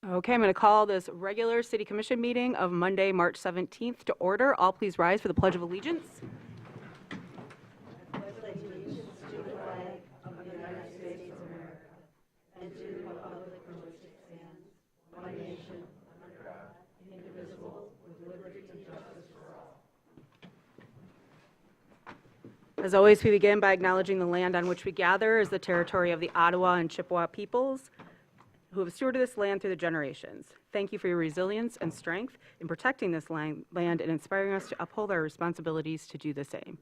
Okay, I'm going to call this regular City Commission meeting of Monday, March 17th to order. All please rise for the Pledge of Allegiance. As always, we begin by acknowledging the land on which we gather is the territory of the Ottawa and Chippewa peoples who have stewarded this land through the generations. Thank you for your resilience and strength in protecting this land and inspiring us to uphold our responsibilities to do the same.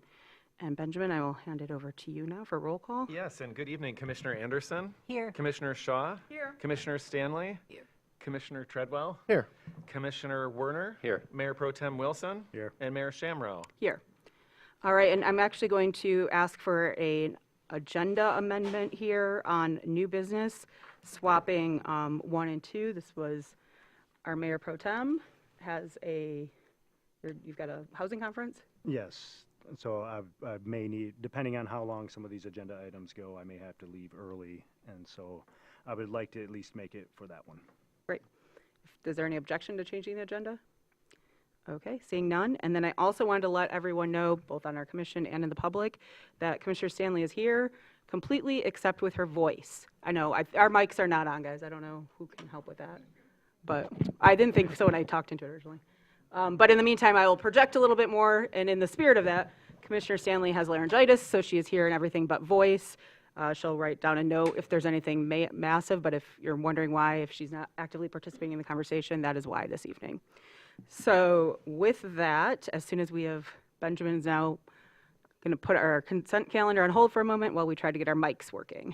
And Benjamin, I will hand it over to you now for roll call. Yes, and good evening, Commissioner Anderson. Here. Commissioner Shaw. Here. Commissioner Stanley. Here. Commissioner Treadwell. Here. Commissioner Werner. Here. Mayor Pro Tem Wilson. Here. And Mayor Shamrow. Here. All right, and I'm actually going to ask for an agenda amendment here on new business, swapping 1 and 2. This was our Mayor Pro Tem has you've got a housing conference? Yes. So I may need, depending on how long some of these agenda items go, I may have to leave early. And so I would like to at least make it for that one. Great. Is there any objection to changing the agenda? Okay, seeing none. And then I also wanted to let everyone know, both on our commission and in the public, that Commissioner Stanley is here completely except with her voice. I know, our mics are not on, guys. I don't know who can help with that. But I didn't think so when I talked into it originally. But in the meantime, I will project a little bit more. And in the spirit of that, Commissioner Stanley has laryngitis, so she is here in everything but voice. She'll write down a note if there's anything massive, but if you're wondering why, if she's not actively participating in the conversation, that is why this evening. So with that, as soon as we have, Benjamin's now going to put our consent calendar on hold for a moment while we try to get our mics working.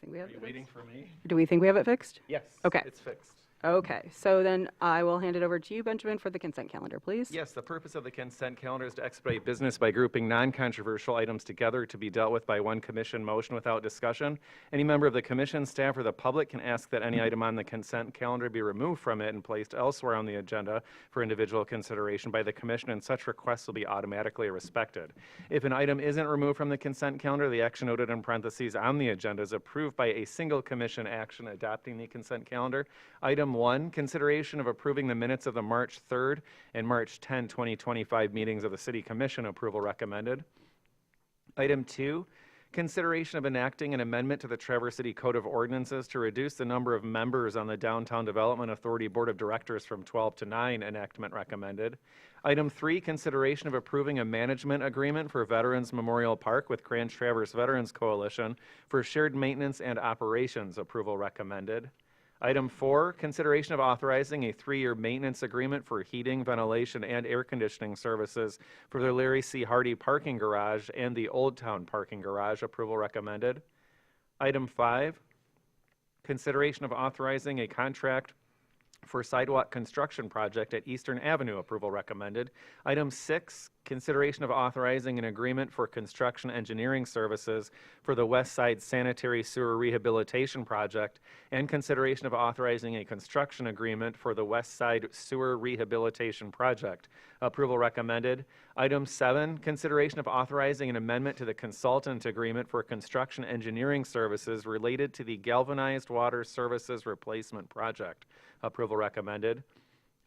Are you waiting for me? Do we think we have it fixed? Yes. Okay. It's fixed. Okay, so then I will hand it over to you, Benjamin, for the consent calendar, please. Yes, the purpose of the consent calendar is to expedite business by grouping non-controversial items together to be dealt with by one commission motion without discussion. Any member of the commission, staff, or the public can ask that any item on the consent calendar be removed from it and placed elsewhere on the agenda for individual consideration by the commission, and such requests will be automatically respected. If an item isn't removed from the consent calendar, the action noted in parentheses on the agenda is approved by a single commission action adopting the consent calendar. Item 1, consideration of approving the minutes of the March 3rd and March 10, 2025 meetings of the City Commission. Approval recommended. Item 2, consideration of enacting an amendment to the Traverse City Code of Ordinances to reduce the number of members on the Downtown Development Authority Board of Directors from 12 to 9. Enactment recommended. Item 3, consideration of approving a management agreement for Veterans Memorial Park with Grand Traverse Veterans Coalition for shared maintenance and operations. Approval recommended. Item 4, consideration of authorizing a 3-year maintenance agreement for heating, ventilation, and air conditioning services for the Larry C. Hardy parking garage and the Old Town parking garage. Approval recommended. Item 5, consideration of authorizing a contract for sidewalk construction project at Eastern Avenue. Approval recommended. Item 6, consideration of authorizing an agreement for construction engineering services for the West Side Sanitary Sewer Rehabilitation Project, and consideration of authorizing a construction agreement for the West Side Sewer Rehabilitation Project. Approval recommended. Item 7, consideration of authorizing an amendment to the consultant agreement for construction engineering services related to the Galvanized Water Services Replacement Project. Approval recommended.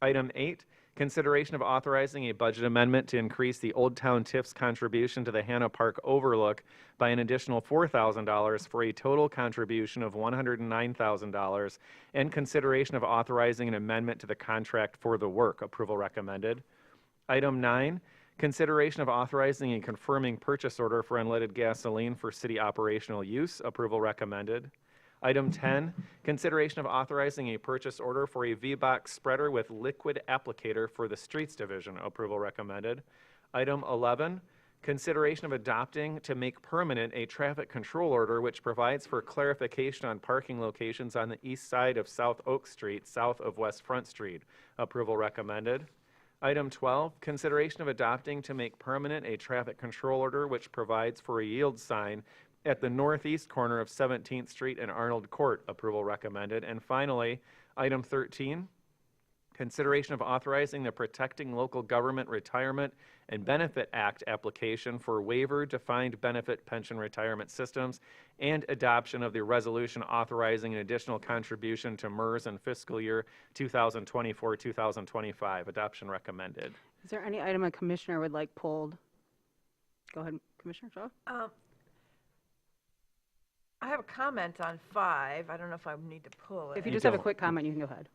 Item 8, consideration of authorizing a budget amendment to increase the Old Town TIF's contribution to the Hannah Park Overlook by an additional $4,000 for a total contribution of $109,000, and consideration of authorizing an amendment to the contract for the work. Approval recommended. Item 9, consideration of authorizing and confirming purchase order for unleaded gasoline for city operational use. Approval recommended. Item 10, consideration of authorizing a purchase order for a V-Box spreader with liquid applicator for the Streets Division. Approval recommended. Item 11, consideration of adopting to make permanent a traffic control order which provides for clarification on parking locations on the east side of South Oak Street, south of West Front Street. Approval recommended. Item 12, consideration of adopting to make permanent a traffic control order which provides for a yield sign at the northeast corner of 17th Street and Arnold Court. Approval recommended. And finally, item 13, consideration of authorizing the Protecting Local Government Retirement and Benefit Act application for waiver defined benefit pension retirement systems and adoption of the resolution authorizing an additional contribution to MERS in fiscal year 2024-2025. Adoption recommended. Is there any item a commissioner would like pulled? Go ahead, Commissioner Shaw. I have a comment on 5. I don't know if I need to pull it. If you You just have a don't. quick comment, you can go ahead.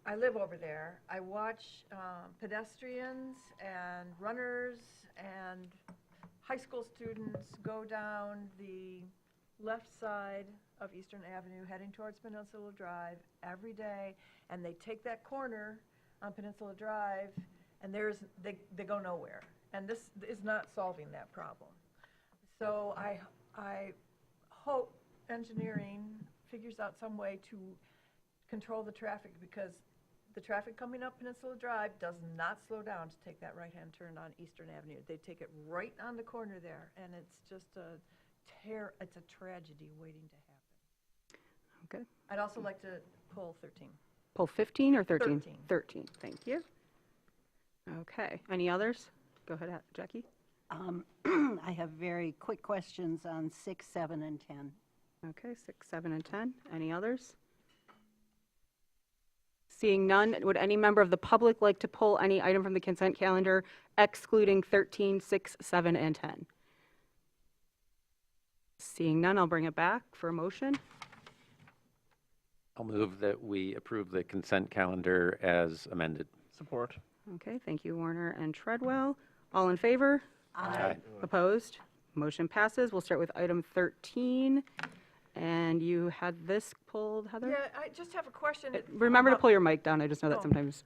I live over there. I watch pedestrians and runners and high school students go down the left side of Eastern Avenue heading towards Peninsula Drive every day, and they take that corner on Peninsula Drive, and they go nowhere. And this is not solving that problem. So I hope engineering figures out some way to control the traffic, because the traffic coming up Peninsula Drive does not slow down to take that right-hand turn on Eastern Avenue. They take it right on the corner there, and it's just it's a tragedy waiting to happen. Okay. I'd also like to pull 13. Pull 15 or 13? 13. 13, thank you. Okay, any others? Go ahead, Jackie. I have very quick questions on 6, 7, and 10. Okay, 6, 7, and 10. Any others? Seeing none, would any member of the public like to pull any item from the consent calendar excluding 13, 6, 7, and 10? Seeing none, I'll bring it back for a motion. I'll move that we approve the consent calendar as amended. Support. Okay, thank you, Warner and Treadwell. All in favor? Aye. Opposed? Motion passes. We'll start with item 13. And you had this pulled, Heather? Yeah, I just have a question. Remember to about- pull your mic down. I just know that Oh. sometimes.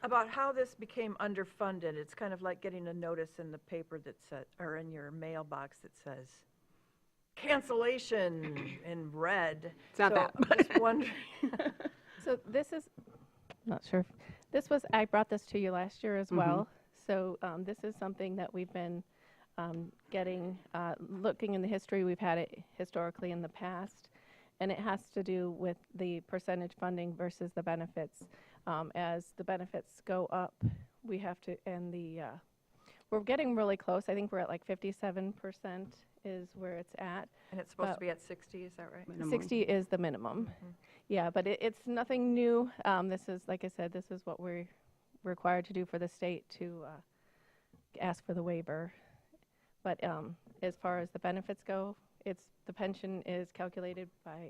About how this became underfunded. It's kind of like getting a notice in the paper that said, or in your mailbox that says, cancellation in red. It's not So that, I'm just wondering. So this is, not sure, I brought this to you last year as well. So this is something that we've been looking in the history, we've had it historically in the past, and it has to do with the percentage funding versus the benefits. As the benefits go up, we have to, we're getting really close. I think we're at like 57% is where it's at. And it's supposed But- to be at 60, is that right? Minimum. 60 is the minimum. Yeah, but it's nothing new. This is, like I said, this is what we're required to do for the state to ask for the waiver. But as far as the benefits go, the pension is calculated by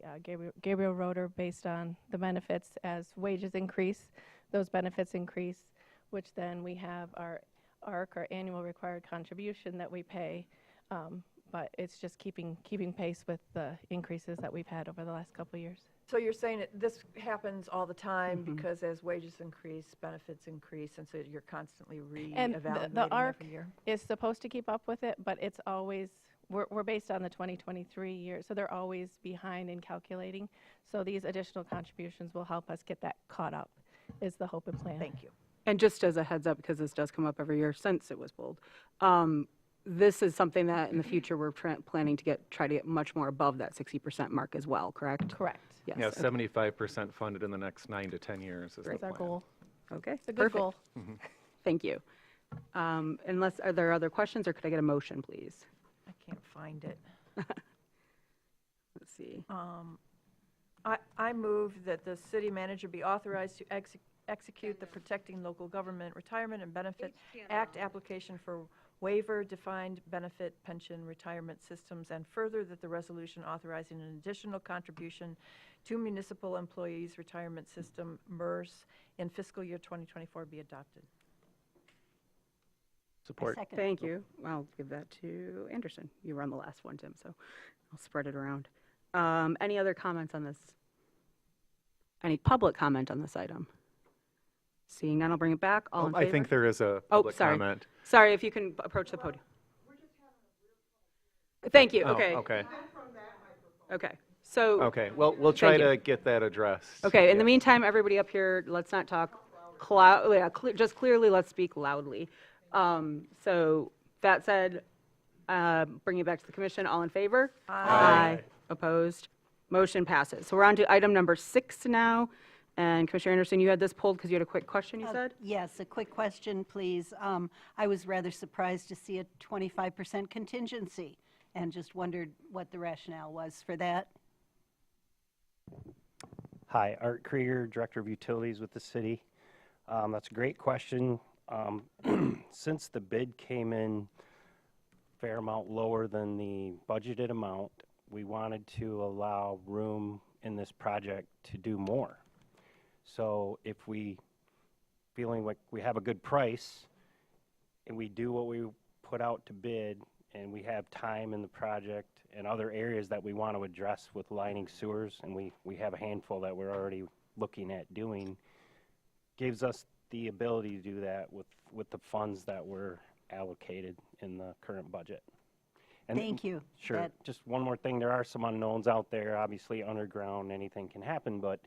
Gabriel Roeder based on the benefits. As wages increase, those benefits increase, which then we have our ARC, our annual required contribution that we pay. But it's just keeping pace with the increases that we've had over the last couple of years. So you're saying this happens all the time because as wages increase, benefits increase, and so you're constantly And reevaluating the ARC every year? is supposed to keep up with it, but it's always, we're based on the 2023 year, so they're always behind in calculating. So these additional contributions will help us get that caught up, is the hope and plan. Thank you. And just as a heads up, because this does come up every year since it was pulled, this is something that in the future we're planning to try to get much more above that 60% mark as well, correct? Correct. Yes. Yeah, okay. 75% funded in the next 9 to 10 years is the That's our plan. goal. Okay, It's a good perfect. goal. Thank you. Are there other questions, or could I get a motion, please? I can't find it. Let's see. I move that the city manager be authorized to execute the Protecting Local Government Retirement and Benefit Act application for waiver defined benefit pension retirement systems, and further that the resolution authorizing an additional contribution to municipal employees retirement system, MERS, in fiscal year 2024 be adopted. Support. Second. Thank you. I'll give that to Anderson. You were on the last one, Tim, so I'll spread it around. Any other comments on this? Any public comment on this item? Seeing none, I'll bring it back. All in favor? I think there is a Oh, public sorry. comment. Sorry, if you can approach the podium. Thank you. Oh, Okay. okay. Okay. So, Okay, well, we'll try Thank you. to get that addressed. okay, in the Yeah. meantime, everybody up here, let's not talk just clearly, let's speak loudly. So that said, Bring it back to the commission. All in favor? Aye. Opposed? Motion passes. So we're on to item number 6 now. And Commissioner Anderson, you had this pulled because you had a quick question, you said? Yes, a quick question, please. I was rather surprised to see a 25% contingency and just wondered what the rationale was for that. Hi, Art Krieger, Director of Utilities with the city. That's a great question. Since the bid came in fair amount lower than the budgeted amount, we wanted to allow room in this project to do more. So if we, feeling like we have a good price and we do what we put out to bid and we have time in the project and other areas that we want to address with lining sewers, and we have a handful that we're already looking at doing, gives us the ability to do that with the funds that were allocated in the current budget. And Thank you. Sure. That- Just one more thing. There are some unknowns out there. Obviously, underground, anything can happen, but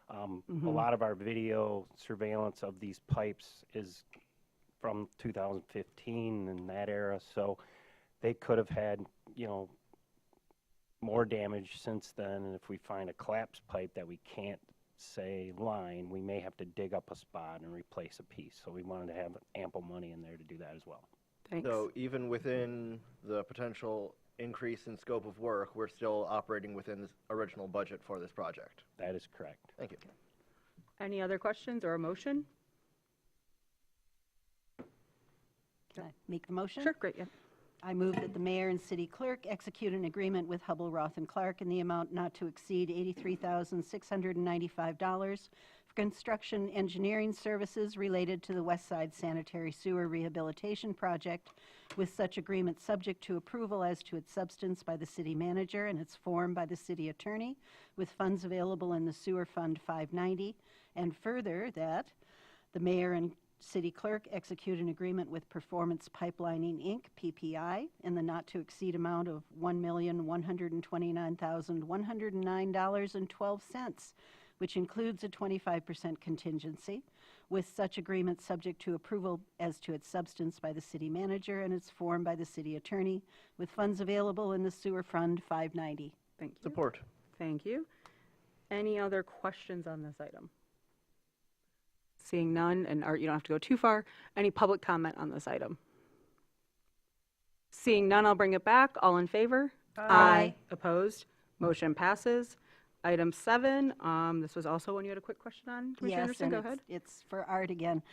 a lot of our video surveillance of these pipes is from 2015 and that era, so they could have had, more damage since then. And if we find a collapsed pipe that we can't, say, line, we may have to dig up a spot and replace a piece. So we wanted to have ample money in there to do that as well. Thanks. So even within the potential increase in scope of work, we're still operating within the original budget for this project. That is correct. Thank you. Any other questions or a motion? Can I make the motion? Sure, great, yeah. I move that the mayor and city clerk execute an agreement with Hubble, Roth, and Clark in the amount not to exceed $83,695 for construction engineering services related to the West Side Sanitary Sewer Rehabilitation Project, with such agreement subject to approval as to its substance by the city manager and its form by the city attorney, with funds available in the Sewer Fund 590, and further that the mayor and city clerk execute an agreement with Performance Pipelining, Inc., PPI, in the not-to-exceed amount of $1,129,109.12, which includes a 25% contingency, with such agreement subject to approval as to its substance by the city manager and its form by the city attorney, with funds available in the Sewer Fund 590. Thank you. Support. Thank you. Any other questions on this item? Seeing none, and Art, you don't have to go too far. Any public comment on this item? Seeing none, I'll bring it back. All in favor? Aye. Opposed? Motion passes. Item 7, this was also one you had a quick question on. Commissioner Anderson, and go ahead. it's for Art again.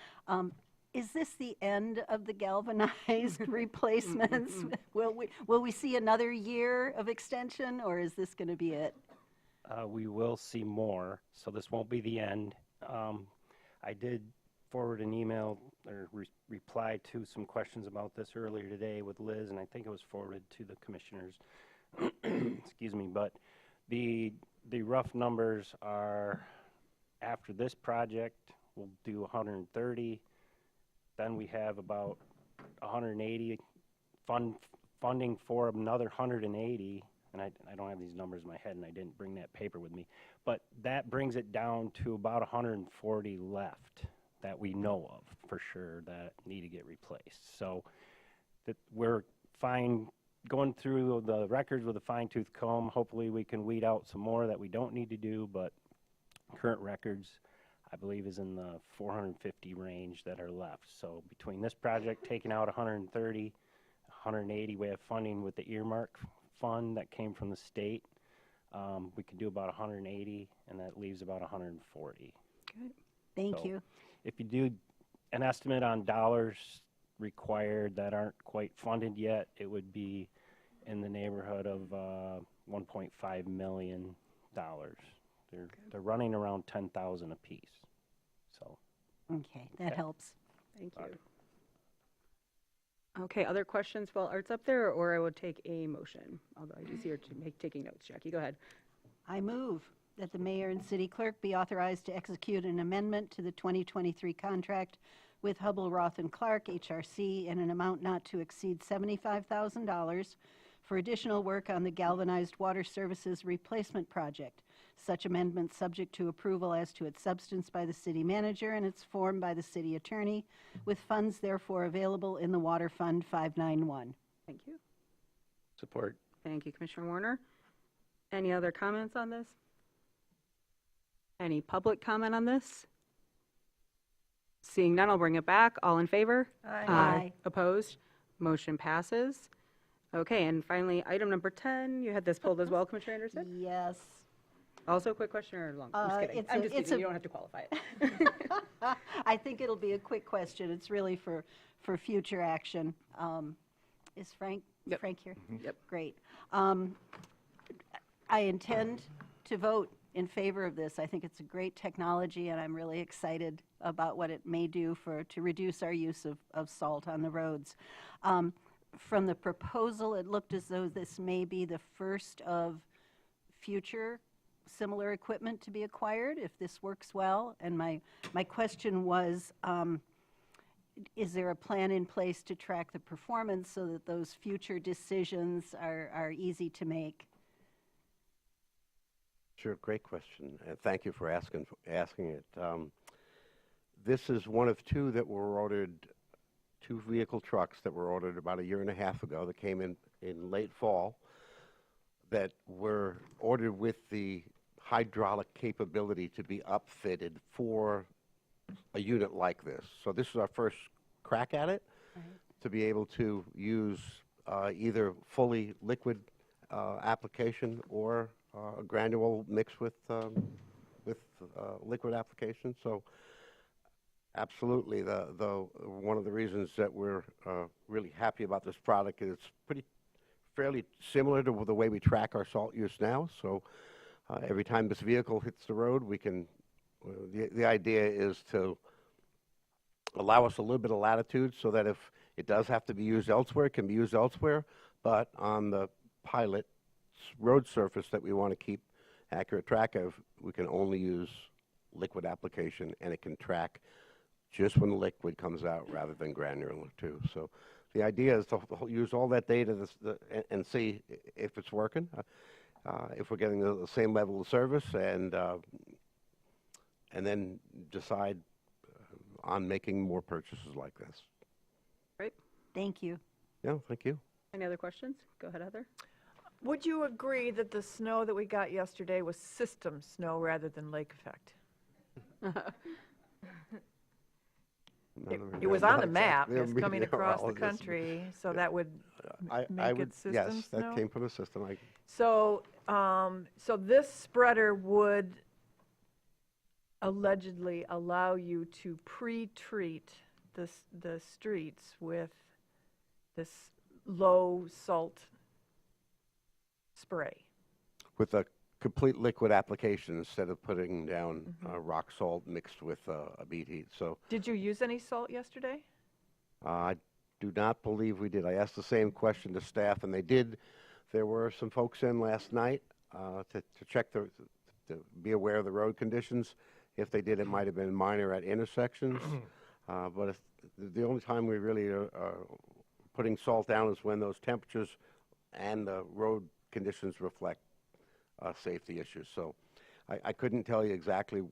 Is this the end of the galvanized replacements? Will we see another year of extension, or is this going to be it? We will see more, so this won't be the end. I did forward an email or reply to some questions about this earlier today with Liz, and I think it was forwarded to the commissioners. Excuse me, but the rough numbers are, after this project, we'll do 130. Then we have about 180 funding for another 180. And I don't have these numbers in my head, and I didn't bring that paper with me. But that brings it down to about 140 left that we know of for sure that need to get replaced. So that we're fine going through the records with a fine-tooth comb. Hopefully we can weed out some more that we don't need to do, but current records, I believe, is in the 450 range that are left. So between this project taking out 130, 180, we have funding with the earmark fund that came from the state. We can do about 180, and that leaves about 140. Good. Thank So, you. If you do an estimate on dollars required that aren't quite funded yet, it would be in the neighborhood of $1.5 million. They're running around 10,000 apiece. So Okay, that helps. Thank you. Okay, other questions while Art's up there, or I would take a motion? Although I do see her taking notes. Jackie, go ahead. I move that the mayor and city clerk be authorized to execute an amendment to the 2023 contract with Hubble, Roth, and Clark, HRC, in an amount not to exceed $75,000 for additional work on the galvanized water services replacement project. Such amendment subject to approval as to its substance by the city manager and its form by the city attorney, with funds therefore available in the Water Fund 591. Thank you. Support. Thank you, Commissioner Warner. Any other comments on this? Any public comment on this? Seeing none, I'll bring it back. All in favor? Aye. Opposed? Motion passes. Okay, and finally, item number 10, you had this pulled as well, Commissioner Anderson? Yes. Also a quick question or long? I'm just kidding. it's I'm a- just it's kidding. a- You don't have to qualify it. I think it'll be a quick question. It's really for future action. Is Frank Yep. here? Yep. Great. I intend to vote in favor of this. I think it's a great technology, and I'm really excited about what it may do to reduce our use of salt on the roads. From the proposal, it looked as though this may be the first of future similar equipment to be acquired if this works well. And my question was, is there a plan in place to track the performance so that those future decisions are easy to make? Sure, great question, and thank you for asking it. This is one of two that were ordered, two vehicle trucks that were ordered about a year and a half ago that came in late fall, that were ordered with the hydraulic capability to be upfitted for a unit like this. So this is our first crack at it, to be able to use either fully liquid application or a granule mixed with liquid application. So absolutely, one of the reasons that we're really happy about this product is it's fairly similar to the way we track our salt use now. So every time this vehicle hits the road, we can, the idea is to allow us a little bit of latitude so that if it does have to be used elsewhere, it can be used elsewhere, but on the pilot road surface that we want to keep accurate track of, we can only use liquid application, and it can track just when the liquid comes out rather than granular too. So the idea is to use all that data and see if it's working, if we're getting the same level of service, and then decide on making more purchases like this. Great. Thank you. Yeah, thank you. Any other questions? Go ahead, Heather. Would you agree that the snow that we got yesterday was system snow rather than lake effect? It was on the map, it's coming across the country, so that would make it system yes, snow? that came from the system. So, so this spreader would allegedly allow you to pre-treat the streets with this low salt spray. With a complete liquid application instead of putting down rock salt mixed with a beet heat. So Did you use any salt yesterday? I do not believe we did. I asked the same question to staff, and they did. There were some folks in last night to check to be aware of the road conditions. If they did, it might have been minor at intersections. But the only time we really are putting salt down is when those temperatures and the road conditions reflect safety issues. So I couldn't tell you exactly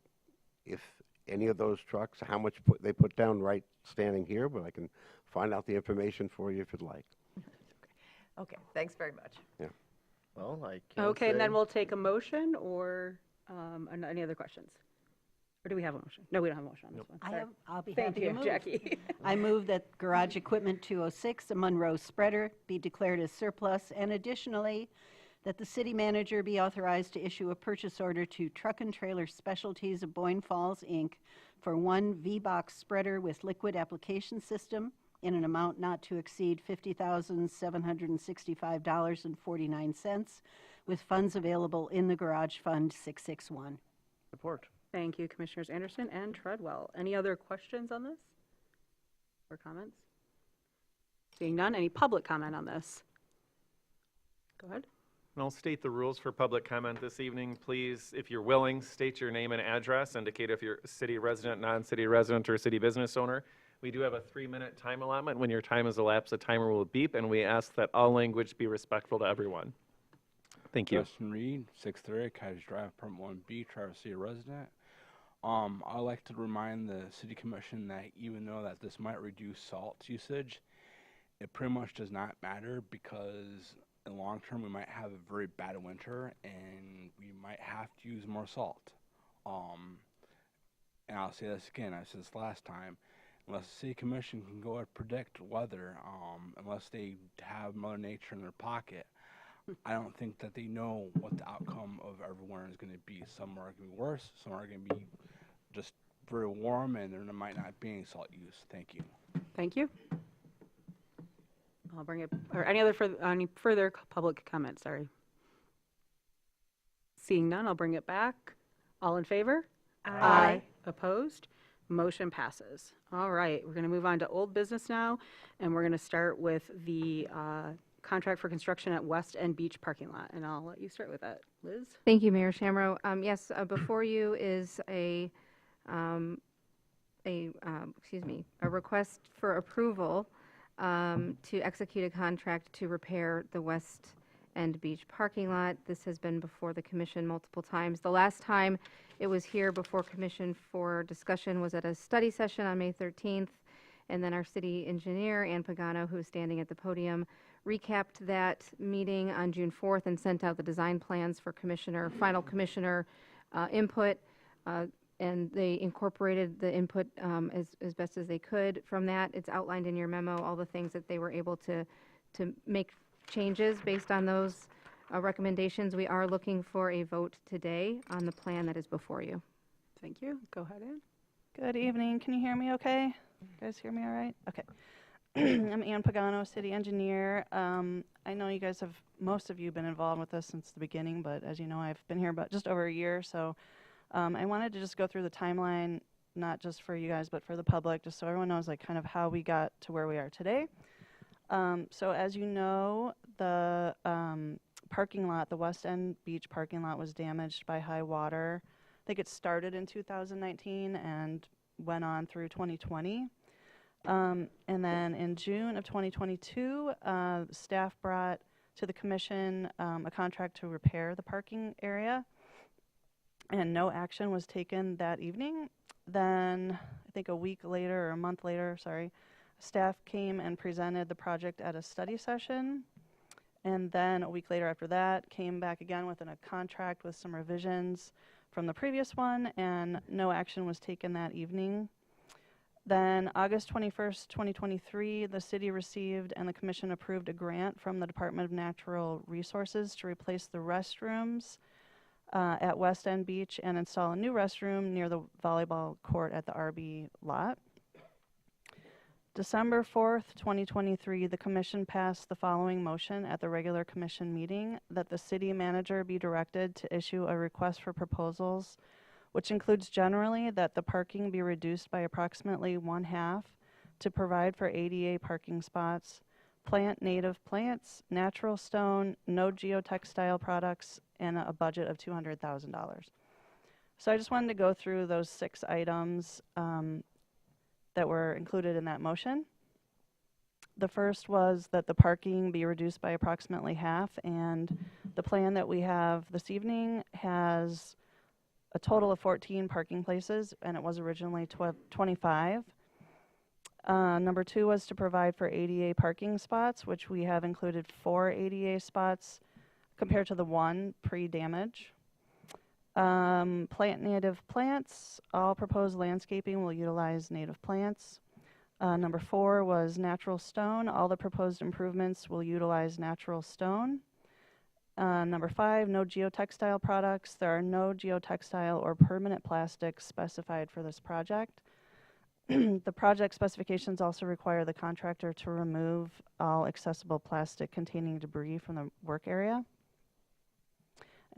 if any of those trucks, how much they put down right standing here, but I can find out the information for you if you'd like. Okay, thanks very much. Yeah. Well, I can't Okay, and then say- we'll take a motion or any other questions? Or do we have a motion? No, we don't have a motion on this one. Sorry. I'll be Thank happy to you, move. Jackie. I move that Garage Equipment 206, a Monroe spreader, be declared as surplus, and additionally, that the city manager be authorized to issue a purchase order to Truck and Trailer Specialties of Boyne Falls, Inc. for one V-Box spreader with liquid application system in an amount not to exceed $50,765.49, with funds available in the Garage Fund 661. Support. Thank you, Commissioners Anderson and Treadwell. Any other questions on this or comments? Seeing none, any public comment on this? Go ahead. And I'll state the rules for public comment this evening. Please, if you're willing, state your name and address, indicate if you're a city resident, non-city resident, or city business owner. We do have a 3-minute time allotment. When your time is elapsed, the timer will beep, and we ask that all language be respectful to everyone. Thank you. Justin Reed, 630 Cottage Drive, Apartment 1B, Traverse City resident. I'd like to remind the City Commission that even though that this might reduce salt usage, it pretty much does not matter because in the long term, we might have a very bad winter and we might have to use more salt. And I'll say this again, I said this last time, unless the city commission can go and predict weather, unless they have Mother Nature in their pocket, I don't think that they know what the outcome of every winter is going to be. Some are going to be worse, some are going to be just very warm, and there might not be any salt use. Thank you. Thank you. I'll bring it, or any further public comment, sorry. Seeing none, I'll bring it back. All in favor? Aye. Opposed? Motion passes. All right, we're going to move on to old business now, and we're going to start with the contract for construction at West End Beach parking lot, and I'll let you start with that. Liz? Thank you, Mayor Shamro. Yes, before you is a request for approval to execute a contract to repair the West End Beach parking lot. This has been before the commission multiple times. The last time it was here before commission for discussion was at a study session on May 13th, and then our city engineer, Ann Pagano, who is standing at the podium, recapped that meeting on June 4th and sent out the design plans for final commissioner input, and they incorporated the input as best as they could from that. It's outlined in your memo, all the things that they were able to make changes based on those recommendations. We are looking for a vote today on the plan that is before you. Thank you. Go ahead, Ann. Good evening. Can you hear me okay? You guys hear me all right? Okay. I'm Ann Pagano, city engineer. I know you guys most of you been involved with this since the beginning, but as you know, I've been here about just over a year. So I wanted to just go through the timeline, not just for you guys, but for the public, just so everyone knows like kind of how we got to where we are today. So as you know, the parking lot, the West End Beach parking lot was damaged by high water. I think it started in 2019 and went on through 2020. And then in June of 2022, staff brought to the commission a contract to repair the parking area, and no action was taken that evening. Then I think a week later or a month later, staff came and presented the project at a study session. And then a week later after that, came back again with a contract with some revisions from the previous one, and no action was taken that evening. Then August 21st, 2023, the city received and the commission approved a grant from the Department of Natural Resources to replace the restrooms at West End Beach and install a new restroom near the volleyball court at the RB lot. December 4th, 2023, the commission passed the following motion at the regular commission meeting: that the city manager be directed to issue a request for proposals, which includes generally that the parking be reduced by approximately 1/2 to provide for ADA parking spots, plant native plants, natural stone, no geotextile products, and a budget of $200,000. So I just wanted to go through those 6 items that were included in that motion. The first was that the parking be reduced by approximately 1/2, and the plan that we have this evening has a total of 14 parking places, and it was originally 25. Number 2 was to provide for ADA parking spots, which we have included 4 ADA spots compared to the 1 pre-damage. Plant native plants. All proposed landscaping will utilize native plants. Number 4 was natural stone. All the proposed improvements will utilize natural stone. Number 5, no geotextile products. There are no geotextile or permanent plastics specified for this project. The project specifications also require the contractor to remove all accessible plastic containing debris from the work area.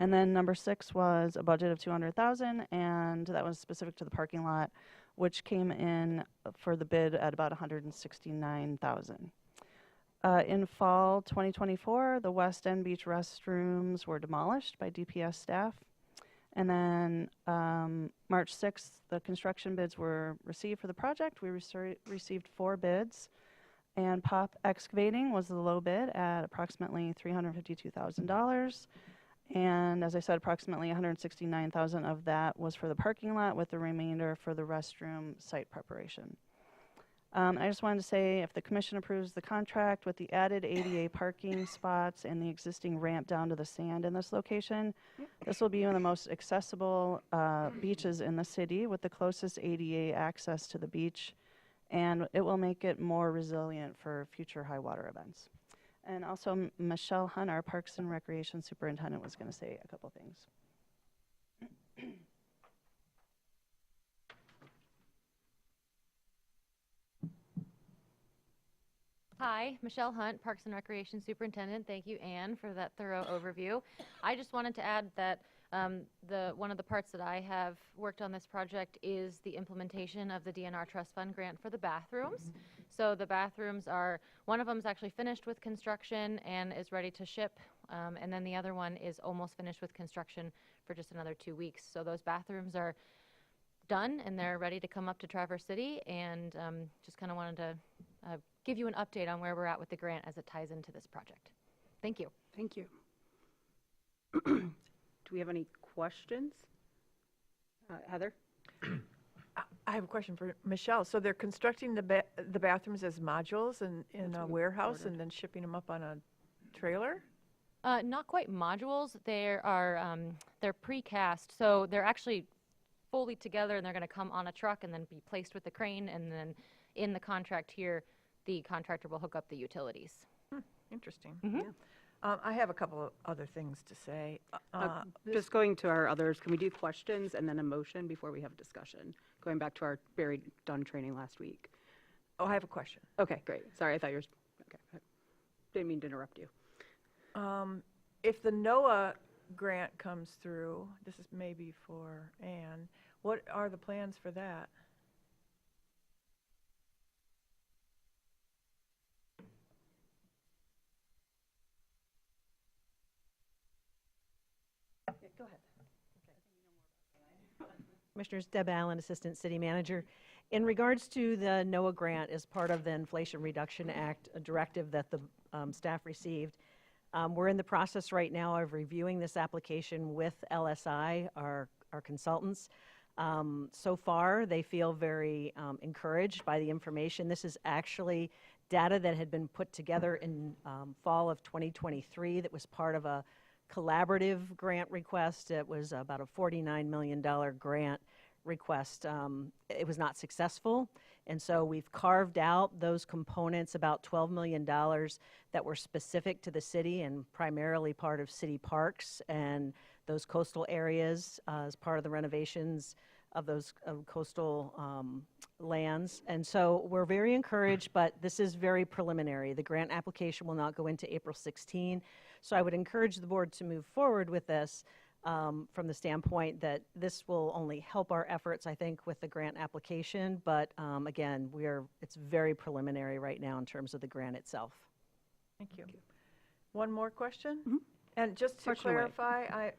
And then number 6 was a budget of $200,000, and that was specific to the parking lot, which came in for the bid at about $169,000. In fall 2024, the West End Beach restrooms were demolished by DPS staff. And then March 6th, the construction bids were received for the project. We received 4 bids, and Pop Excavating was the low bid at approximately $352,000. And as I said, approximately $169,000 of that was for the parking lot, with the remainder for the restroom site preparation. I just wanted to say, if the commission approves the contract with the added ADA parking spots and the existing ramp down to the sand in this location, this will be one of the most accessible beaches in the city with the closest ADA access to the beach, and it will make it more resilient for future high water events. And also, Michelle Hunt, our Parks and Recreation Superintendent, was going to say a couple things. Hi, Michelle Hunt, Parks and Recreation Superintendent. Thank you, Anne, for that thorough overview. I just wanted to add that one of the parts that I have worked on this project is the implementation of the DNR Trust Fund grant for the bathrooms. So the bathrooms are, one of them is actually finished with construction and is ready to ship, and then the other one is almost finished with construction for just another 2 weeks. So those bathrooms are done and they're ready to come up to Traverse City, and just kind of wanted to give you an update on where we're at with the grant as it ties into this project. Thank you. Thank you. Do we have any questions? Heather? I have a question for Michelle. So they're constructing the bathrooms as modules in a warehouse and then shipping them up on a trailer? Not quite modules. They're precast, so they're actually fully together, and they're going to come on a truck and then be placed with the crane, and then in the contract here, the contractor will hook up the utilities. Interesting. Mhm. Yeah. I have a couple of other things to say. Just going to our others, can we do questions and then a motion before we have discussion? Going back to our very done training last week. Oh, I have a question. Okay, great. Sorry, I thought you were, okay. Didn't mean to interrupt you. If the NOAA grant comes through, this is maybe for Anne, what are the plans for that? Go ahead. Commissioners, Deb Allen, Assistant City Manager. In regards to the NOAA grant as part of the Inflation Reduction Act, a directive that the staff received, we're in the process right now of reviewing this application with LSI, our consultants. So far, they feel very encouraged by the information. This is actually data that had been put together in fall of 2023 that was part of a collaborative grant request. It was about a $49 million grant request. It was not successful, and so we've carved out those components, about $12 million that were specific to the city and primarily part of city parks and those coastal areas as part of the renovations of those coastal lands. And so we're very encouraged, but this is very preliminary. The grant application will not go into April 16. So I would encourage the board to move forward with this from the standpoint that this will only help our efforts, I think, with the grant application. But again, it's very preliminary right now in terms of the grant itself. Thank you. One more question? Mhm. And just to Question away. clarify,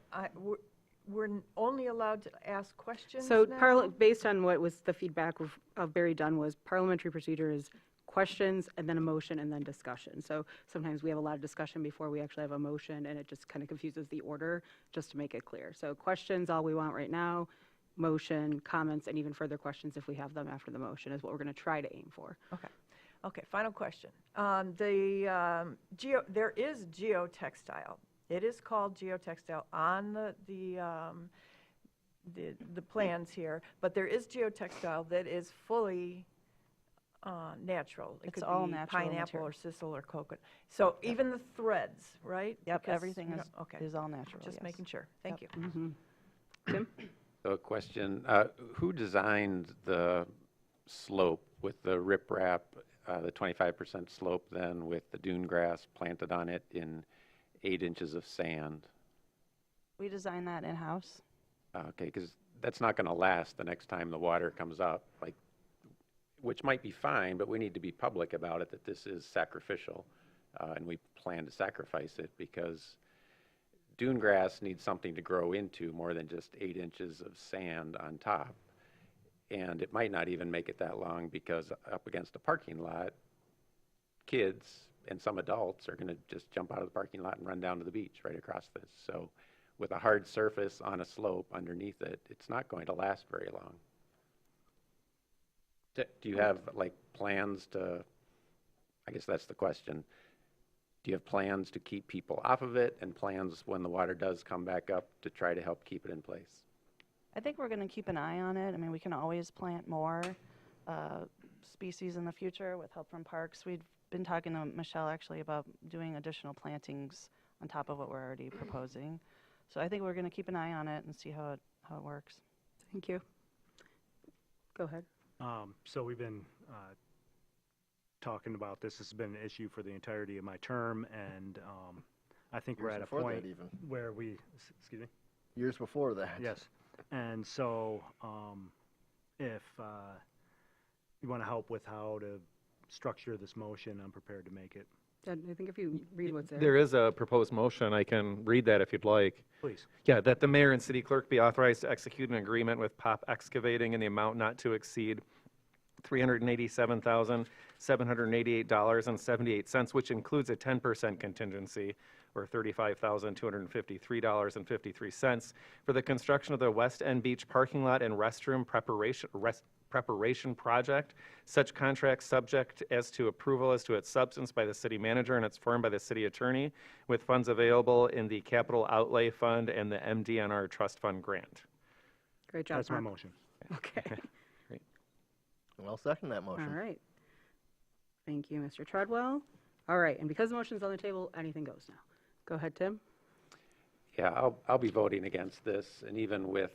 we're only allowed to ask questions So now? based on what was the feedback of Barry Dunn, was parliamentary procedure is questions and then a motion and then discussion. So sometimes we have a lot of discussion before we actually have a motion, and it just kind of confuses the order, just to make it clear. So questions, all we want right now, motion, comments, and even further questions if we have them after the motion is what we're going to try to aim for. Okay, final question. There is geotextile. It is called geotextile on the plans here, but there is geotextile that is fully natural. It It's could all be natural pineapple material. or sisal or coconut. So even the threads, right? Yep, Because, everything you know, is, okay. is all natural, Just yes. making sure. Thank you. Tim? So a question, who designed the slope with the riprap, the 25% slope then with the dune grass planted on it in 8 inches of sand? We design that in-house. Okay, because that's not going to last the next time the water comes up, which might be fine, but we need to be public about it, that this is sacrificial, and we plan to sacrifice it because dune grass needs something to grow into more than just 8 inches of sand on top. And it might not even make it that long because up against a parking lot, kids and some adults are going to just jump out of the parking lot and run down to the beach right across this. So with a hard surface on a slope underneath it, it's not going to last very long. Do you have like plans to, I guess that's the question. Do you have plans to keep people off of it and plans when the water does come back up to try to help keep it in place? I think we're going to keep an eye on it. I mean, we can always plant more species in the future with help from parks. We've been talking to Michelle actually about doing additional plantings on top of what we're already proposing. So I think we're going to keep an eye on it and see how it works. Thank you. Go ahead. So we've been talking about this. This has been an issue for the entirety of my term, and I think we're Years at a before that point even. where we, excuse me? Years before that. Yes. And so if you want to help with how to structure this motion, I'm prepared to make it. I think if you read what's there. There is a proposed motion. I can read that if you'd like. Please. Yeah, that the mayor and city clerk be authorized to execute an agreement with Pop Excavating in the amount not to exceed $387,788.78, which includes a 10% contingency, or $35,253.53, for the construction of the West End Beach parking lot and restroom preparation project. Such contract subject as to approval as to its substance by the city manager and its form by the city attorney, with funds available in the capital outlay fund and the MDNR trust fund grant. Great job, That's my Mark. motion. Okay. Great. And I'll second that motion. All right. Thank you, Mr. Treadwell. All right, and because the motion's on the table, anything goes now. Go ahead, Tim. Yeah, I'll be voting against this, and even with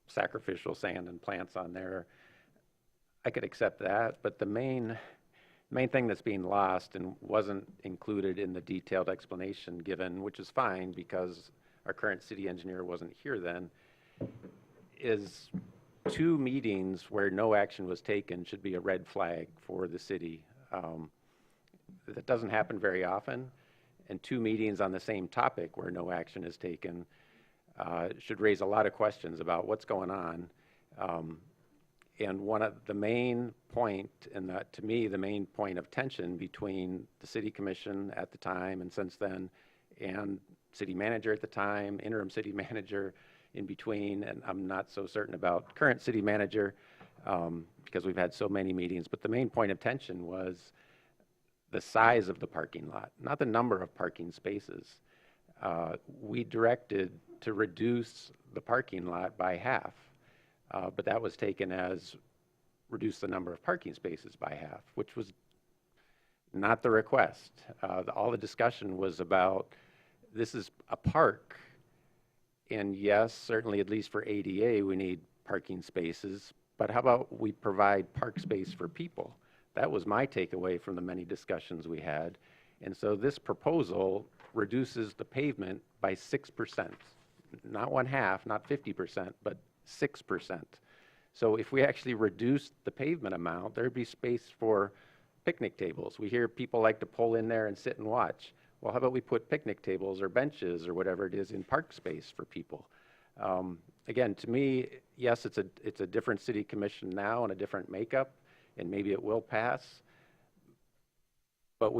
sacrificial sand and plants on there, I could accept that, but the main thing that's being lost and wasn't included in the detailed explanation given, which is fine because our current city engineer wasn't here then, is 2 meetings where no action was taken should be a red flag for the city. That doesn't happen very often, and 2 meetings on the same topic where no action is taken should raise a lot of questions about what's going on. And one of the main point, and that to me, the main point of tension between the city commission at the time and since then, and city manager at the time, interim city manager in between, and I'm not so certain about current city manager because we've had so many meetings, but the main point of tension was the size of the parking lot, not the number of parking spaces. We directed to reduce the parking lot by half, but that was taken as reduce the number of parking spaces by half, which was not the request. All the discussion was about this is a park, and yes, certainly at least for ADA, we need parking spaces, but how about we provide park space for people? That was my takeaway from the many discussions we had. And so this proposal reduces the pavement by 6%, not 1/2, not 50%, but 6%. So if we actually reduced the pavement amount, there'd be space for picnic tables. We hear people like to pull in there and sit and watch. Well, how about we put picnic tables or benches or whatever it is in park space for people? Again, to me, yes, it's a different city commission now and a different makeup, and maybe it will pass. But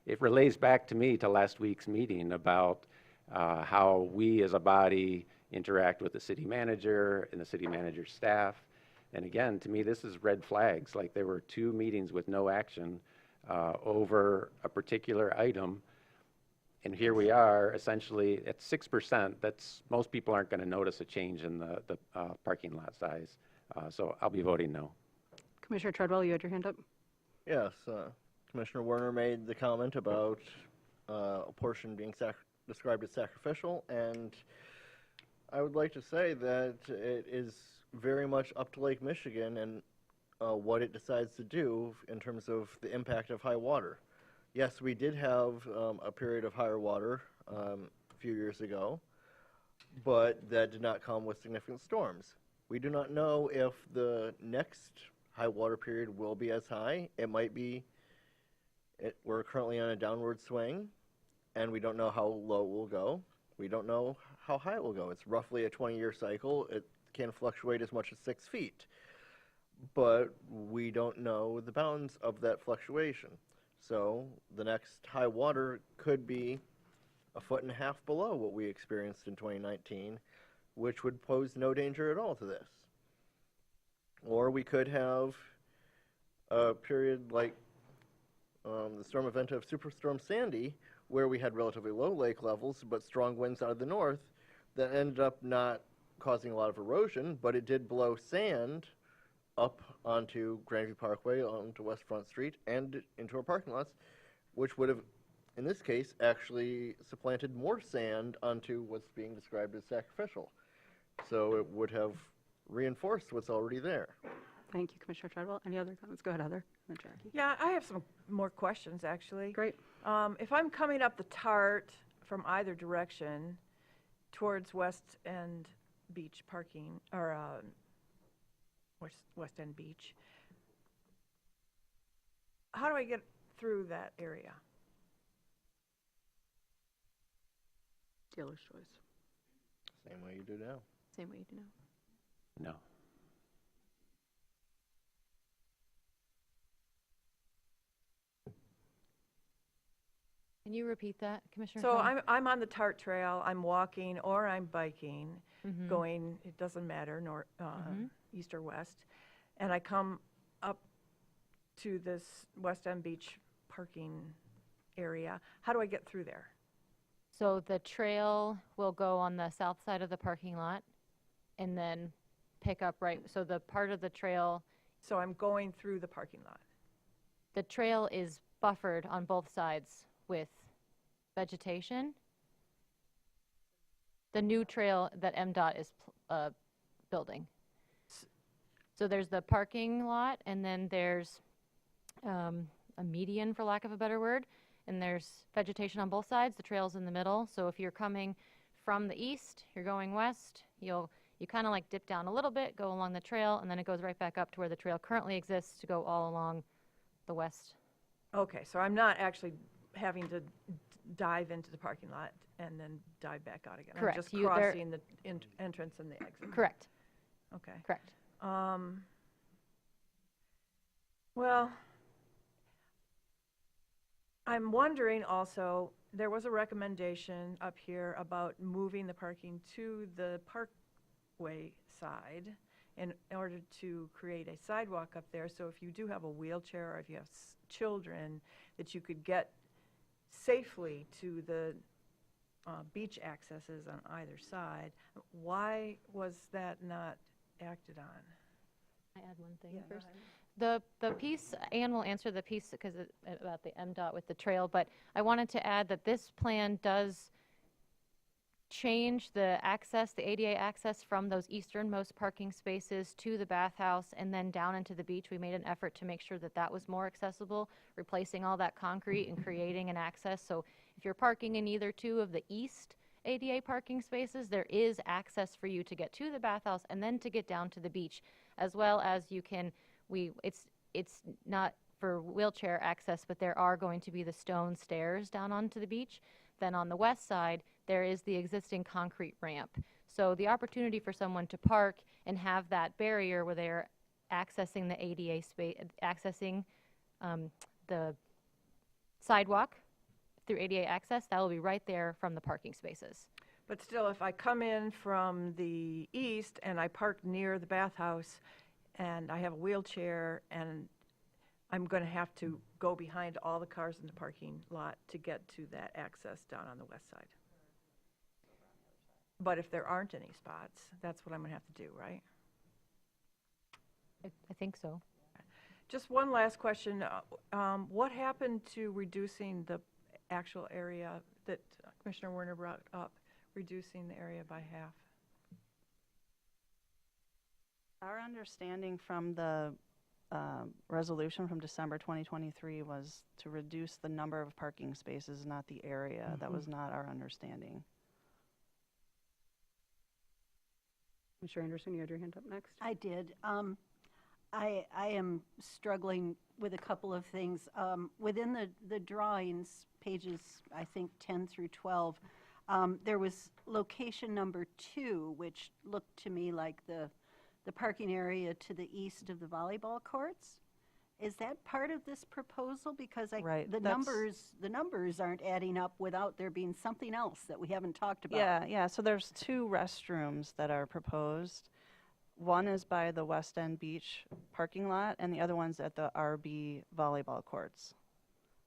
it relates back to me to last week's meeting about how we as a body interact with the city manager and the city manager's staff. And again, to me, this is red flags. Like there were 2 meetings with no action over a particular item. And here we are essentially at 6%. Most people aren't going to notice a change in the parking lot size. So I'll be voting no. Commissioner Treadwell, you had your hand up? Yes, Commissioner Werner made the comment about a portion being described as sacrificial, and I would like to say that it is very much up to Lake Michigan and what it decides to do in terms of the impact of high water. Yes, we did have a period of higher water a few years ago, but that did not come with significant storms. We do not know if the next high water period will be as high. It might be, we're currently on a downward swing, and we don't know how low it will go. We don't know how high it will go. It's roughly a 20-year cycle. It can fluctuate as much as 6 feet. But we don't know the bounds of that fluctuation. So the next high water could be 1.5 feet below what we experienced in 2019, which would pose no danger at all to this. Or we could have a period like the storm event of Superstorm Sandy, where we had relatively low lake levels but strong winds out of the north that ended up not causing a lot of erosion, but it did blow sand up onto Grandview Parkway, onto West Front Street, and into our parking lots, which would have, in this case, actually supplanted more sand onto what's being described as sacrificial. So it would have reinforced what's already there. Thank you, Commissioner Treadwell. Any other comments? Go ahead, Heather. And Jackie. Yeah, I have some more questions, actually. Great. If I'm coming up the TART from either direction towards West End Beach parking, or West End Beach, how do I get through that area? Dealer's choice. Same way you do now. Same way you do now. No. Can you repeat that, Commissioner? So Schulman? I'm on the TART trail, I'm walking or I'm biking, Mhm. going, it doesn't matter, east or west, and I come up to this West End Beach parking area. How do I get through there? So the trail will go on the south side of the parking lot and then pick up right, so the part of the trail, So I'm going through the parking lot. the trail is buffered on both sides with vegetation. The new trail that MDOT is building. So there's the parking lot, and then there's a median, for lack of a better word, and there's vegetation on both sides. The trail's in the middle. So if you're coming from the east, you're going west, you kind of like dip down a little bit, go along the trail, and then it goes right back up to where the trail currently exists to go all along the west. Okay, so I'm not actually having to dive into the parking lot and then dive back out again. Correct. I'm just There- crossing the entrance and the exit. Correct. Okay. Correct. Well, I'm wondering also, there was a recommendation up here about moving the parking to the parkway side in order to create a sidewalk up there. So if you do have a wheelchair or if you have children, that you could get safely to the beach accesses on either side. Why was that not acted on? I add one thing first. The piece, Ann will answer the piece because about the MDOT with the trail, but I wanted to add that this plan does change the access, the ADA access from those easternmost parking spaces to the bathhouse and then down into the beach. We made an effort to make sure that that was more accessible, replacing all that concrete and creating an access. So if you're parking in either two of the east ADA parking spaces, there is access for you to get to the bathhouse and then to get down to the beach, as well as you can, it's not for wheelchair access, but there are going to be the stone stairs down onto the beach. Then on the west side, there is the existing concrete ramp. So the opportunity for someone to park and have that barrier where they're accessing the ADA space, accessing the sidewalk through ADA access, that will be right there from the parking spaces. But still, if I come in from the east and I park near the bathhouse and I have a wheelchair and I'm going to have to go behind all the cars in the parking lot to get to that access down on the west side. But if there aren't any spots, that's what I'm going to have to do, right? I think so. Just one last question. What happened to reducing the actual area that Commissioner Werner brought up, reducing the area by half? Our understanding from the resolution from December 2023 was to reduce the number of parking spaces, not the area. That was not our understanding. Commissioner Anderson, you had your hand up next. I did. I am struggling with a couple of things. Within the drawings, pages, I think, 10 through 12, there was location number 2, which looked to me like the parking area to the east of the volleyball courts. Is that part of this proposal? Because Right, the numbers aren't adding up without there being something else that we haven't talked about. Yeah, so there's 2 restrooms that are proposed. One is by the West End Beach parking lot, and the other one's at the RB volleyball courts.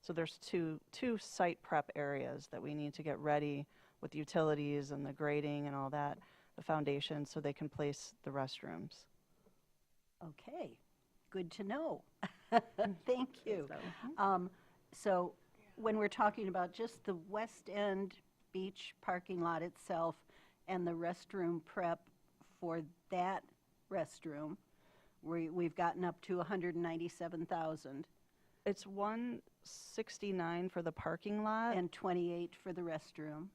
So there's two site prep areas that we need to get ready with utilities and the grading and all that, the foundation, so they can place the restrooms. Okay, good to know. Thank you. So when we're talking about just the West End Beach parking lot itself and the restroom prep for that restroom, we've gotten up to 197,000 It's 169 for the parking lot. and 28 for the restroom.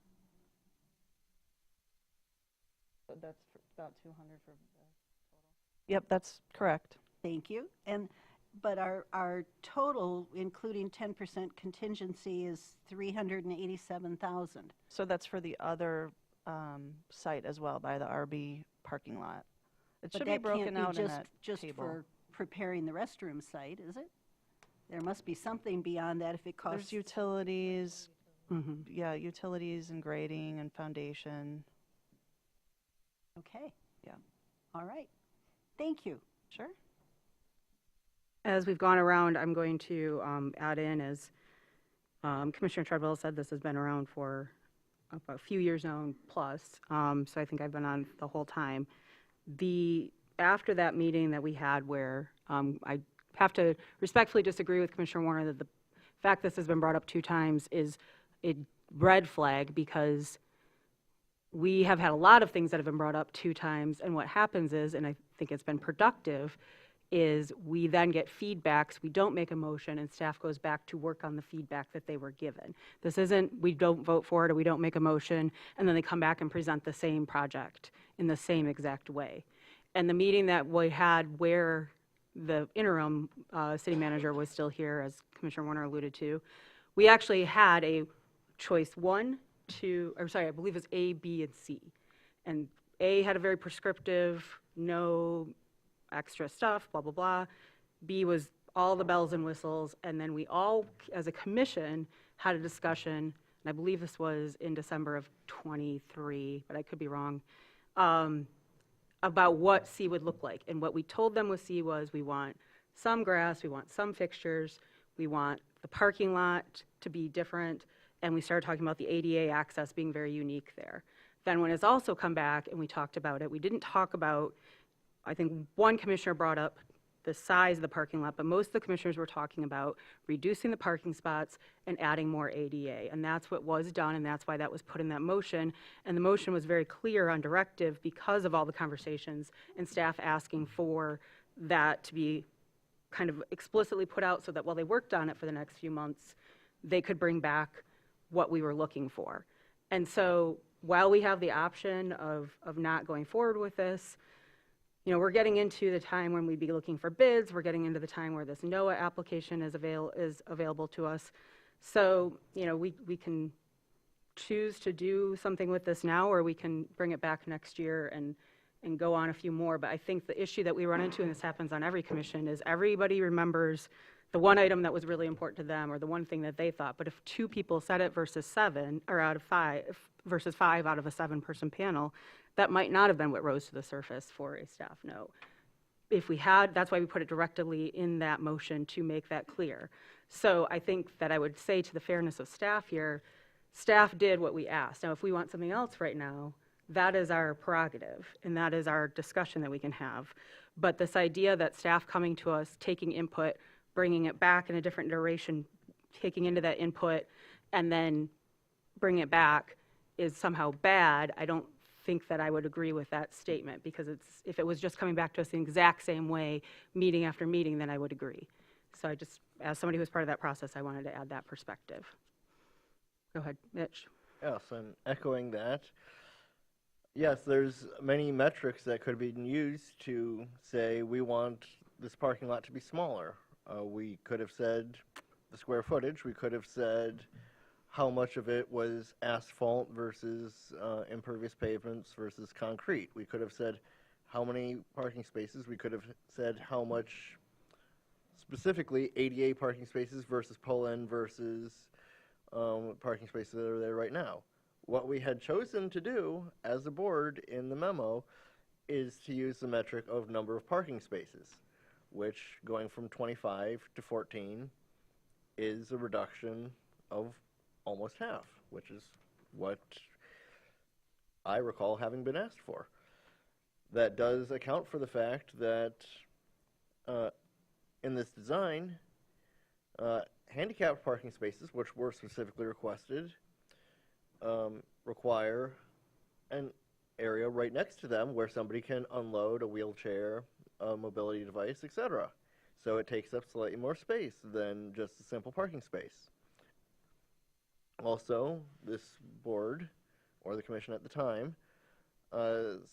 So that's about 200 for the total. Yep, that's correct. Thank you. But our total, including 10% contingency, is 387,000. So that's for the other site as well, by the RB parking lot. It But should be that broken can't be out in just, that just table. for preparing the restroom site, is it? There must be something beyond that if it costs. There's utilities, Mhm. yeah, utilities and grading and foundation. Okay. Yeah. All right. Thank you. Sure. As we've gone around, I'm going to add in, as Commissioner Treadwell said, this has been around for a few years now and plus, so I think I've been on the whole time. After that meeting that we had where I have to respectfully disagree with Commissioner Warner that the fact this has been brought up 2 times is a red flag, because we have had a lot of things that have been brought up 2 times, and what happens is, and I think it's been productive, is we then get feedbacks, we don't make a motion, and staff goes back to work on the feedback that they were given. This isn't, we don't vote for it, or we don't make a motion, and then they come back and present the same project in the same exact way. And the meeting that we had where the interim city manager was still here, as Commissioner Warner alluded to, we actually had a choice 1, 2, or sorry, I believe it was A, B, and C. And A had a very prescriptive, no extra stuff, blah, blah, blah. B was all the bells and whistles, and then we all, as a commission, had a discussion, and I believe this was in December of '23, but I could be wrong, about what C would look like. And what we told them with C was, we want some grass, we want some fixtures, we want the parking lot to be different, and we started talking about the ADA access being very unique there. Then when it's also come back and we talked about it, we didn't talk about, I think one commissioner brought up the size of the parking lot, but most of the commissioners were talking about reducing the parking spots and adding more ADA. And that's what was done, and that's why that was put in that motion. And the motion was very clear on directive because of all the conversations and staff asking for that to be kind of explicitly put out so that while they worked on it for the next few months, they could bring back what we were looking for. And so while we have the option of not going forward with this, you know, we're getting into the time when we'd be looking for bids. We're getting into the time where this NOAA application is available to us. So, you know, we can choose to do something with this now, or we can bring it back next year and go on a few more. But I think the issue that we run into, and this happens on every commission, is everybody remembers the one item that was really important to them, or the one thing that they thought. But if 2 people said it versus 7, or out of 5, versus 5 out of a 7-person panel, that might not have been what rose to the surface for a staff note. If we had, that's why we put it directly in that motion to make that clear. So I think that I would say, to the fairness of staff here, staff did what we asked. Now, if we want something else right now, that is our prerogative, and that is our discussion that we can have. But this idea that staff coming to us, taking input, bringing it back in a different duration, taking into that input, and then bring it back is somehow bad, I don't think that I would agree with that statement, because if it was just coming back to us the exact same way, meeting after meeting, then I would agree. So I just, as somebody who was part of that process, I wanted to add that perspective. Go ahead, Mitch. Yes, and echoing that, yes, there's many metrics that could be used to say we want this parking lot to be smaller. We could have said the square footage. We could have said how much of it was asphalt versus impervious pavements versus concrete. We could have said how many parking spaces. We could have said how much specifically ADA parking spaces versus pull-in versus parking spaces that are there right now. What we had chosen to do as a board in the memo is to use the metric of number of parking spaces, which going from 25 to 14 is a reduction of almost half, which is what I recall having been asked for. That does account for the fact that in this design, handicapped parking spaces, which were specifically requested, require an area right next to them where somebody can unload a wheelchair, a mobility device, etc. So it takes up slightly more space than just a simple parking space. Also, this board, or the commission at the time,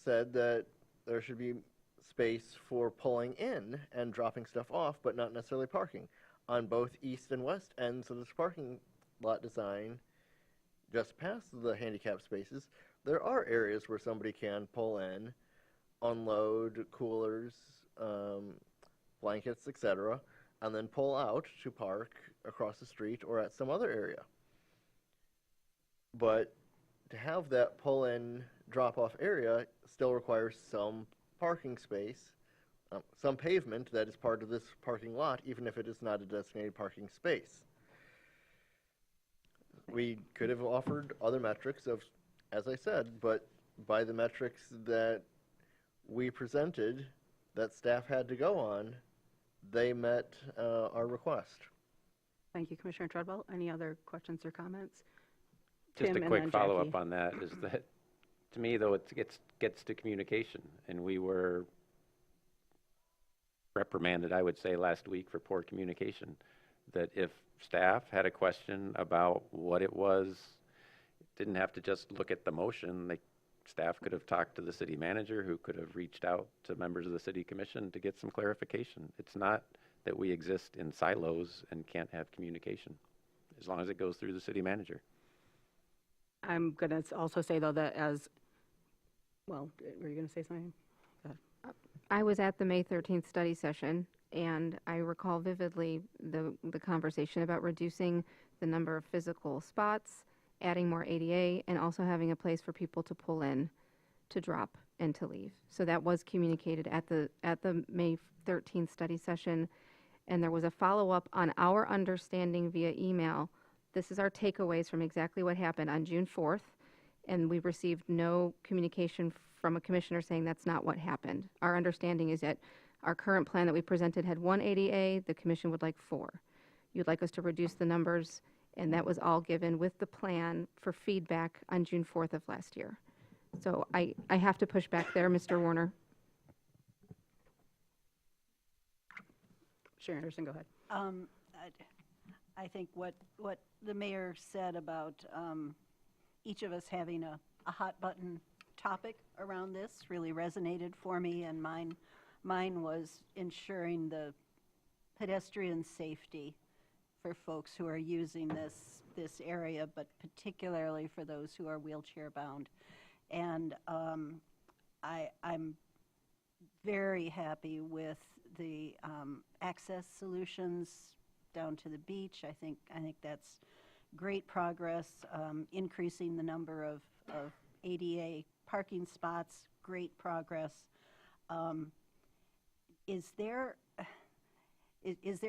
said that there should be space for pulling in and dropping stuff off, but not necessarily parking. On both east and west ends of this parking lot design, just past the handicap spaces, there are areas where somebody can pull in, unload coolers, blankets, etc., and then pull out to park across the street or at some other area. But to have that pull-in, drop-off area still requires some parking space, some pavement that is part of this parking lot, even if it is not a designated parking space. We could have offered other metrics of, as I said, but by the metrics that we presented, that staff had to go on, they met our request. Thank you, Commissioner Treadwell. Any other questions or comments? Just Tim a and quick then follow-up Jackie. on that is that, to me, though, it gets to communication. And we were reprimanded, I would say, last week for poor communication. That if staff had a question about what it was, didn't have to just look at the motion. Staff could have talked to the city manager, who could have reached out to members of the city commission to get some clarification. It's not that we exist in silos and can't have communication, as long as it goes through the city manager. I'm going to also say, though, that as, well, were you going to say something? I was at the May 13th study session, and I recall vividly the conversation about reducing the number of physical spots, adding more ADA, and also having a place for people to pull in, to drop, and to leave. So that was communicated at the May 13th study session, and there was a follow-up on our understanding via email. This is our takeaways from exactly what happened on June 4th, and we received no communication from a commissioner saying that's not what happened. Our understanding is that our current plan that we presented had 1 ADA, the commission would like 4. You'd like us to reduce the numbers, and that was all given with the plan for feedback on June 4th of last year. So I have to push back there, Mr. Warner. Sharon Anderson, go ahead. I think what the mayor said about each of us having a hot button topic around this really resonated for me, and mine was ensuring the pedestrian safety for folks who are using this area, but particularly for those who are wheelchair bound. And I'm very happy with the access solutions down to the beach. I think that's great progress. Increasing the number of ADA parking spots, great progress. Is there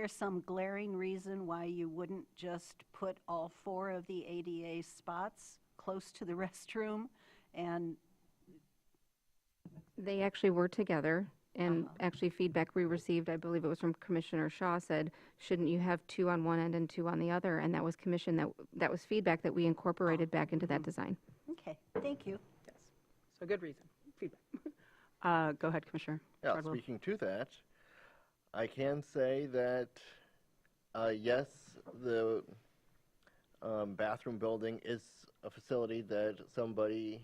some glaring reason why you wouldn't just put all 4 of the ADA spots close to the restroom? And They actually were together, and actually feedback we received, I believe it was from Commissioner Shaw, said, shouldn't you have 2 on one end and 2 on the other? And that was that was feedback that we incorporated back into that design. okay, thank you. Yes. So good reason. Feedback. Go ahead, Commissioner. Yeah, Treadwell. speaking to that, I can say that, yes, the bathroom building is a facility that somebody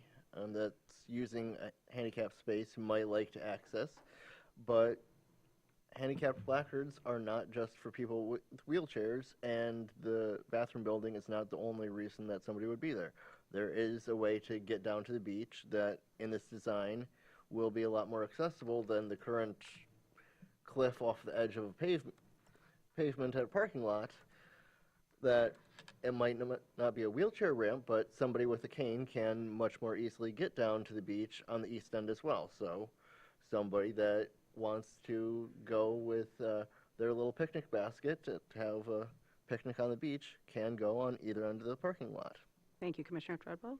that's using a handicapped space might like to access, but handicapped placards are not just for people with wheelchairs, and the bathroom building is not the only reason that somebody would be there. There is a way to get down to the beach that, in this design, will be a lot more accessible than the current cliff off the edge of a pavement at a parking lot, that it might not be a wheelchair ramp, but somebody with a cane can much more easily get down to the beach on the east end as well. So somebody that wants to go with their little picnic basket to have a picnic on the beach can go on either end of the parking lot. Thank you, Commissioner Treadwell.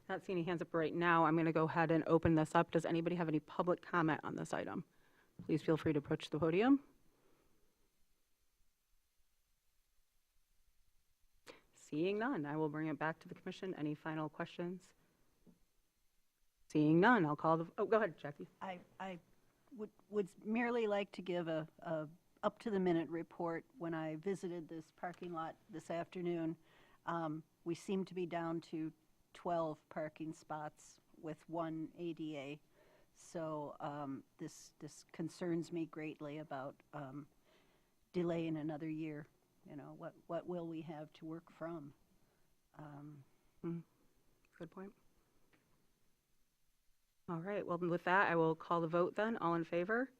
Not seeing any hands up right now. I'm going to go ahead and open this up. Does anybody have any public comment on this item? Please feel free to approach the podium. Seeing none, I will bring it back to the commission. Any final questions? Seeing none, I'll call the, oh, go ahead, Jackie. I would merely like to give a up-to-the-minute report. When I visited this parking lot this afternoon, we seem to be down to 12 parking spots with one ADA. So this concerns me greatly about delay in another year. You know, what will we have to work from? Good point. All right, well, with that, I will call the vote then. All in favor?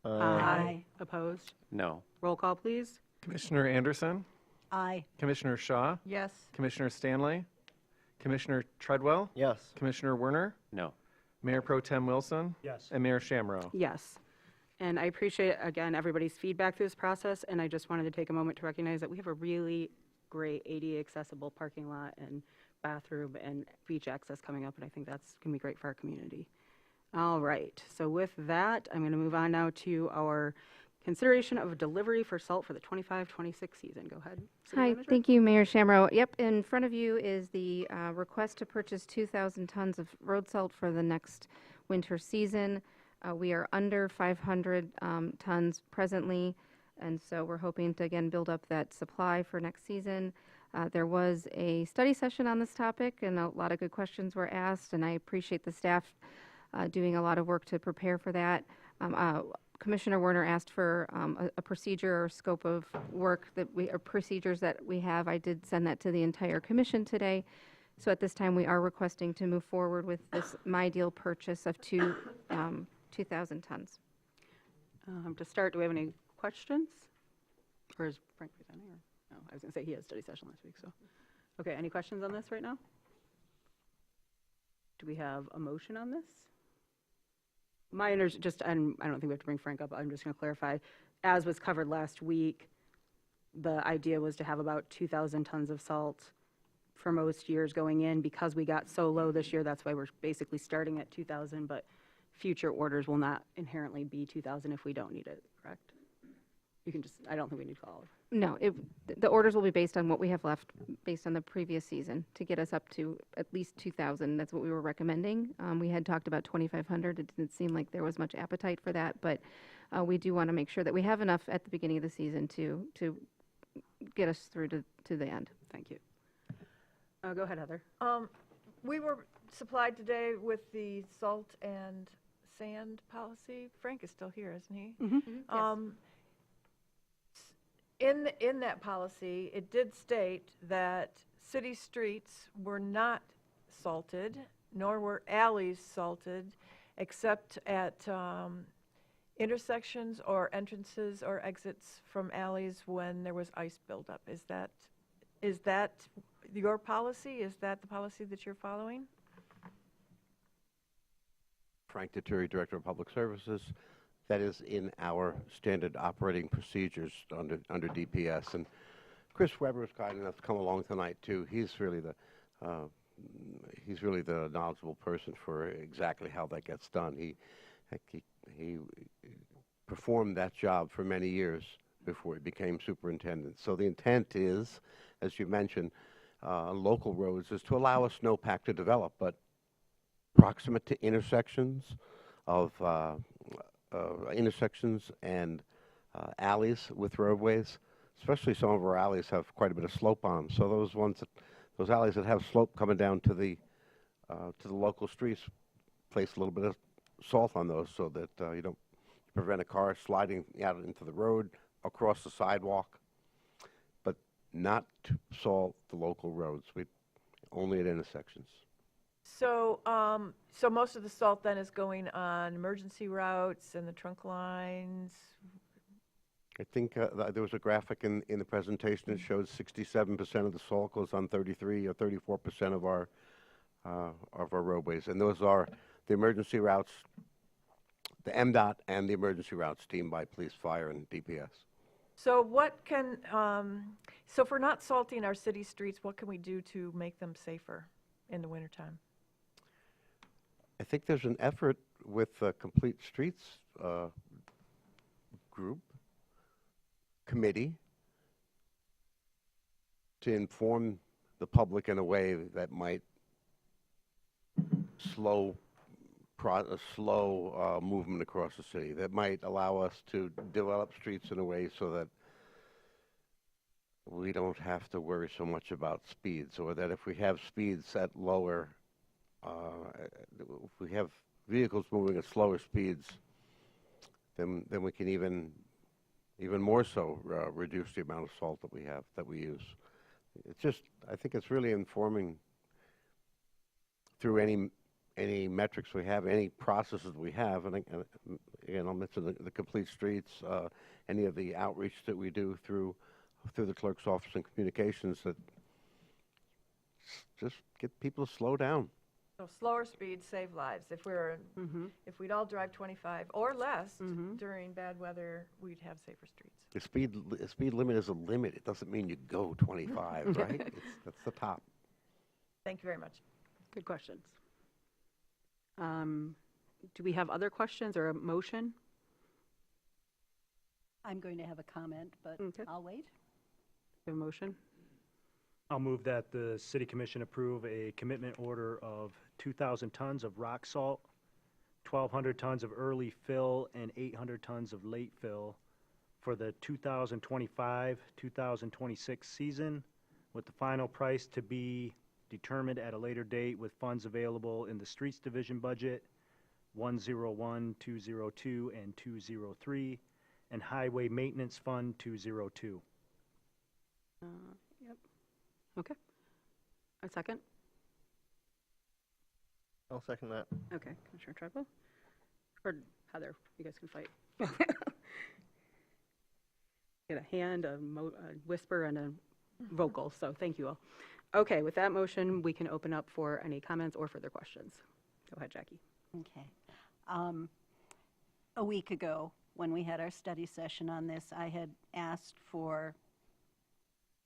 Aye. Opposed? No. Roll call, please. Commissioner Anderson, Aye. Commissioner Shaw, Yes. Commissioner Stanley, Commissioner Treadwell, Yes. Commissioner Werner, No. Mayor Pro Tem Wilson, Yes. and Mayor Shamro. Yes. And I appreciate, again, everybody's feedback through this process, and I just wanted to take a moment to recognize that we have a really great ADA accessible parking lot and bathroom and beach access coming up, and I think that's going to be great for our community. All right, so with that, I'm going to move on now to our consideration of a delivery for salt for the 25-26 season. Go ahead. City Hi, Manager. thank you, Mayor Shamro. Yep, in front of you is the request to purchase 2,000 tons of road salt for the next winter season. We are under 500 tons presently, and so we're hoping to, again, build up that supply for next season. There was a study session on this topic, and a lot of good questions were asked, and I appreciate the staff doing a lot of work to prepare for that. Commissioner Werner asked for a procedure or scope of work or procedures that we have. I did send that to the entire commission today. So at this time, we are requesting to move forward with this My Deal purchase of 2,000 tons. To start, do we have any questions? Or is Frank presenting? Or? No, I was going to say he had a study session last week. So, okay, any questions on this right now? Do we have a motion on this? My and I don't think we have to bring Frank up. I'm just going to clarify. As was covered last week, the idea was to have about 2,000 tons of salt for most years going in. Because we got so low this year, that's why we're basically starting at 2,000, but future orders will not inherently be 2,000 if we don't need it, correct? You can just, I don't think we need to call. No, the orders will be based on what we have left based on the previous season to get us up to at least 2,000. That's what we were recommending. We had talked about 2,500. It didn't seem like there was much appetite for that, but we do want to make sure that we have enough at the beginning of the season to get us through to the end. Thank you. Go ahead, Heather. We were supplied today with the salt and sand policy. Frank is still here, isn't he? Yes. In that policy, it did state that city streets were not salted, nor were alleys salted, except at intersections or entrances or exits from alleys when there was ice buildup. Is that your policy? Is that the policy that you're following? Frank Deturi, Director of Public Services. That is in our standard operating procedures under DPS. And Chris Weber is kind enough to come along tonight too. He's really the knowledgeable person for exactly how that gets done. He performed that job for many years before he became superintendent. So the intent is, as you mentioned, local roads is to allow a snowpack to develop, but proximate to intersections and alleys with roadways, especially some of our alleys have quite a bit of slope on them. So those alleys that have slope coming down to the local streets, place a little bit of salt on those so that you don't prevent a car sliding out into the road, across the sidewalk, but not to salt the local roads. Only at intersections. So, so most of the salt then is going on emergency routes and the trunk lines? I think there was a graphic in the presentation that showed 67% of the salt goes on 33 or 34% of our of our roadways. And those are the emergency routes, the MDOT and the emergency routes teamed by police, fire, and DPS. So what can, so if we're not salting our city streets, what can we do to make them safer in the wintertime? I think there's an effort with Complete Streets group, committee, to inform the public in a way that might slow movement across the city, that might allow us to develop streets in a way so that we don't have to worry so much about speeds, or that if we have speeds at lower, if we have vehicles moving at slower speeds, then we can even more so reduce the amount of salt that we use. It's just, I think it's really informing through any metrics we have, any processes we have, and again, I'll mention the Complete Streets, any of the outreach that we do through the clerk's office and communications, that just get people to slow down. So slower speeds save lives. If if we'd all drive 25 or less during bad weather, we'd have safer streets. The speed limit is a limit. It doesn't mean you go 25, right? That's the top. Thank you very much. Good questions. Do we have other questions or a motion? I'm going to have a comment, but Okay. I'll wait. We have a motion? I'll move that the city commission approve a commitment order of 2,000 tons of rock salt, 1,200 tons of early fill, and 800 tons of late fill for the 2025-2026 season, with the final price to be determined at a later date with funds available in the Streets Division budget 101, 202, and 203, and Highway Maintenance Fund 202. Yep. Okay. A second? I'll second that. Okay, Commissioner Treadwell? Or Heather, you guys can fight. Get a hand, a whisper, and a vocal, so thank you all. Okay, with that motion, we can open up for any comments or further questions. Go ahead, Jackie. Okay. A week ago, when we had our study session on this, I had asked for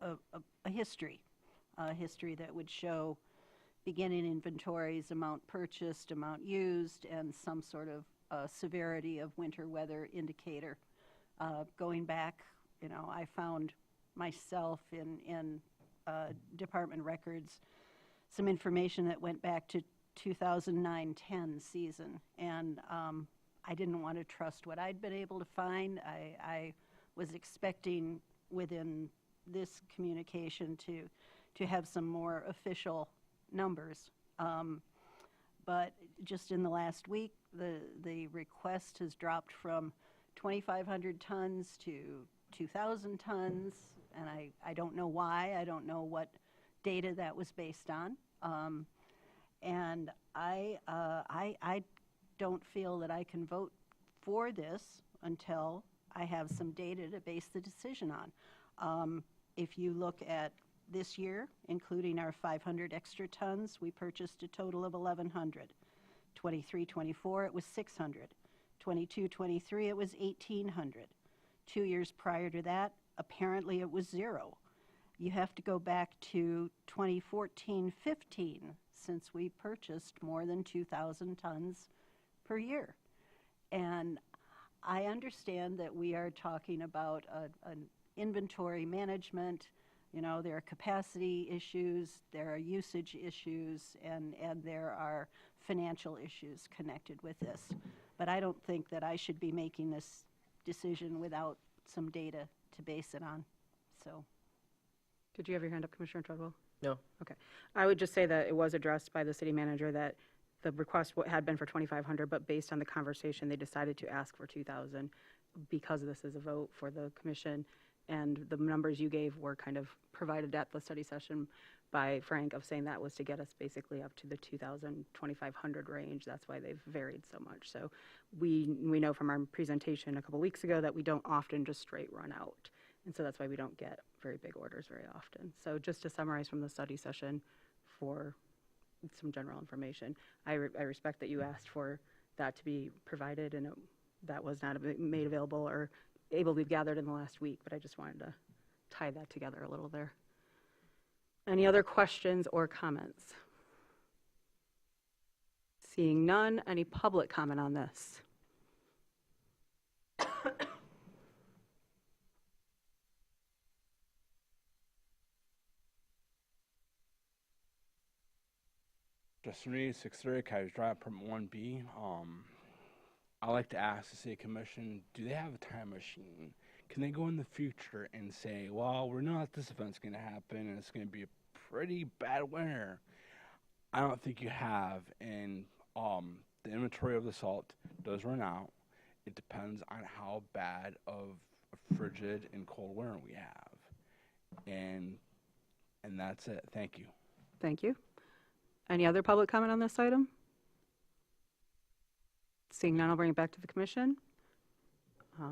a history that would show beginning inventories, amount purchased, amount used, and some sort of severity of winter weather indicator. Going back, I found myself in department records some information that went back to 2009-10 season, and I didn't want to trust what I'd been able to find. I was expecting within this communication to have some more official numbers. But just in the last week, the request has dropped from 2,500 tons to 2,000 tons, and I don't know why. I don't know what data that was based on. And I don't feel that I can vote for this until I have some data to base the decision on. If you look at this year, including our 500 extra tons, we purchased a total of 1,100. 23-24, it was 600. 22-23, it was 1,800. 2 years prior to that, apparently it was 0. You have to go back to 2014-15 since we purchased more than 2,000 tons per year. And I understand that we are talking about an inventory management. There are capacity issues, there are usage issues, and there are financial issues connected with this. But I don't think that I should be making this decision without some data to base it on. So, Did you have your hand up, Commissioner Treadwell? No. Okay. I would just say that it was addressed by the city manager that the request had been for 2,500, but based on the conversation, they decided to ask for 2,000 because this is a vote for the commission. And the numbers you gave were kind of provided at the study session by Frank of saying that was to get us basically up to the 2,000, 2,500 range. That's why they've varied so much. So we know from our presentation a couple weeks ago that we don't often just straight run out. And so that's why we don't get very big orders very often. So just to summarize from the study session for some general information. I respect that you asked for that to be provided, and that was not made available or able to be gathered in the last week, but I just wanted to tie that together a little there. Any other questions or comments? Seeing none, any public comment on this? Just for me, 6:30, I was driving permit 1B. I like to ask the city commission, do they have a time machine? Can they go in the future and say, well, we know that this event's going to happen and it's going to be a pretty bad winter? I don't think you have, and the inventory of the salt does run out. It depends on how bad of a frigid and cold winter we have. And that's it. Thank you. Thank you. Any other public comment on this item? Seeing none, I'll bring it back to the commission. I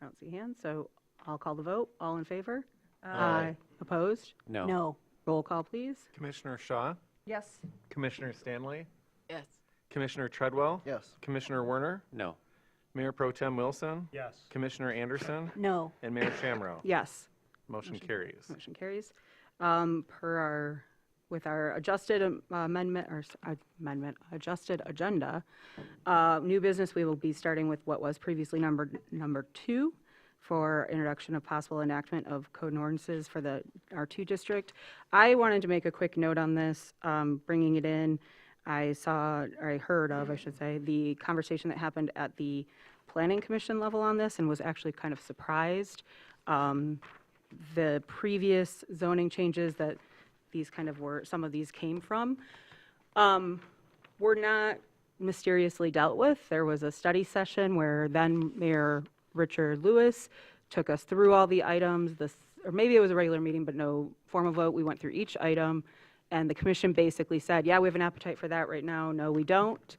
don't see hands, so I'll call the vote. All in favor? Aye. Opposed? No. No. Roll call, please. Commissioner Shaw, Yes. Commissioner Stanley, Yes. Commissioner Treadwell, Yes. Commissioner Werner, No. Mayor Pro Tem Wilson, Yes. Commissioner Anderson, No. and Mayor Shamrow. Yes. Motion carries. Motion carries. With our adjusted adjusted agenda, new business, we will be starting with what was previously number 2 for introduction of possible enactment of code and ordinances for the R2 district. I wanted to make a quick note on this, bringing it in. I heard of, I should say, the conversation that happened at the Planning Commission level on this and was actually kind of surprised. The previous zoning changes that some of these came from, were not mysteriously dealt with. There was a study session where then Mayor Richard Lewis took us through all the items, or maybe it was a regular meeting, but no formal vote. We went through each item, and the commission basically said, yeah, we have an appetite for that right now. No, we don't.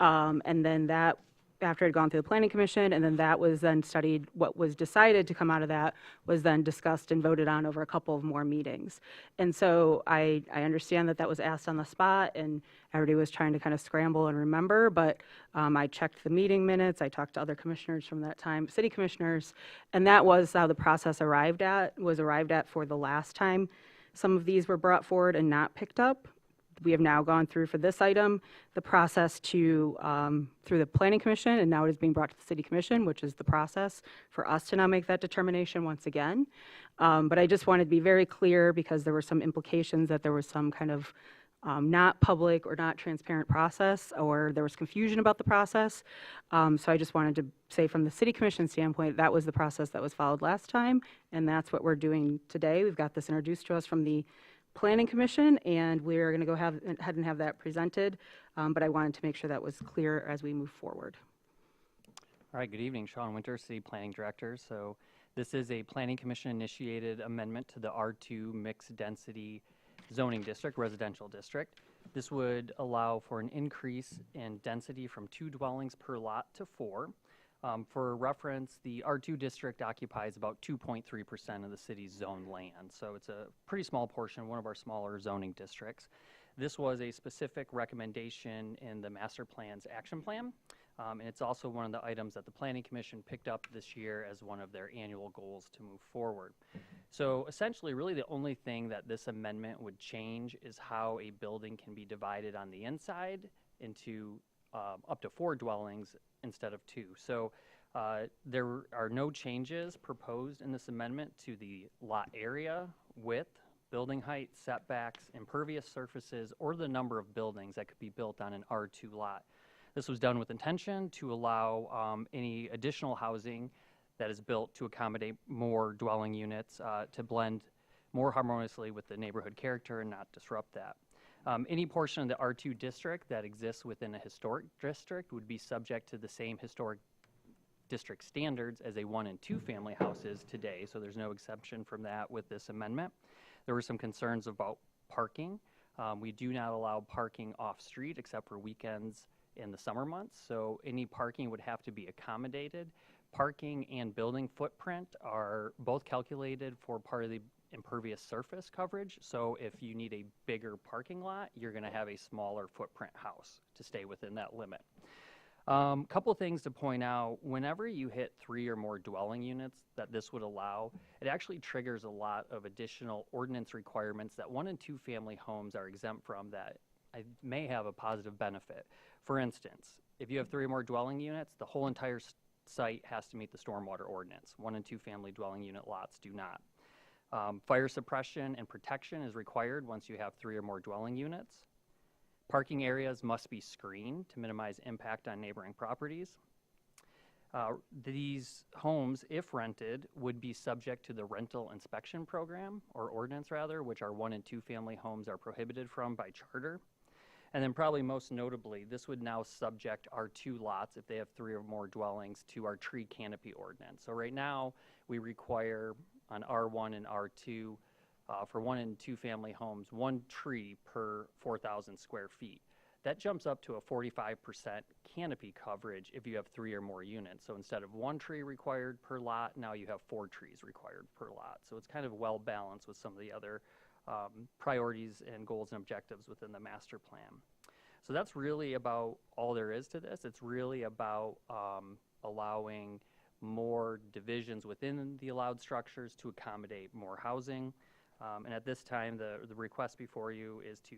And then that, after it had gone through the Planning Commission, and then that was then studied, what was decided to come out of that was then discussed and voted on over a couple of more meetings. And so I understand that that was asked on the spot, and everybody was trying to kind of scramble and remember, but I checked the meeting minutes, I talked to other commissioners from that time, city commissioners, and that was how the process was arrived at for the last time some of these were brought forward and not picked up. We have now gone through for this item the process through the Planning Commission, and now it is being brought to the City Commission, which is the process for us to now make that determination once again. But I just wanted to be very clear because there were some implications that there was some kind of not public or not transparent process, or there was confusion about the process. So I just wanted to say from the City Commission standpoint, that was the process that was followed last time, and that's what we're doing today. We've got this introduced to us from the Planning Commission, and we're going to go ahead and have that presented, but I wanted to make sure that was clear as we move forward. All right, good evening, Sean Winter, City Planning Director. So this is a Planning Commission initiated amendment to the R2 mixed density zoning district, residential district. This would allow for an increase in density from 2 dwellings per lot to 4. For reference, the R2 district occupies about 2.3% of the city's zoned land, so it's a pretty small portion, one of our smaller zoning districts. This was a specific recommendation in the master plan's action plan, and it's also one of the items that the Planning Commission picked up this year as one of their annual goals to move forward. So essentially, really the only thing that this amendment would change is how a building can be divided on the inside into up to 4 dwellings instead of 2. So there are no changes proposed in this amendment to the lot area, width, building height, setbacks, impervious surfaces, or the number of buildings that could be built on an R2 lot. This was done with intention to allow any additional housing that is built to accommodate more dwelling units to blend more harmoniously with the neighborhood character and not disrupt that. Any portion of the R2 district that exists within a historic district would be subject to the same historic district standards as a 1 and 2 family house is today, so there's no exception from that with this amendment. There were some concerns about parking. We do not allow parking off-street except for weekends in the summer months, so any parking would have to be accommodated parking and building footprint are both calculated for part of the impervious surface coverage. So if you need a bigger parking lot, you're going to have a smaller footprint house to stay within that limit. Couple things to point out: whenever you hit 3 or more dwelling units that this would allow, it actually triggers a lot of additional ordinance requirements that 1 and 2 family homes are exempt from that may have a positive benefit. For instance, if you have 3 or more dwelling units, the whole entire site has to meet the stormwater ordinance. 1 and 2 family dwelling unit lots do not. Fire suppression and protection is required once you have 3 or more dwelling units. Parking areas must be screened to minimize impact on neighboring properties. These homes, if rented, would be subject to the rental inspection program, or ordinance rather, which our 1 and 2 family homes are prohibited from by charter. And then probably most notably, this would now subject our 2 lots, if they have 3 or more dwellings, to our tree canopy ordinance. So right now, we require on R1 and R2, for 1 and 2 family homes, 1 tree per 4,000 square feet. That jumps up to a 45% canopy coverage if you have 3 or more units. So instead of 1 tree required per lot, now you have 4 trees required per lot. So it's kind of well balanced with some of the other priorities and goals and objectives within the master plan. So that's really about all there is to this. It's really about allowing more divisions within the allowed structures to accommodate more housing. And at this time, the request before you is to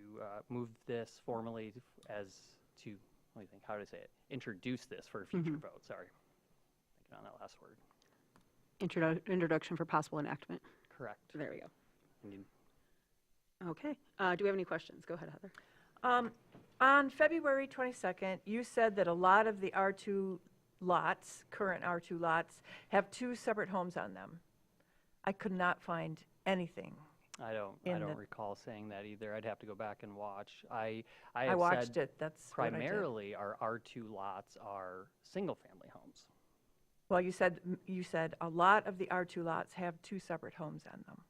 move this formally as to, what do you think, how to say it? Introduce this for a future vote, sorry. Thinking on that last word. Introduction for possible enactment. Correct. There we go. Indeed. Okay. Do we have any questions? Go ahead, Heather. On February 22nd, you said that a lot of the R2 lots, current R2 lots, have 2 separate homes on them. I could not find anything. I don't recall saying that either. I'd have to go back and watch. I watched it. That's what I did. primarily our R2 lots are single-family homes. Well, you said a lot of the R2 lots have 2 separate homes on them.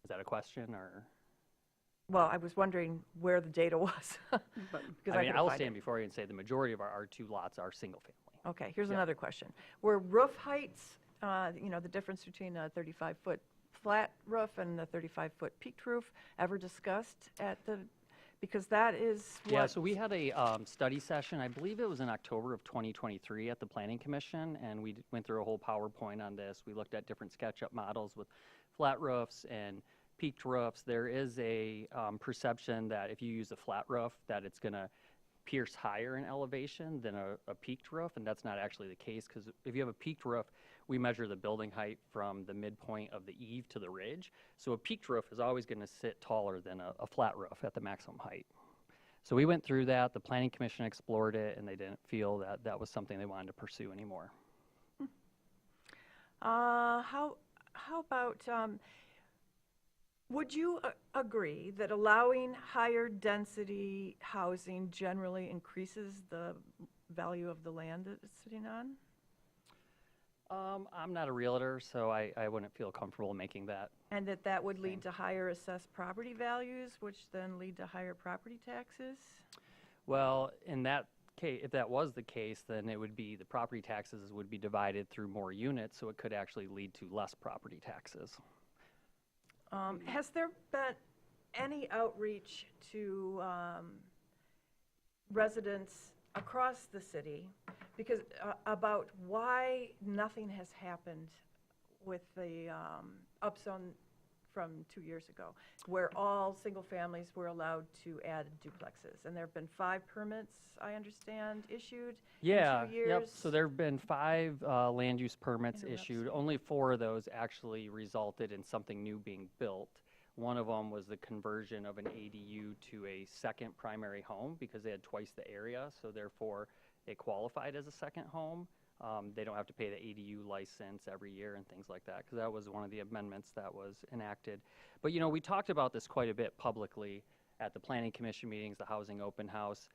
Is that a question or? Well, I was wondering where the data was. Because I mean, I will stand before you and say the majority of our R2 lots are single-family. Okay, here's another question. Were roof heights, the difference between a 35-foot flat roof and the 35-foot peaked roof ever discussed at the, because that is what. Yeah, so we had a study session, I believe it was in October of 2023 at the Planning Commission, and we went through a whole PowerPoint on this. We looked at different SketchUp models with flat roofs and peaked roofs. There is a perception that if you use a flat roof, that it's going to pierce higher in elevation than a peaked roof, and that's not actually the case, because if you have a peaked roof, we measure the building height from the midpoint of the eave to the ridge. So a peaked roof is always going to sit taller than a flat roof at the maximum height. So we went through that. The Planning Commission explored it, and they didn't feel that that was something they wanted to pursue anymore. How about, would you agree that allowing higher density housing generally increases the value of the land that it's sitting on? I'm not a realtor, so I wouldn't feel comfortable making that. And that would lead to higher assessed property values, which then lead to higher property taxes? Well, in that case, if that was the case, then it would be the property taxes would be divided through more units, so it could actually lead to less property taxes. Has there been any outreach to residents across the city because about why nothing has happened with the upzone from 2 years ago, where all single families were allowed to add duplexes? And there have been 5 permits, I understand, issued in 2 years? Yep. So there have been 5 land use permits issued. Only 4 of those actually resulted in something new being built. One of them was the conversion of an ADU to a second primary home because they had twice the area, so therefore it qualified as a second home. They don't have to pay the ADU license every year and things like that, because that was one of the amendments that was enacted. But, we talked about this quite a bit publicly at the Planning Commission meetings, the Housing Open House.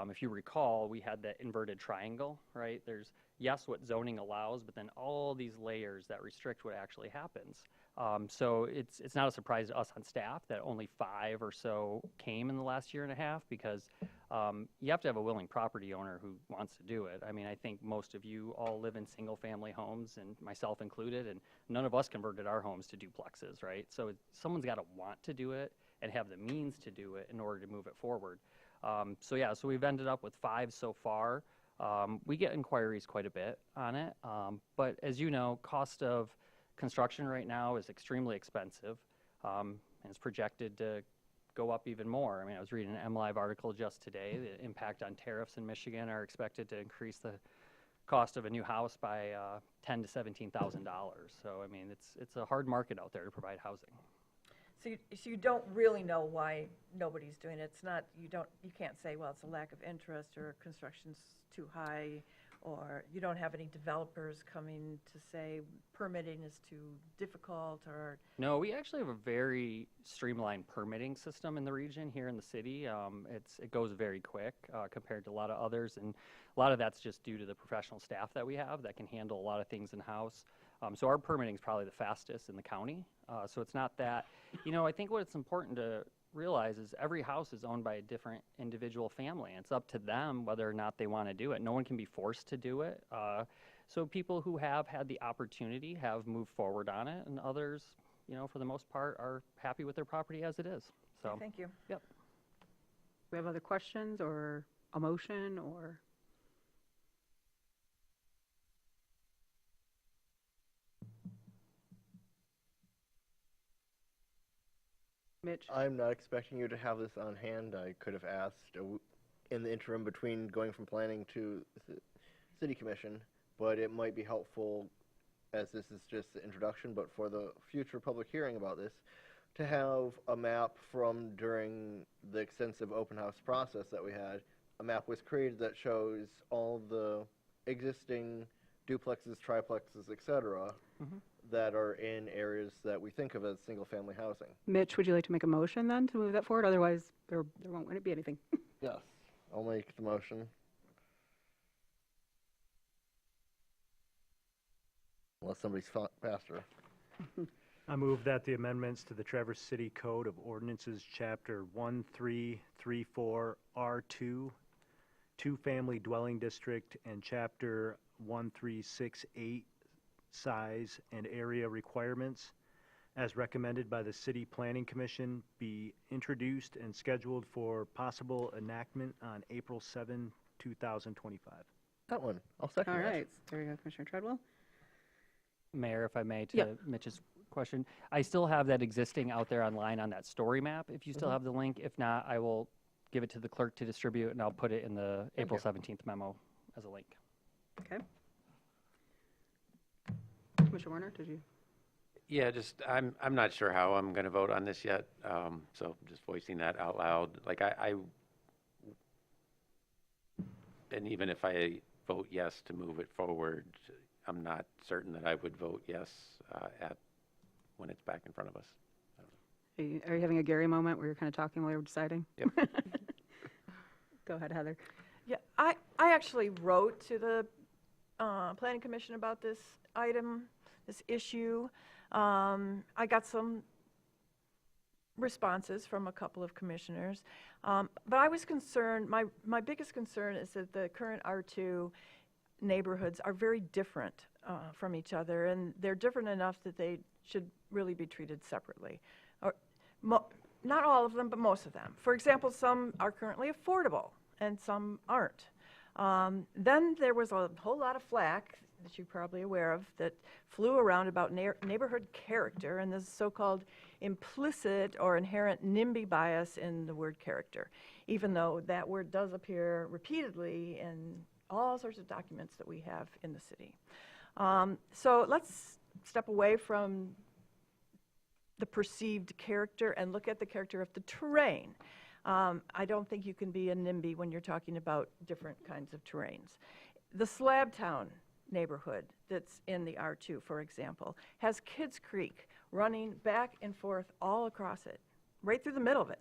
If you recall, we had that inverted triangle, right? There's, yes, what zoning allows, but then all these layers that restrict what actually happens. So it's not a surprise to us on staff that only 5 or so came in the last year and a half, because you have to have a willing property owner who wants to do it. I mean, I think most of you all live in single-family homes, and myself included, and none of us converted our homes to duplexes, right? So someone's got to want to do it and have the means to do it in order to move it forward. So yeah, so we've ended up with 5 so far. We get inquiries quite a bit on it, but as you know, cost of construction right now is extremely expensive, and it's projected to go up even more. I mean, I was reading an MLive article just today. The impact on tariffs in Michigan are expected to increase the cost of a new house by $10,000 to $17,000. So I mean, it's a hard market out there to provide housing. So you don't really know why nobody's doing it. It's not, you can't say, well, it's a lack of interest or construction's too high, or you don't have any developers coming to say permitting is too difficult, or... No, we actually have a very streamlined permitting system in the region here in the city. It goes very quick compared to a lot of others, and a lot of that's just due to the professional staff that we have that can handle a lot of things in-house. So our permitting is probably the fastest in the county. So it's not that, I think what it's important to realize is every house is owned by a different individual family. It's up to them whether or not they want to do it. No one can be forced to do it. So people who have had the opportunity have moved forward on it, and others, for the most part, are happy with their property as it is. So Thank you. Yep. Do we have other questions or a motion or? Mitch? I'm not expecting you to have this on hand. I could have asked in the interim between going from planning to city commission, but it might be helpful, as this is just the introduction, but for the future public hearing about this, to have a map from during the extensive open house process that we had. A map was created that shows all the existing duplexes, triplexes, etc., that are in areas that we think of as single-family housing. Mitch, would you like to make a motion then to move that forward? Otherwise, there won't be anything. Yes, I'll make the motion. Unless somebody's faster. I move that the amendments to the Traverse City Code of Ordinances, Chapter 1334 R2, two-family dwelling district, and Chapter 1368 size and area requirements, as recommended by the City Planning Commission, be introduced and scheduled for possible enactment on April 7, 2025. That one. I'll second All that. right, there you go, Commissioner Treadwell. Mayor, if I may, to Yeah. Mitch's question, I still have that existing out there online on that story map, if you still have the link. If not, I will give it to the clerk to distribute, and I'll put it in the April 17th memo as a link. Okay. Commissioner Warner, did you? Yeah, just, I'm not sure how I'm going to vote on this yet, so just voicing that out loud. Like, and even if I vote yes to move it forward, I'm not certain that I would vote yes when it's back in front of us. Are you having a Gary moment where you're kind of talking while you're deciding? Yep. Go ahead, Heather. Yeah, I actually wrote to the Planning Commission about this item, this issue. I got some responses from a couple of commissioners, but I was concerned, my biggest concern is that the current R2 neighborhoods are very different from each other, and they're different enough that they should really be treated separately. Or, not all of them, but most of them. For example, some are currently affordable, and some aren't. Then there was a whole lot of flack that you're probably aware of that flew around about neighborhood character and the so-called implicit or inherent NIMBY bias in the word character, even though that word does appear repeatedly in all sorts of documents that we have in the city. So let's step away from the perceived character and look at the character of the terrain. I don't think you can be a NIMBY when you're talking about different kinds of terrains. The Slabtown neighborhood that's in the R2, for example, has Kids Creek running back and forth all across it, right through the middle of it.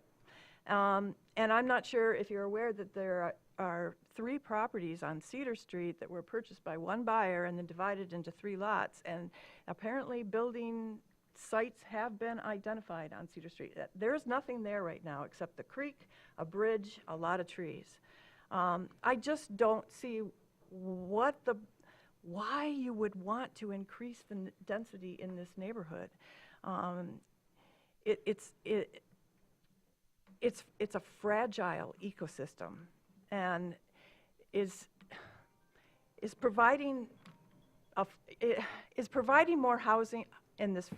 And I'm not sure if you're aware that there are 3 properties on Cedar Street that were purchased by one buyer and then divided into 3 lots. And apparently building sites have been identified on Cedar Street. There's nothing there right now except the creek, a bridge, a lot of trees. I just don't see why you would want to increase the density in this neighborhood. It's a fragile ecosystem, and is providing more housing in this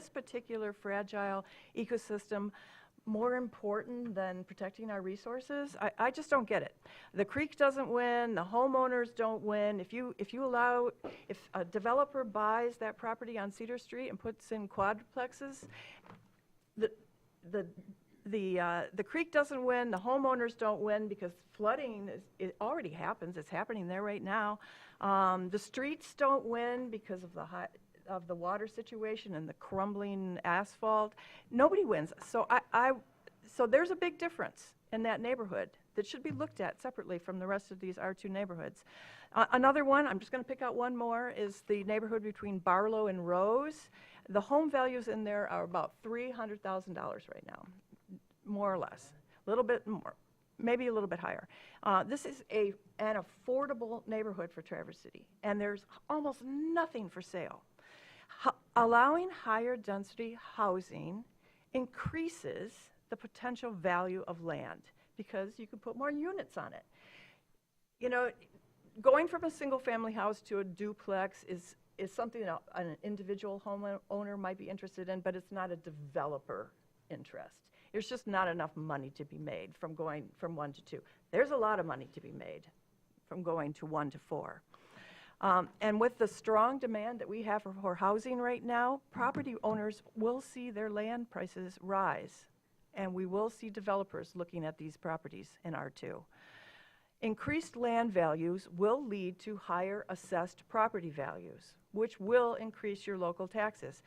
particular fragile ecosystem more important than protecting our resources? I just don't get it. The creek doesn't win, the homeowners don't win. If a developer buys that property on Cedar Street and puts in quadplexes, the creek doesn't win, the homeowners don't win, because flooding it already happens. It's happening there right now. The streets don't win because of the water situation and the crumbling asphalt. Nobody wins. So so there's a big difference in that neighborhood that should be looked at separately from the rest of these R2 neighborhoods. Another one, I'm just going to pick out one more, is the neighborhood between Barlow and Rose. The home values in there are about $300,000 right now, more or less, a little bit more, maybe a little bit higher. This is an affordable neighborhood for Traverse City, and there's almost nothing for sale. Allowing higher density housing increases the potential value of land because you can put more units on it. You know, going from a single family house to a duplex is something that an individual homeowner might be interested in, but it's not a developer interest. There's just not enough money to be made from going from 1 to 2. There's a lot of money to be made from going to 1 to 4. And with the strong demand that we have for housing right now, property owners will see their land prices rise, and we will see developers looking at these properties in R2. Increased land values will lead to higher assessed property values, which will increase your local taxes.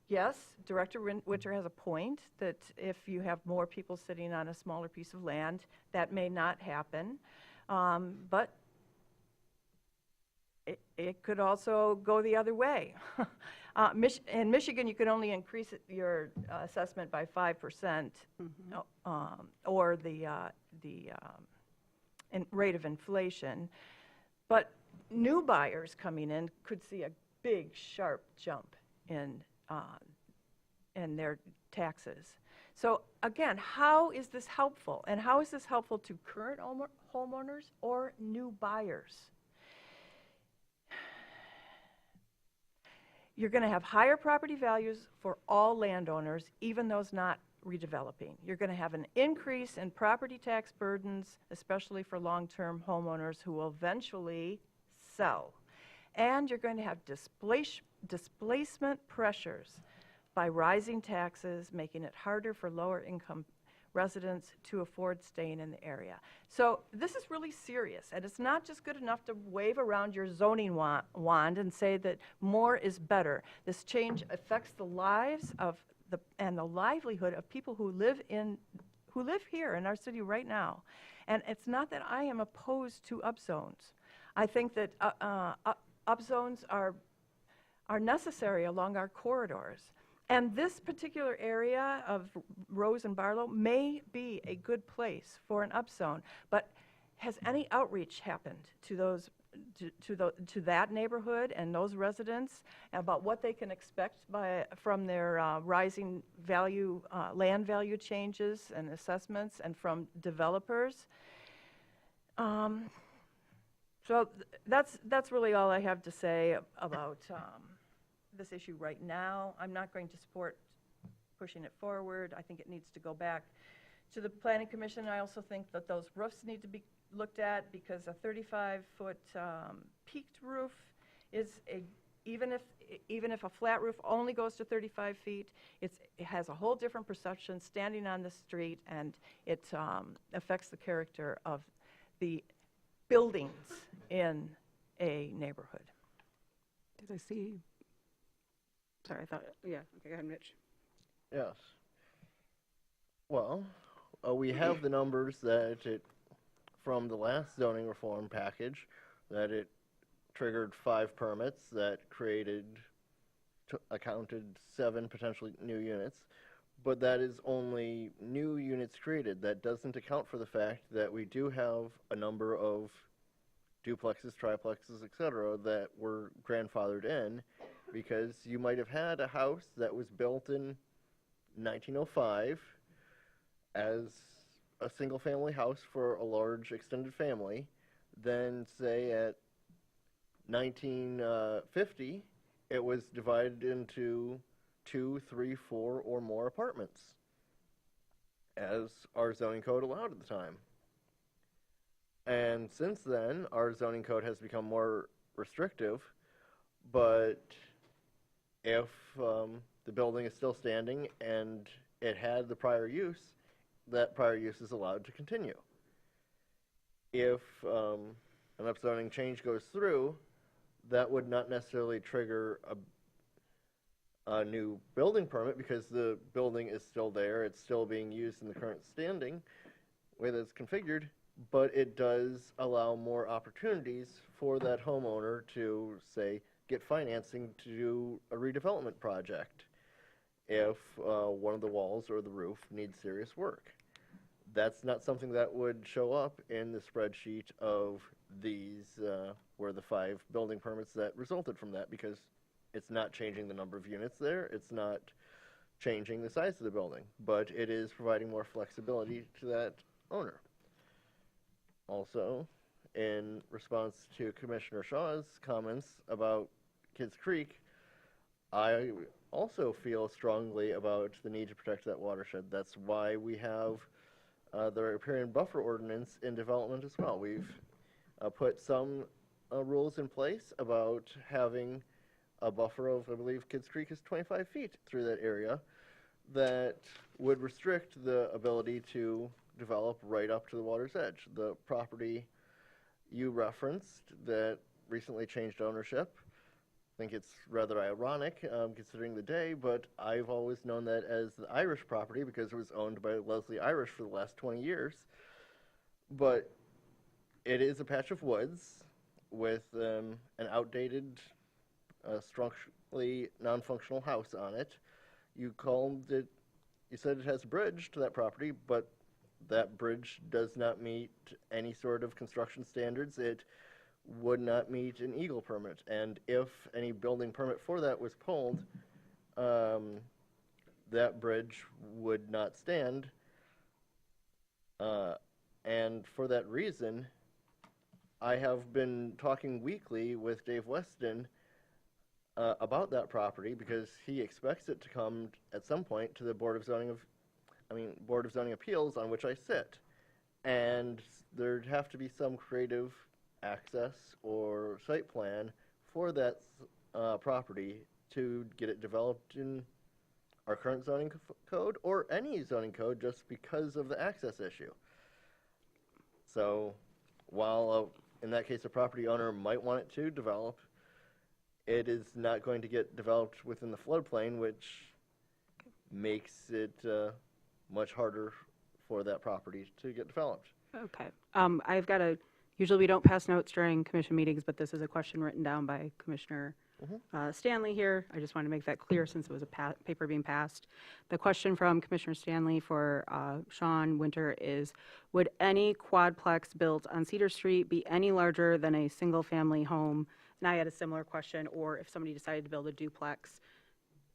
Yes, Director Winter has a point that if you have more people sitting on a smaller piece of land, that may not happen, but it could also go the other way. In Michigan, you could only increase your assessment by 5%, or the rate of inflation. But new buyers coming in could see a big, sharp jump in their taxes. So again, how is this helpful? And how is this helpful to current homeowners or new buyers? You're going to have higher property values for all landowners, even those not redeveloping. You're going to have an increase in property tax burdens, especially for long-term homeowners who will eventually sell. And you're going to have displacement pressures by rising taxes, making it harder for lower-income residents to afford staying in the area. So this is really serious, and it's not just good enough to wave around your zoning wand and say that more is better. This change affects the lives and the livelihood of people who live here in our city right now. And it's not that I am opposed to upzones. I think that upzones are necessary along our corridors. And this particular area of Rose and Barlow may be a good place for an upzone, but has any outreach happened to to that neighborhood and those residents about what they can expect from their rising value, land value changes and assessments, and from developers? So that's really all I have to say about this issue right now. I'm not going to support pushing it forward. I think it needs to go back to the Planning Commission. I also think that those roofs need to be looked at, because a 35-foot peaked roof is even if a flat roof only goes to 35 feet, it has a whole different perception standing on the street, and it affects the character of the buildings in a neighborhood. Did I see? Sorry, I thought, yeah, okay, go ahead, Mitch. Yes. Well, we have the numbers that from the last zoning reform package, that it triggered 5 permits that created accounted 7 potentially new units, but that is only new units created. That doesn't account for the fact that we do have a number of duplexes, triplexes, etc., that were grandfathered in, because you might have had a house that was built in 1905 as a single-family house for a large extended family, then say at 1950, it was divided into 2, 3, 4, or more apartments, as our zoning code allowed at the time. And since then, our zoning code has become more restrictive, but if the building is still standing and it had the prior use, that prior use is allowed to continue. If an upzoning change goes through, that would not necessarily trigger a new building permit, because the building is still there, it's still being used in the current standing way that it's configured, but it does allow more opportunities for that homeowner to, say, get financing to do a redevelopment project if one of the walls or the roof needs serious work. That's not something that would show up in the spreadsheet of these, were the 5 building permits that resulted from that, because it's not changing the number of units there, it's not changing the size of the building, but it is providing more flexibility to that owner. Also, in response to Commissioner Shaw's comments about Kids Creek, I also feel strongly about the need to protect that watershed. That's why we have the riparian buffer ordinance in development as well. We've put some rules in place about having a buffer of, I believe Kids Creek is 25 feet through that area, that would restrict the ability to develop right up to the water's edge. The property you referenced that recently changed ownership, I think it's rather ironic considering the day, but I've always known that as the Irish property because it was owned by Leslie Irish for the last 20 years. But it is a patch of woods with an outdated, structurally non-functional house on it. You said it has a bridge to that property, but that bridge does not meet any sort of construction standards. It would not meet an Eagle permit, and if any building permit for that was pulled, that bridge would not stand. And for that reason, I have been talking weekly with Dave Weston about that property, because he expects it to come at some point to the Board of Zoning Appeals, on which I sit. And there'd have to be some creative access or site plan for that property to get it developed in our current zoning code or any zoning code, just because of the access issue. So while in that case a property owner might want it to develop, it is not going to get developed within the floodplain, which makes it much harder for that property to get developed. Okay. I've got usually we don't pass notes during commission meetings, but this is a question written down by Commissioner Stanley here. I just want to make that clear since it was a paper being passed. The question from Commissioner Stanley for Sean Winter is, would any quadplex built on Cedar Street be any larger than a single-family home? And I had a similar question, or if somebody decided to build a duplex,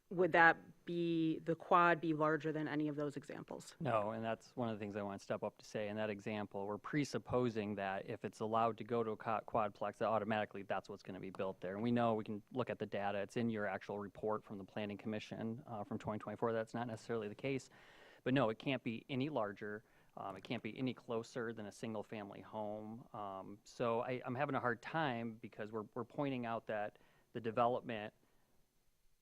would the quad be larger than any of those examples? No, and that's one of the things I want to step up to say. In that example, we're presupposing that if it's allowed to go to a quadplex, that automatically that's what's going to be built there. And we know, we can look at the data. It's in your actual report from the Planning Commission from 2024. That's not necessarily the case. But no, it can't be any larger. It can't be any closer than a single-family home. So I'm having a hard time because we're pointing out that the development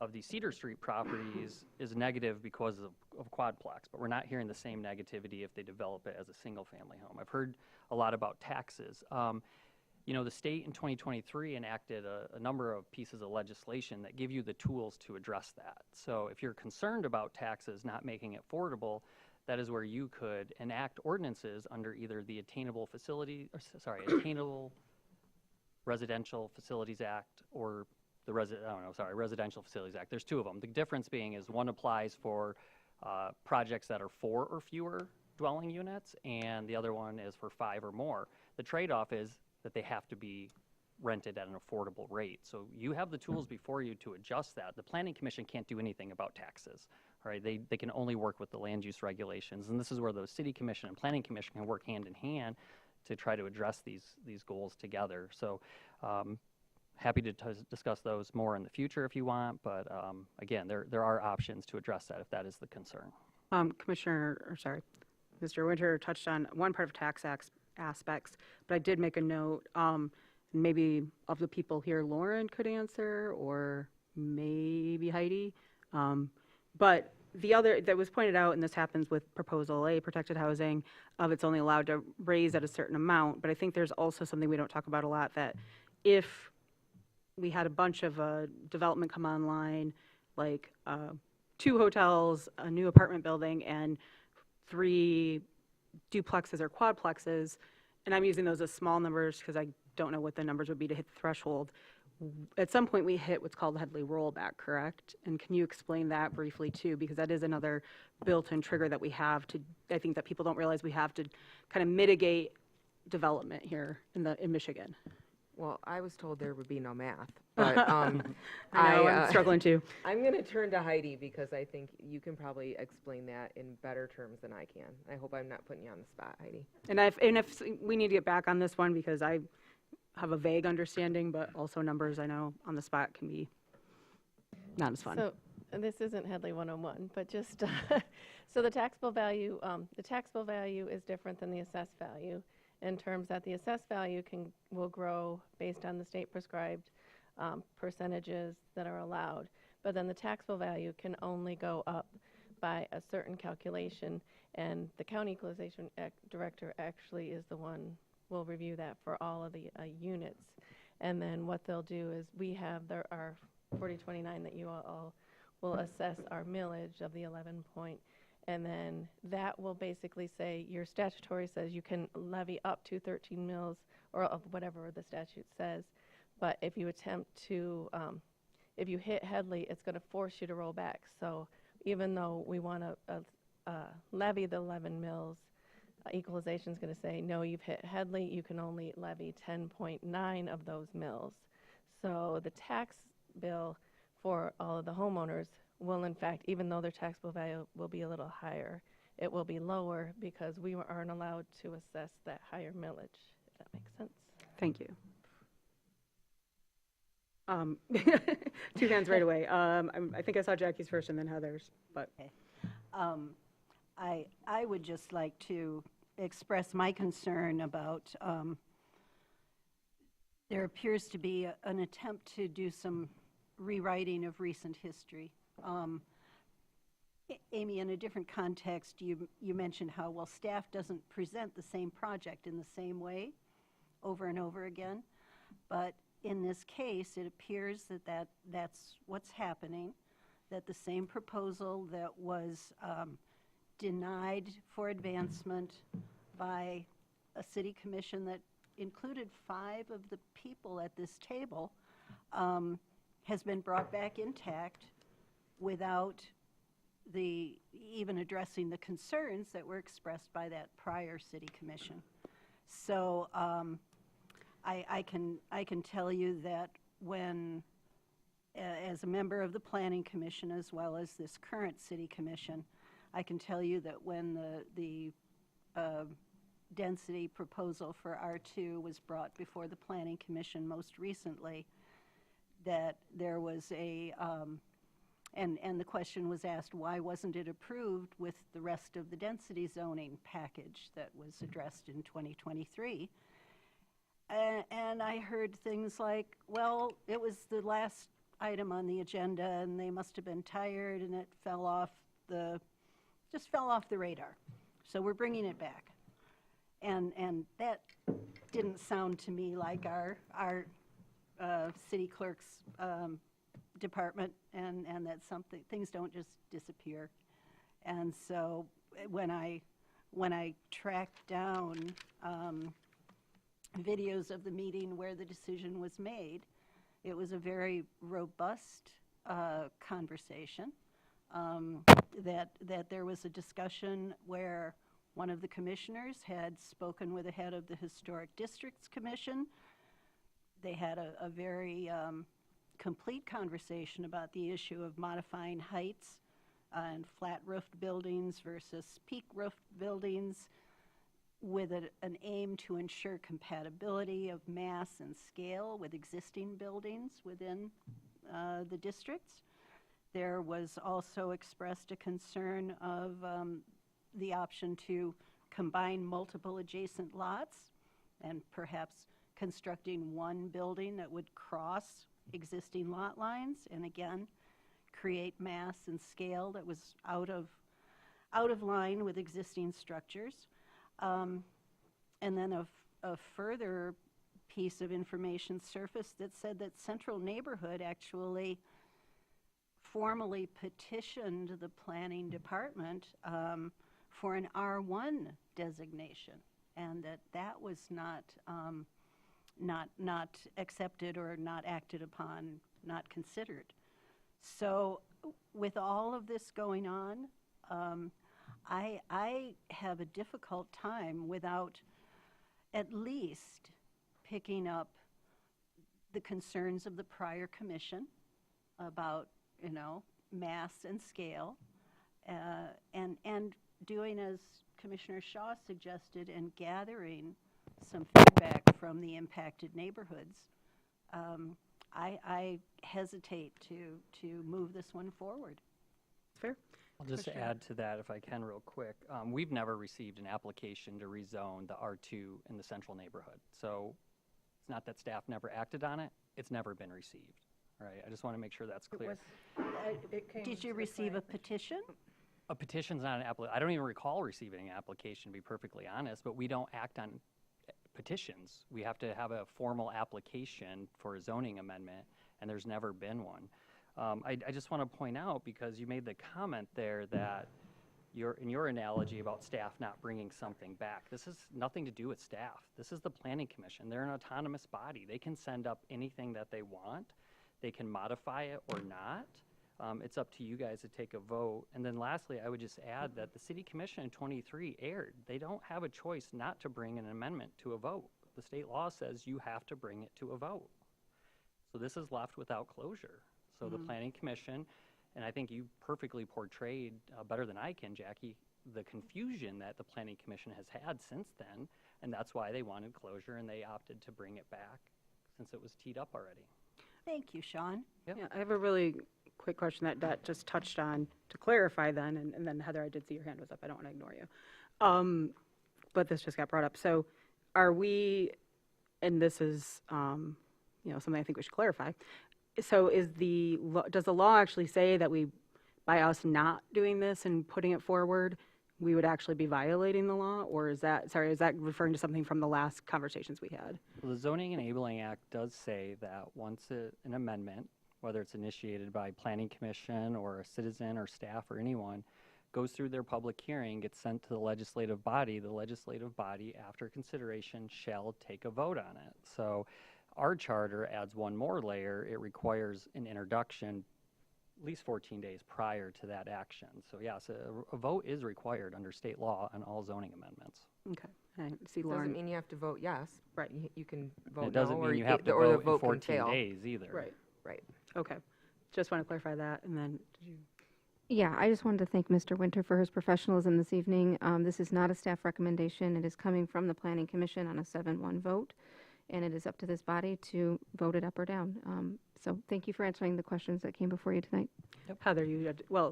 of the Cedar Street properties is negative because of quadplex, but we're not hearing the same negativity if they develop it as a single-family home. I've heard a lot about taxes. You know, the state in 2023 enacted a number of pieces of legislation that give you the tools to address that. So if you're concerned about taxes not making it affordable, that is where you could enact ordinances under either the Attainable Residential Facilities Act or Residential Facilities Act. There's two of them. The difference being is one applies for projects that are 4 or fewer dwelling units, and the other one is for 5 or more. The trade-off is that they have to be rented at an affordable rate. So you have the tools before you to adjust that. The Planning Commission can't do anything about taxes, all right? They can only work with the land use regulations, and this is where the City Commission and Planning Commission can work hand in hand to try to address these goals together. So happy to discuss those more in the future if you want, but again, there are options to address that if that is the concern. Mr. Winter touched on one part of tax aspects, but I did make a note, maybe of the people here, Lauren could answer, or maybe Heidi. But the other that was pointed out, and this happens with Proposal A, protected housing, it's only allowed to raise at a certain amount, but I think there's also something we don't talk about a lot, that if we had a bunch of development come online, like 2 hotels, a new apartment building, and 3 duplexes or quadplexes, and I'm using those as small numbers because I don't know what the numbers would be to hit the threshold. At some point, we hit what's called the Headley rollback, correct? And can you explain that briefly too? Because that is another built-in trigger that we have to, I think that people don't realize we have to kind of mitigate development here in Michigan. Well, I was told there would be no math, but I know, I'm struggling too. I'm going to turn to Heidi because I think you can probably explain that in better terms than I can. I hope I'm not putting you on the spot, Heidi. And if we need to get back on this one, because I have a vague understanding, but also numbers I know on the spot can be not as fun. So this isn't Headley 101, but just so the taxable value is different than the assessed value, in terms that the assessed value will grow based on the state prescribed percentages that are allowed, but then the taxable value can only go up by a certain calculation, and the county equalization director actually is the one will review that for all of the units. And then what they'll do is our 4029 that you all will assess our millage of the 11 point. And then that will basically say your statutory says you can levy up to 13 mills or of whatever the statute says. But if you attempt to, if you hit Headley, it's going to force you to roll back. So even though we want to levy the 11 mills, equalization is going to say, no, you've hit Headley, you can only levy 10.9 of those mills. So the tax bill for all of the homeowners will, in fact, even though their taxable value will be a little higher, it will be lower because we aren't allowed to assess that higher millage, if that makes sense. Thank you. 2 hands right away. I think I saw Jackie's first and then Heather's, but. Okay. I would just like to express my concern about there appears to be an attempt to do some rewriting of recent history. Amy, in a different context, you mentioned how, well, staff doesn't present the same project in the same way over and over again. But in this case, it appears that that's what's happening, that the same proposal that was denied for advancement by a city commission that included 5 of the people at this table has been brought back intact without even addressing the concerns that were expressed by that prior city commission. So I can tell you that when, as a member of the Planning Commission as well as this current city commission, I can tell you that when the density proposal for R2 was brought before the Planning Commission most recently, that there was and the question was asked, why wasn't it approved with the rest of the density zoning package that was addressed in 2023? And I heard things like, well, it was the last item on the agenda and they must have been tired and it just fell off the radar. So we're bringing it back. And that didn't sound to me like our city clerk's department, and that's something, things don't just disappear. And so when I tracked down videos of the meeting where the decision was made, It was a very robust conversation. That there was a discussion where one of the commissioners had spoken with the head of the Historic Districts Commission. They had a very complete conversation about the issue of modifying heights and flat-roofed buildings versus peak-roofed buildings, with an aim to ensure compatibility of mass and scale with existing buildings within the districts. There was also expressed a concern of the option to combine multiple adjacent lots and perhaps constructing one building that would cross existing lot lines and again create mass and scale that was out of line with existing structures. And then a further piece of information surfaced that said that Central Neighborhood actually formally petitioned the planning department for an R1 designation, and that was not accepted or not acted upon, not considered. So with all of this going on, I have a difficult time without at least picking up the concerns of the prior commission about, mass and scale, and doing as Commissioner Shaw suggested and gathering some feedback from the impacted neighborhoods. I hesitate to move this one forward. Fair. I'll just add to that, if I can, real quick. We've never received an application to rezone the R2 in the central neighborhood. So it's not that staff never acted on it, it's never been received. All right, I just want to make sure that's clear. Did you receive a petition? A petition's not an application. I don't even recall receiving an application, to be perfectly honest, but we don't act on petitions. We have to have a formal application for a zoning amendment, and there's never been one. I just want to point out, because you made the comment there that in your analogy about staff not bringing something back, this has nothing to do with staff. This is the Planning Commission. They're an autonomous body. They can send up anything that they want. They can modify it or not. It's up to you guys to take a vote. And then lastly, I would just add that the City Commission in 23 erred. They don't have a choice not to bring an amendment to a vote. The state law says you have to bring it to a vote. So this is left without closure. So the Planning Commission, and I think you perfectly portrayed better than I can, Jackie, the confusion that the Planning Commission has had since then, and that's why they wanted closure and they opted to bring it back since it was teed up already. Thank you, Sean. Yep. Yeah, I have a really quick question that just touched on, to clarify then, and then Heather, I did see your hand was up. I don't want to ignore you. But this just got brought up. So are we, and this is, something I think we should clarify. So does the law actually say that by us not doing this and putting it forward, we would actually be violating the law? Or is that referring to something from the last conversations we had? Well, the Zoning Enabling Act does say that once an amendment, whether it's initiated by Planning Commission or a citizen or staff or anyone, goes through their public hearing, gets sent to the legislative body, after consideration, shall take a vote on it. So our charter adds one more layer. It requires an introduction at least 14 days prior to that action. So yes, a vote is required under state law on all zoning amendments. Okay. I see Doesn't Lauren. mean you have to vote yes. Right. You can vote It doesn't no, mean or you have to or the vote in vote can 14 fail. days either. Right. Right. Okay. Just want to clarify that. And then, did you? Yeah, I just wanted to thank Mr. Winter for his professionalism this evening. This is not a staff recommendation. It is coming from the Planning Commission on a 7-1 vote, and it is up to this body to vote it up or down. So thank you for answering the questions that came before you tonight. Yep. Heather,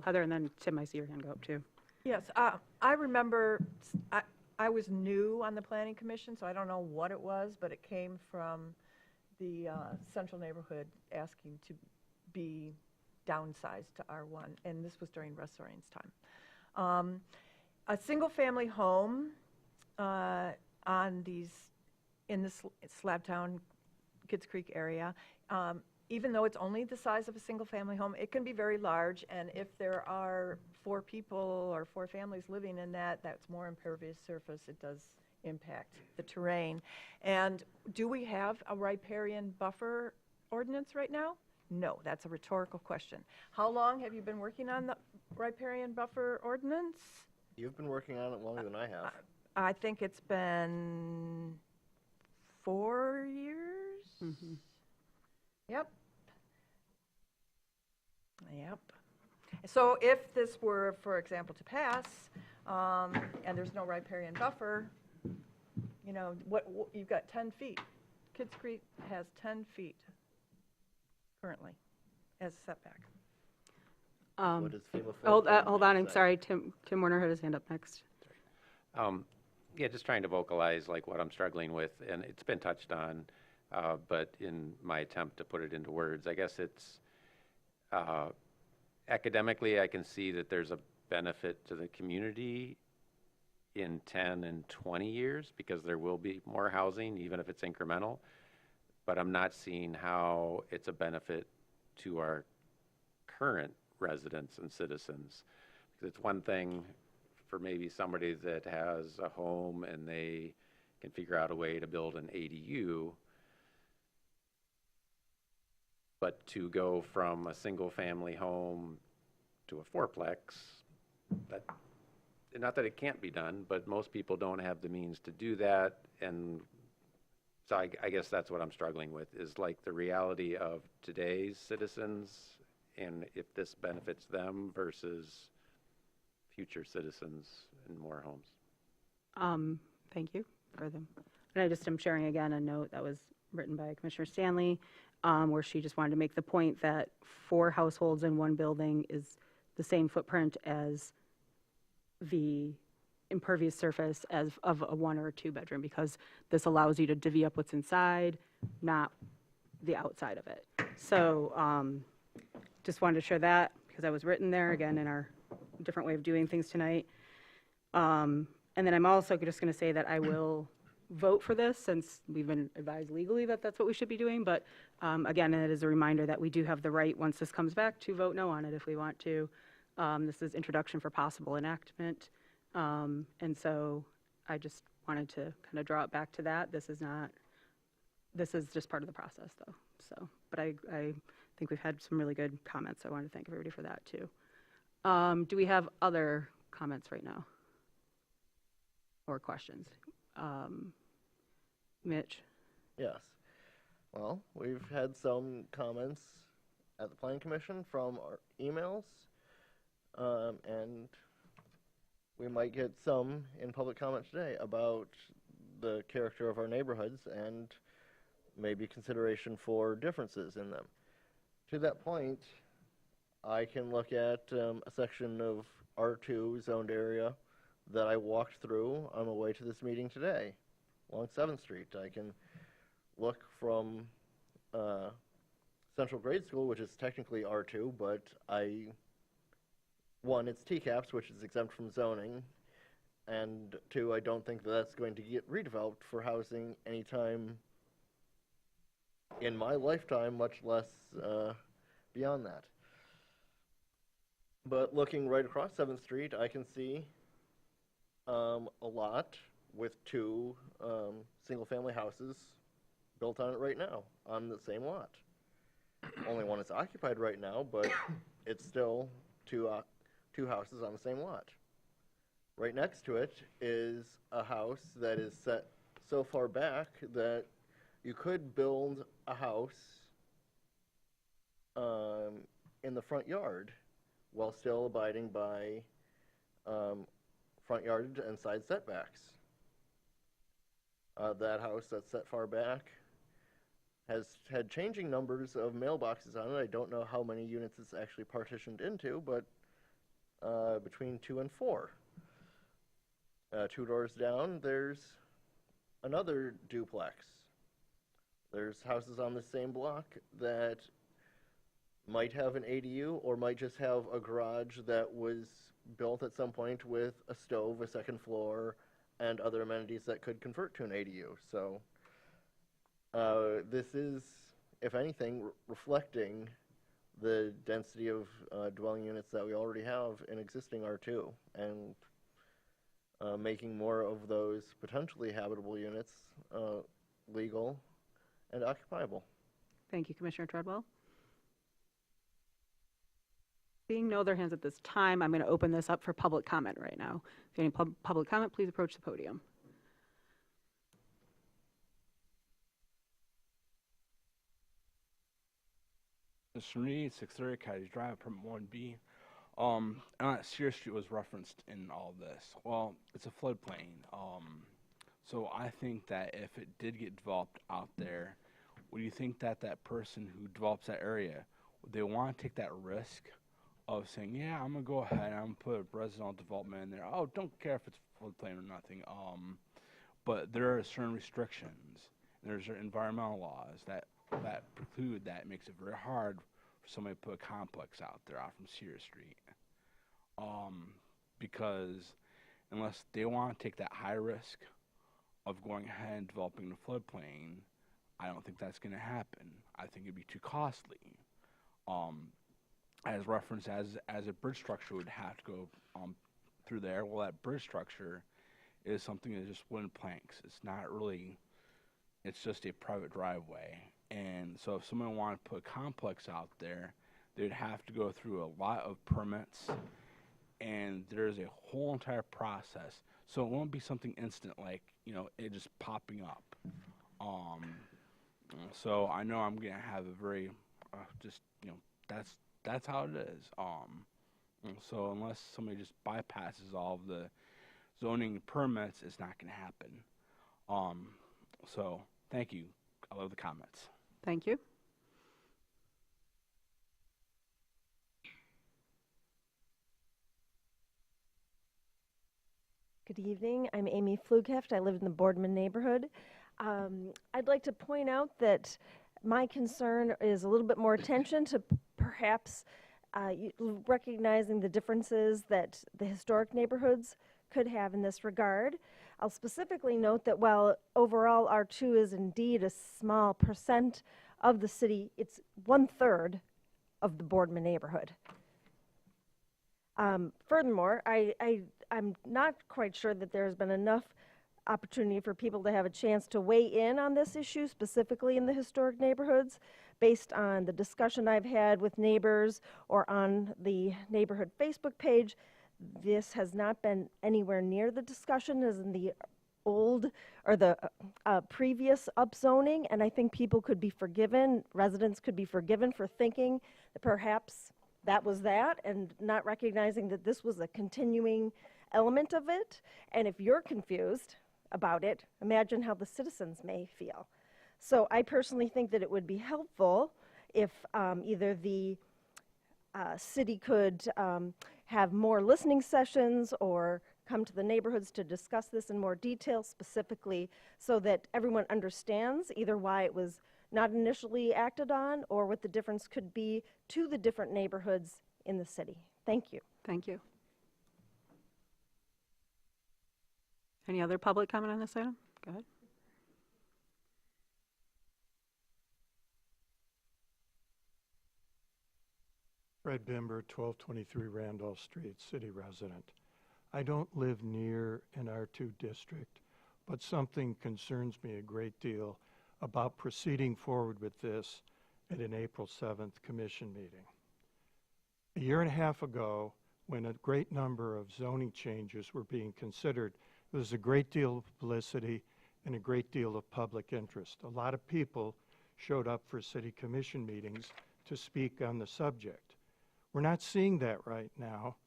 Heather, and then Tim, I see your hand go up too. Yes, I remember, I was new on the Planning Commission, so I don't know what it was, but it came from the Central Neighborhood asking to be downsized to R1, and this was during Russ Soren's time. A single-family home in the Slabtown, Kitts Creek area, even though it's only the size of a single-family home, it can be very large, and if there are 4 people or 4 families living in that's more impervious surface. It does impact the terrain. And do we have a riparian buffer ordinance right now? No, that's a rhetorical question. How long have you been working on the riparian buffer ordinance? You've been working on it longer than I have. I think it's been 4 years. Yep. Yep. So if this were, for example, to pass, and there's no riparian buffer, you know, what you've got 10 feet. Kids Creek has 10 feet currently as setback. What does FEMA Hold flood on, I'm say? sorry, Tim Warner had his hand up next. Yeah, just trying to vocalize like what I'm struggling with, and it's been touched on, but in my attempt to put it into words, I guess it's academically, I can see that there's a benefit to the community in 10 and 20 years because there will be more housing, even if it's incremental. But I'm not seeing how it's a benefit to our current residents and citizens. Because it's one thing for maybe somebody that has a home and they can figure out a way to build an ADU, but to go from a single-family home to a fourplex, that, not that it can't be done, but most people don't have the means to do that, and so I guess that's what I'm struggling with, is like the reality of today's citizens, and if this benefits them versus future citizens in more homes. Thank you for them. And I just am sharing again a note that was written by Commissioner Stanley, where she just wanted to make the point that 4 households in one building is the same footprint as the impervious surface as of a 1 or 2 bedroom, because this allows you to divvy up what's inside, not the outside of it. So just wanted to share that because that was written there again in our different way of doing things tonight. And then I'm also just going to say that I will vote for this since we've been advised legally that that's what we should be doing. But again, it is a reminder that we do have the right, once this comes back, to vote no on it if we want to. This is introduction for possible enactment. And so I just wanted to kind of draw it back to that. This is just part of the process though. So, but I think we've had some really good comments. So I want to thank everybody for that too. Do we have other comments right now? Or questions? Mitch? Yes. Well, we've had some comments at the Planning Commission from our emails, and we might get some in public comment today about the character of our neighborhoods and maybe consideration for differences in them. To that point, I can look at a section of R2 zoned area that I walked through on the way to this meeting today along 7th Street. I can look from Central Grade School, which is technically R2, but one, it's TCAPS, which is exempt from zoning, and 2, I don't think that that's going to get redeveloped for housing anytime in my lifetime, much less beyond that. But looking right across 7th Street, I can see a lot with 2 single-family houses built on it right now, on the same lot. Only one is occupied right now, but it's still two houses on the same lot. Right next to it is a house that is set so far back that you could build a house in the front yard while still abiding by front yard and side setbacks. That house that's set far back has had changing numbers of mailboxes on it. I don't know how many units it's actually partitioned into, but between 2 and 4. 2 doors down, there's another duplex. There's houses on the same block that might have an ADU or might just have a garage that was built at some point with a stove, a second floor, and other amenities that could convert to an ADU. So this is, if anything, reflecting the density of dwelling units that we already have in existing R2 and making more of those potentially habitable units legal and occupiable. Thank you, Commissioner Treadwell. Seeing no other hands at this time, I'm going to open this up for public comment right now. If you have any public comment, please approach the podium. Mr. Reed, 630 Cottage Drive, permit 1B. And Sear Street was referenced in all this. Well, it's a floodplain. So I think that if it did get developed out there, would you think that that person who develops that area, would they want to take that risk of saying, yeah, I'm going to go ahead and I'm going to put a residential development in there. Oh, don't care if it's floodplain or nothing. But there are certain restrictions. There's environmental laws that preclude that. It makes it very hard for somebody to put a complex out there out from Sear Street. Because unless they want to take that high risk of going ahead and developing the floodplain, I don't think that's going to happen. I think it'd be too costly. As referenced as a bridge structure would have to go through there. Well, that bridge structure is something that's just wooden planks. It's not really, it's just a private driveway. And so if someone wanted to put a complex out there, they'd have to go through a lot of permits, and there's a whole entire process. So it won't be something instant like, you know, it just popping up. So I know I'm going to have a very, just, you know, that's how it is. So unless somebody just bypasses all of the zoning permits, it's not going to happen. So thank you. I love the comments. Thank you. Good evening. I'm Amy Flugheft. I live in the Boardman neighborhood. I'd like to point out that my concern is a little bit more attention to perhaps recognizing the differences that the historic neighborhoods could have in this regard. I'll specifically note that while overall R2 is indeed a small percent of the city, it's 1/3 of the Boardman neighborhood. Furthermore, I'm not quite sure that there's been enough opportunity for people to have a chance to weigh in on this issue, specifically in the historic neighborhoods, based on the discussion I've had with neighbors or on the neighborhood Facebook page. This has not been anywhere near the discussion as in the old or the previous upzoning, and I think people could be forgiven, residents could be forgiven for thinking that perhaps that was that and not recognizing that this was a continuing element of it. And if you're confused about it, imagine how the citizens may feel. So I personally think that it would be helpful if either the city could have more listening sessions or come to the neighborhoods to discuss this in more detail specifically so that everyone understands either why it was not initially acted on or what the difference could be to the different neighborhoods in the city. Thank you. Thank you. Any other public comment on this item? Go ahead. Fred Bimber, 1223 Randolph Street, city resident. I don't live near an R2 district, but something concerns me a great deal about proceeding forward with this at an April 7th commission meeting. A year and a half ago, when a great number of zoning changes were being considered, there was a great deal of publicity and a great deal of public interest. A lot of people showed up for city commission meetings to speak on the subject. We're not seeing that right now.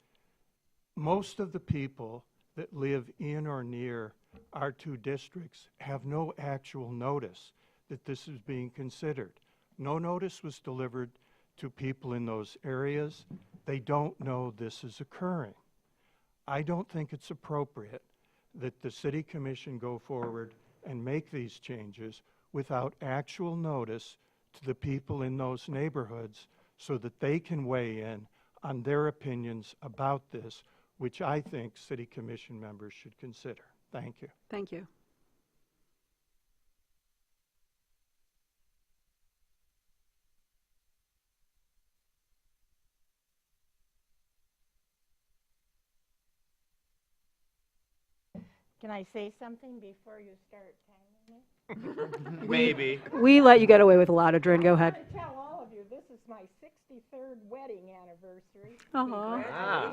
Most of the people that live in or near R2 districts have no actual notice that this is being considered. No notice was delivered to people in those areas. They don't know this is occurring. I don't think it's appropriate that the city commission go forward and make these changes without actual notice to the people in those neighborhoods so that they can weigh in on their opinions about this, which I think city commission members should consider. Thank you. Thank you. Can I say something before you start timing me? Maybe. We let you get away with a lot, Adrian. Go ahead. Tell all of you, this is my 63rd wedding anniversary. Ah. I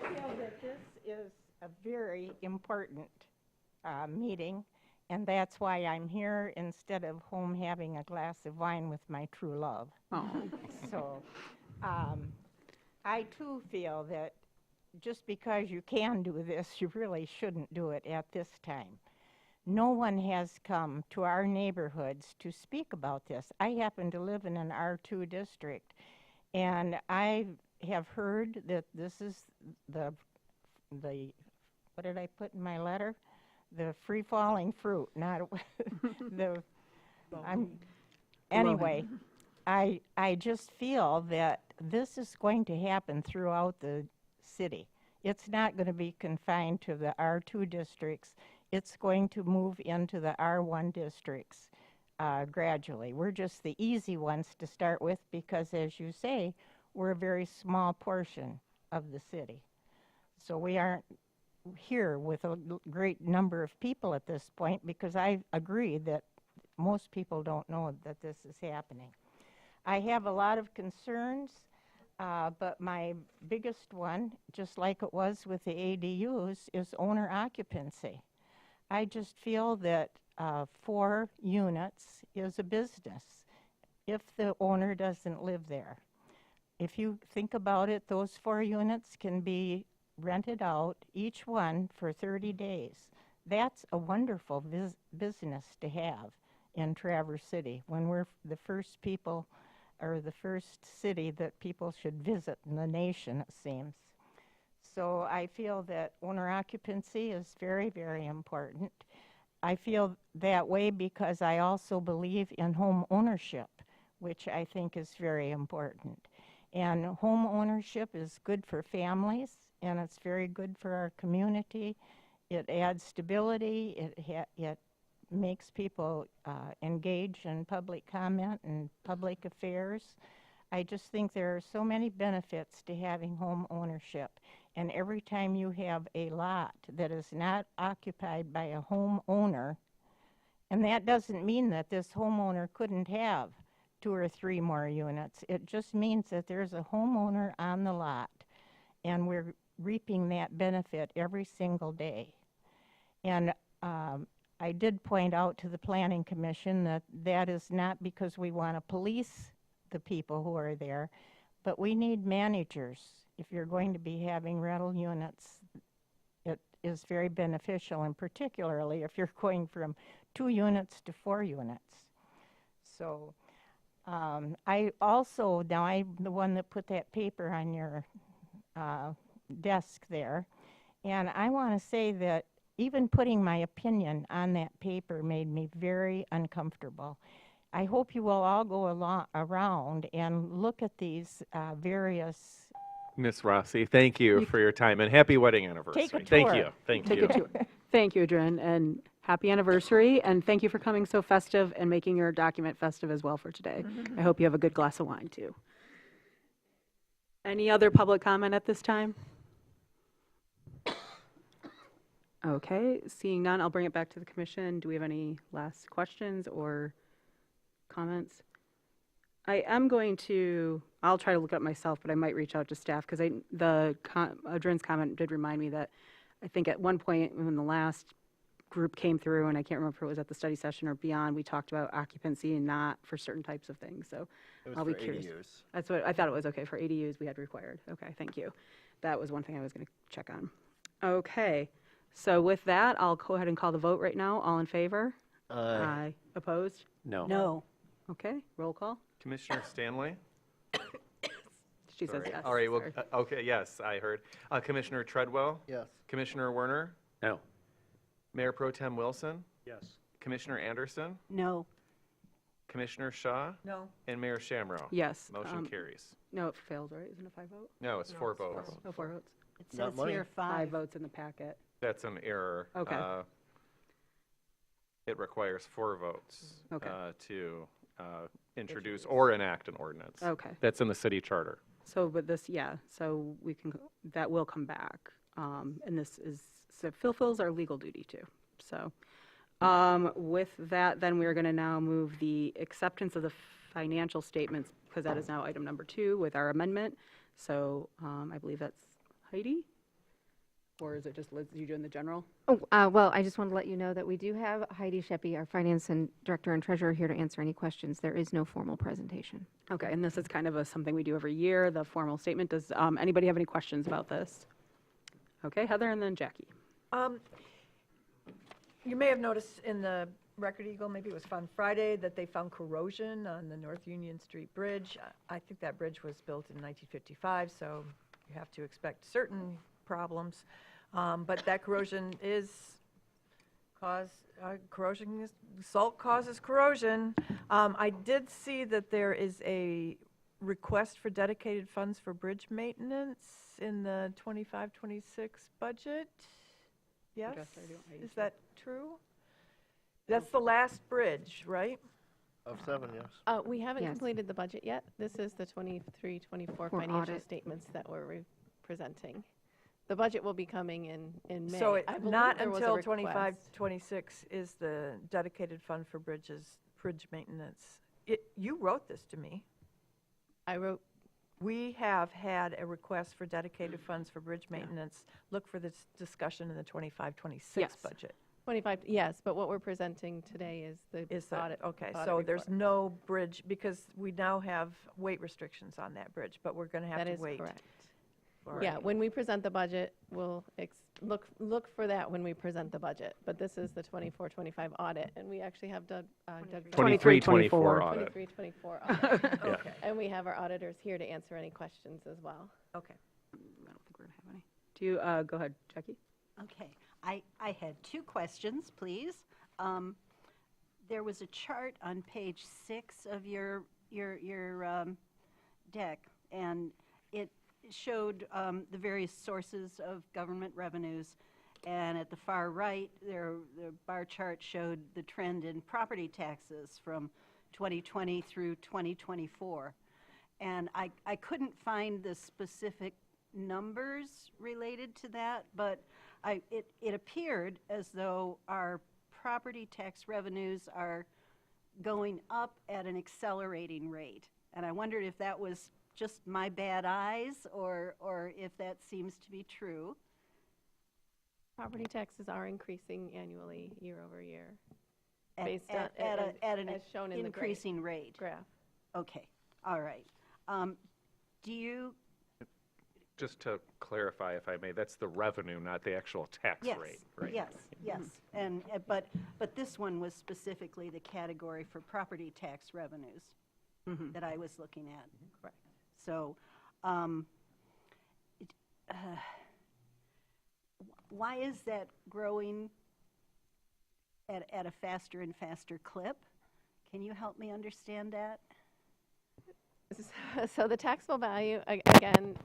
feel that this is a very important meeting, and that's why I'm here instead of home having a glass of wine with my true love. So I too feel that just because you can do this, you really shouldn't do it at this time. No one has come to our neighborhoods to speak about this. I happen to live in an R2 district, and I have heard that this is the what did I put in my letter? The free-falling fruit, not the. Anyway, I just feel that this is going to happen throughout the city. It's not going to be confined to the R2 districts. It's going to move into the R1 districts gradually. We're just the easy ones to start with because, as you say, we're a very small portion of the city. So we aren't here with a great number of people at this point because I agree that most people don't know that this is happening. I have a lot of concerns, but my biggest one, just like it was with the ADUs, is owner occupancy. I just feel that 4 units is a business if the owner doesn't live there. If you think about it, those 4 units can be rented out, each one for 30 days. That's a wonderful business to have in Traverse City when we're the first people or the first city that people should visit in the nation, it seems. So I feel that owner occupancy is very, very important. I feel that way because I also believe in home ownership, which I think is very important. And home ownership is good for families, and it's very good for our community. It adds stability. It makes people engage in public comment and public affairs. I just think there are so many benefits to having home ownership. And every time you have a lot that is not occupied by a homeowner, and that doesn't mean that this homeowner couldn't have 2 or 3 more units. It just means that there's a homeowner on the lot, and we're reaping that benefit every single day. And I did point out to the Planning Commission that that is not because we want to police the people who are there, but we need managers. If you're going to be having rental units, it is very beneficial, and particularly if you're going from 2 units to 4 units. So I also, now I'm the one that put that paper on your desk there, and I want to say that even putting my opinion on that paper made me very uncomfortable. I hope you will all go around and look at these various. Miss Rossi, thank you for your time and happy wedding anniversary. Take a tour. Thank you. Thank Take you. a tour. Thank you, Adrian, and happy anniversary, and thank you for coming so festive and making your document festive as well for today. I hope you have a good glass of wine, too. Any other public comment at this time? Okay, seeing none, I'll bring it back to the commission. Do we have any last questions or comments? I am going to, I'll try to look up myself, but I might reach out to staff because Adrian's comment did remind me that I think at one point when the last group came through, and I can't remember if it was at the study session or beyond, we talked about occupancy and not for certain types of things. So I'll be curious. ADUs. That's what I thought it was. Okay, for ADUs we had required. Okay, thank you. That was one thing I was going to check on. Okay, so with that, I'll go ahead and call the vote right now. All in favor? Aye. Opposed? No. No. Okay, roll call. Commissioner Stanley? She says yes. All right, well, Sorry. okay, yes, I heard. Commissioner Treadwell? Yes. Commissioner Werner? No. Mayor Pro Tem Wilson? Yes. Commissioner Anderson? No. Commissioner Shaw? No. And Mayor Shamrow? Yes. Motion carries. No, it failed, right? Isn't it a 5 vote? No, it's 4 votes. Oh, 4 votes. It Not says money. here 5 5. votes in the packet. That's an error. Okay. It requires 4 votes Okay. to introduce or enact an ordinance. Okay. That's in the city charter. So, but this, yeah, so we can, that will come back. And this is fulfills our legal duty too. So with that, then we're going to now move the acceptance of the financial statements, because that is now item number 2 with our amendment. So I believe that's Heidi? Or is it just Liz, you doing the general? Oh, well, I just wanted to let you know that we do have Heidi Sheppy, our finance and director and treasurer, here to answer any questions. There is no formal presentation. Okay, and this is kind of something we do every year, the formal statement. Does anybody have any questions about this? Okay, Heather and then Jackie. You may have noticed in the Record Eagle, maybe it was Fun Friday, that they found corrosion on the North Union Street Bridge. I think that bridge was built in 1955, so you have to expect certain problems. But that corrosion salt causes corrosion. I did see that there is a request for dedicated funds for bridge maintenance in the 25-26 budget. Yes? Is that true? That's the last bridge, right? Of 7, yes. We haven't Yes. completed the budget yet. This is the 23-24 For financial audit. statements that we're presenting. The budget will be coming in May. So I believe not there was a until request. 25-26 is the dedicated fund for bridge maintenance. You wrote this to me. I wrote. We have had a request for dedicated funds for bridge maintenance. Look for this discussion in the 25-26 Yes. budget. 25, yes, but what we're presenting today is the audit. Okay, audit so there's report. no bridge, because we now have weight restrictions on that bridge, but we're going to have That to is wait. correct. for Yeah, it. when we present the budget, we'll look for that when we present the budget. But this is the 24-25 audit, and we actually have Doug 23-24 audit. 23-24 audit. Yeah. Okay, And we have our auditors here to answer any questions as well. okay. I don't think we're going to have any. Do you, go ahead, Jackie. Okay, I had 2 questions, please. There was a chart on page 6 of your deck, and it showed the various sources of government revenues. And at the far right, the bar chart showed the trend in property taxes from 2020 through 2024. And I couldn't find the specific numbers related to that, but it appeared as though our property tax revenues are going up at an accelerating rate. And I wondered if that was just my bad eyes or if that seems to be true. Property taxes are increasing annually year over year, At- based at- on, at a- at an as shown in the increasing rate. graph. Okay, all right. Do you, Just to clarify, if I may, that's the revenue, not the actual tax yes, rate, right? yes, yes. And, but this one was specifically the category for property tax revenues that I was looking at. Correct. So, why is that growing at a faster and faster clip? Can you help me understand that? So the taxable value, again,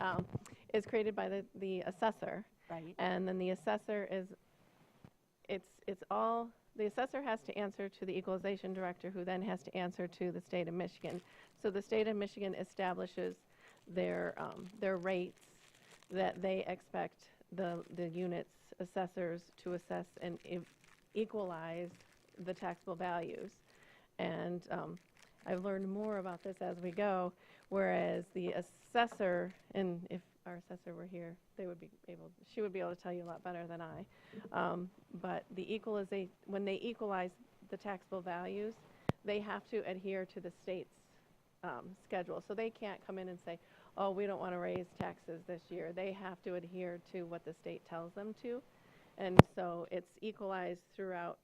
is created by the assessor. Right. And then the assessor the assessor has to answer to the equalization director, who then has to answer to the state of Michigan. So the state of Michigan establishes their rates that they expect the units assessors to assess and equalize the taxable values. And I've learned more about this as we go, whereas the assessor, and if our assessor were here, she would be able to tell you a lot better than I. But when they equalize the taxable values, they have to adhere to the state's schedule. So they can't come in and say, oh, we don't want to raise taxes this year. They have to adhere to what the state tells them to. And so it's equalized throughout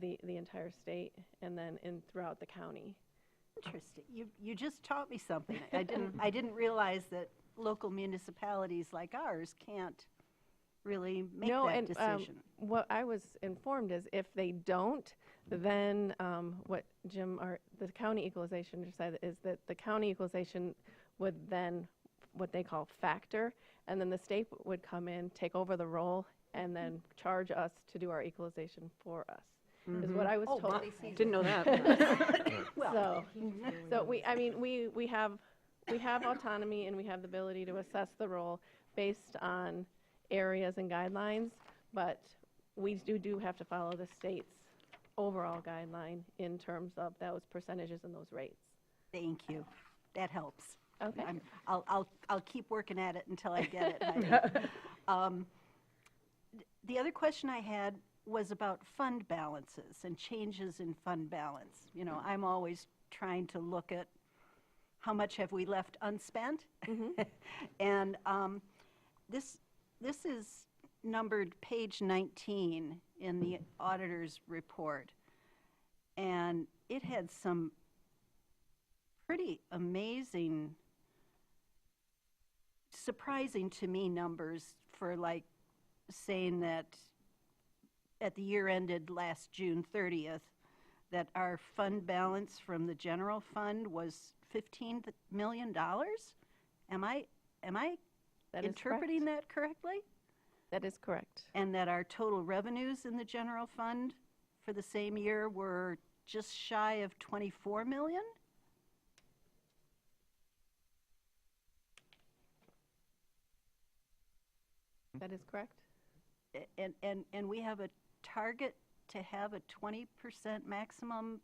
the entire state and then throughout the county. Interesting. You just taught me something. I didn't realize that local municipalities like ours can't really make that decision. What I was informed is if they don't, then what the county equalization said is that the county equalization would then what they call factor, and then the state would come in, take over the role, and then charge us to do our equalization for us. Is what I was told. Wow. Didn't know that. So we have autonomy and we have the ability to assess the role based on areas and guidelines, but we do have to follow the state's overall guideline in terms of those percentages and those rates. Thank you. That helps. Okay. I'll keep working at it until I get it. Heidi. The other question I had was about fund balances and changes in fund balance. You know, I'm always trying to look at how much have we left unspent? And this is numbered page 19 in the auditor's report. And it had some pretty amazing, surprising to me numbers for like saying that at the year ended last June 30th, that our fund balance from the general fund was $15 million. Am I That is interpreting that correctly? That is correct. And that our total revenues in the general fund for the same year were just shy of 24 million? That is correct. And we have a target to have a 20% maximum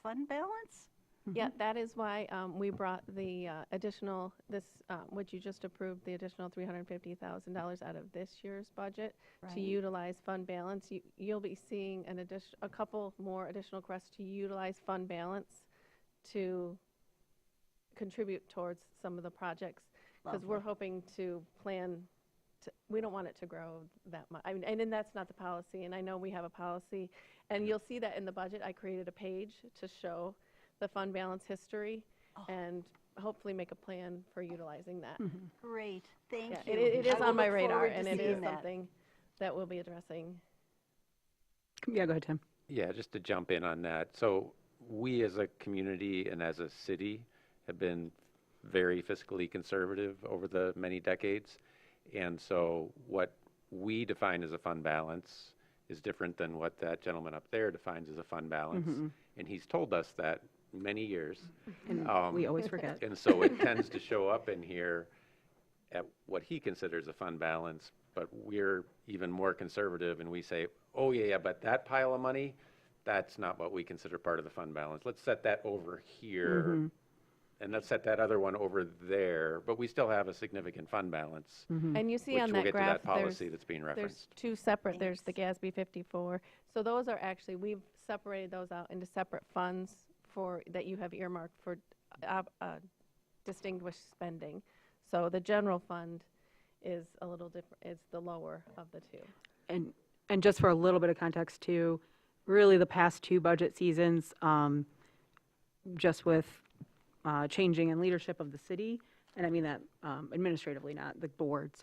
fund balance? Yeah, that is why we brought the additional, what you just approved, the additional $350,000 out of this year's budget to Right. utilize fund balance. You'll be seeing a couple more additional requests to utilize fund balance to contribute towards some of the projects. Because we're Lovely. hoping to plan, we don't want it to grow that much. I mean, and then that's not the policy, and I know we have a policy. And you'll see that in the budget, I created a page to show the fund balance history and hopefully make a plan for utilizing that. Great, thank Yeah, you. It is I will on my look radar, forward to and it seeing is that. something that we'll be addressing. Yeah, go ahead, Tim. Yeah, just to jump in on that. So we as a community and as a city have been very fiscally conservative over the many decades. And so what we define as a fund balance is different than what that gentleman up there defines as a fund balance. And he's told us that many years. And we always forget. And so it tends to show up in here at what he considers a fund balance, but we're even more conservative and we say, oh yeah, but that pile of money, that's not what we consider part of the fund balance. Let's set that over here. And let's set that other one over there, but we still have a significant fund balance. And you see which on we'll that get graph, to that policy that's being there's referenced. two separate, there's the GASB 54. So those are actually, we've separated those out into separate funds that you have earmarked for distinguished spending. So the general fund is a little different, is the lower of the two. And just for a little bit of context too, really the past two budget seasons, just with changing in leadership of the city, and I mean that administratively, not the boards,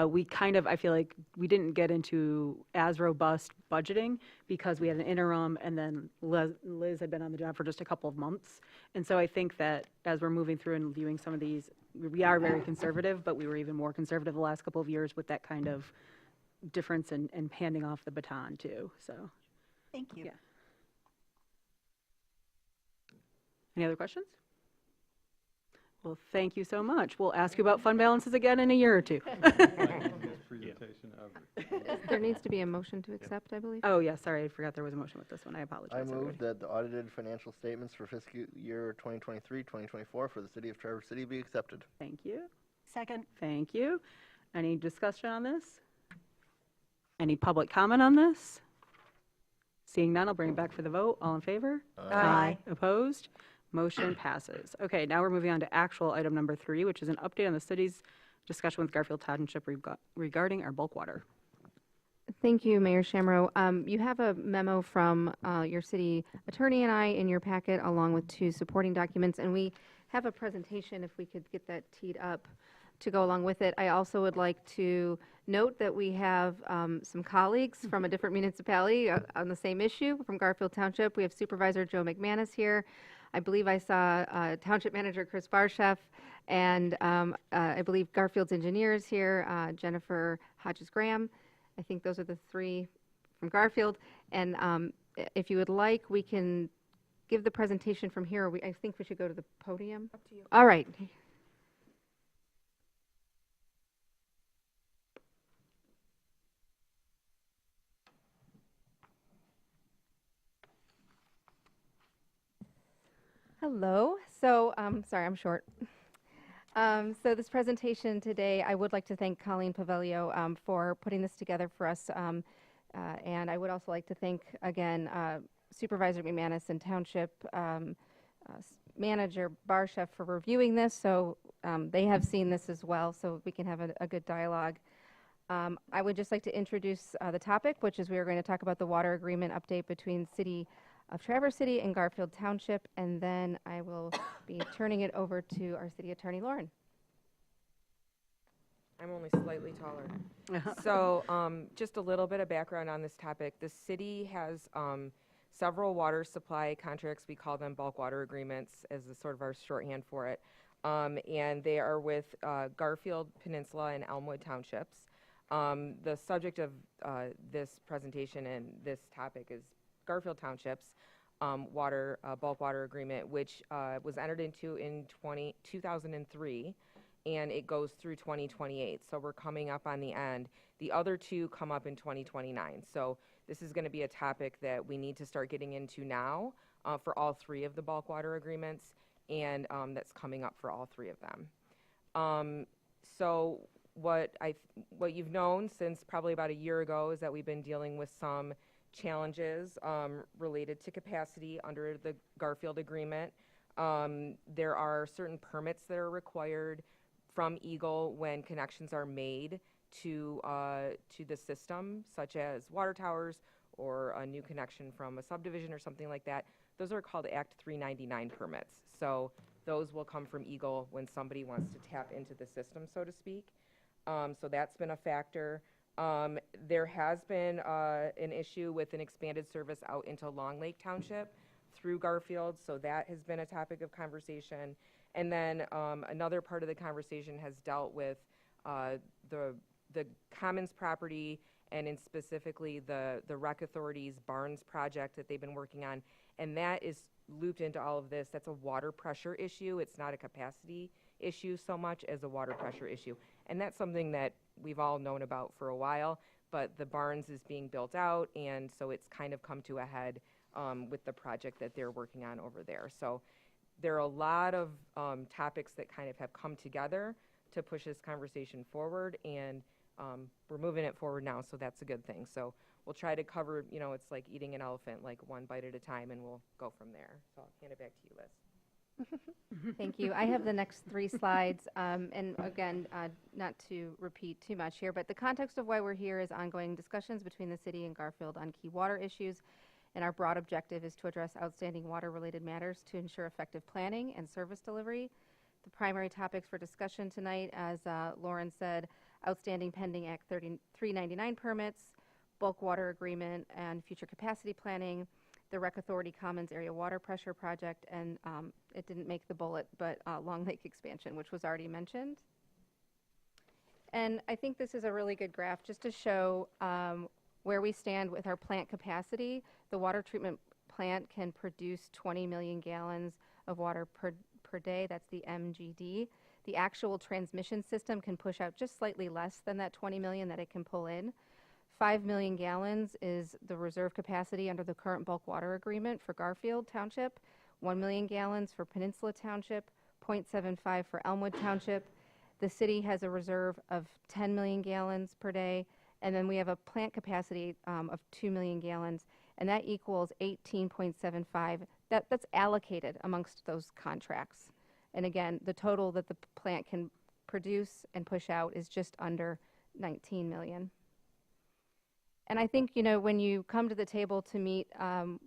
we kind of, I feel like we didn't get into as robust budgeting because we had an interim and then Liz had been on the job for just a couple of months. And so I think that as we're moving through and viewing some of these, we are very conservative, but we were even more conservative the last couple of years with that kind of difference and handing off the baton too, so. Thank you. Yeah. Any other questions? Well, thank you so much. We'll ask you about fund balances again in a year or two. There needs to be a motion to accept, I believe. Oh, yeah, sorry, I forgot there was a motion with this one. I apologize. I everybody. move that the audited financial statements for fiscal year 2023-2024 for the city of Traverse City be accepted. Thank you. Second. Thank you. Any discussion on this? Any public comment on this? Seeing none, I'll bring it back for the vote. All in favor? Aye. Opposed? Motion passes. Okay, now we're moving on to actual item number 3, which is an update on the city's discussion with Garfield Township regarding our bulk water. Thank you, Mayor Shamro. You have a memo from your city attorney and I in your packet, along with 2 supporting documents, and we have a presentation, if we could get that teed up to go along with it. I also would like to note that we have some colleagues from a different municipality on the same issue from Garfield Township. We have Supervisor Joe McManus here. I believe I saw Township Manager Chris Barchef, and I believe Garfield's engineers here, Jennifer Hodges-Graham. I think those are the 3 from Garfield. And if you would like, we can give the presentation from here. I think we should go to the podium. Up to you. All right. Hello. Sorry, I'm short. So this presentation today, I would like to thank Colleen Pavelio for putting this together for us. And I would also like to thank, again, Supervisor McManus and Township Manager Barchef for reviewing this. So they have seen this as well, so we can have a good dialogue. I would just like to introduce the topic, which is we are going to talk about the water agreement update between City of Traverse City and Garfield Township, and then I will be turning it over to our City Attorney, Lauren. I'm only slightly taller. So just a little bit of background on this topic. The city has several water supply contracts. We call them bulk water agreements as a sort of our shorthand for it. And they are with Garfield Peninsula and Elmwood Townships. The subject of this presentation and this topic is Garfield Township's bulk water agreement, which was entered into in 2003, and it goes through 2028. So we're coming up on the end. The other two come up in 2029. So this is going to be a topic that we need to start getting into now for all three of the bulk water agreements, and that's coming up for all three of them. So what you've known since probably about a year ago is that we've been dealing with some challenges related to capacity under the Garfield agreement. There are certain permits that are required from Eagle when connections are made to the system, such as water towers or a new connection from a subdivision or something like that. Those are called Act 399 permits. So those will come from Eagle when somebody wants to tap into the system, so to speak. So that's been a factor. There has been an issue with an expanded service out into Long Lake Township through Garfield, so that has been a topic of conversation. And then another part of the conversation has dealt with the Commons property, and in specifically the Rec Authority's Barnes project that they've been working on, and that is looped into all of this. That's a water pressure issue. It's not a capacity issue so much as a water pressure issue. And that's something that we've all known about for a while, but the Barnes is being built out, and so it's kind of come to a head with the project that they're working on over there. So there are a lot of topics that kind of have come together to push this conversation forward, and we're moving it forward now, so that's a good thing. So we'll try to cover, it's like eating an elephant, like one bite at a time, and we'll go from there. So I'll hand it back to you, Liz. Thank you. I have the next 3 slides. And again, not to repeat too much here, but the context of why we're here is ongoing discussions between the city and Garfield on key water issues. And our broad objective is to address outstanding water-related matters to ensure effective planning and service delivery. The primary topics for discussion tonight, as Lauren said, outstanding pending Act 399 permits, bulk water agreement, and future capacity planning, the Rec Authority Commons Area Water Pressure Project, and it didn't make the bullet, but Long Lake expansion, which was already mentioned. And I think this is a really good graph just to show where we stand with our plant capacity. The water treatment plant can produce 20 million gallons of water per day. That's the MGD. The actual transmission system can push out just slightly less than that 20 million that it can pull in. 5 million gallons is the reserve capacity under the current bulk water agreement for Garfield Township, 1 million gallons for Peninsula Township, 0.75 for Elmwood Township. The city has a reserve of 10 million gallons per day, and then we have a plant capacity of 2 million gallons, and that equals 18.75. That's allocated amongst those contracts. And again, the total that the plant can produce and push out is just under 19 million. And I think, when you come to the table to meet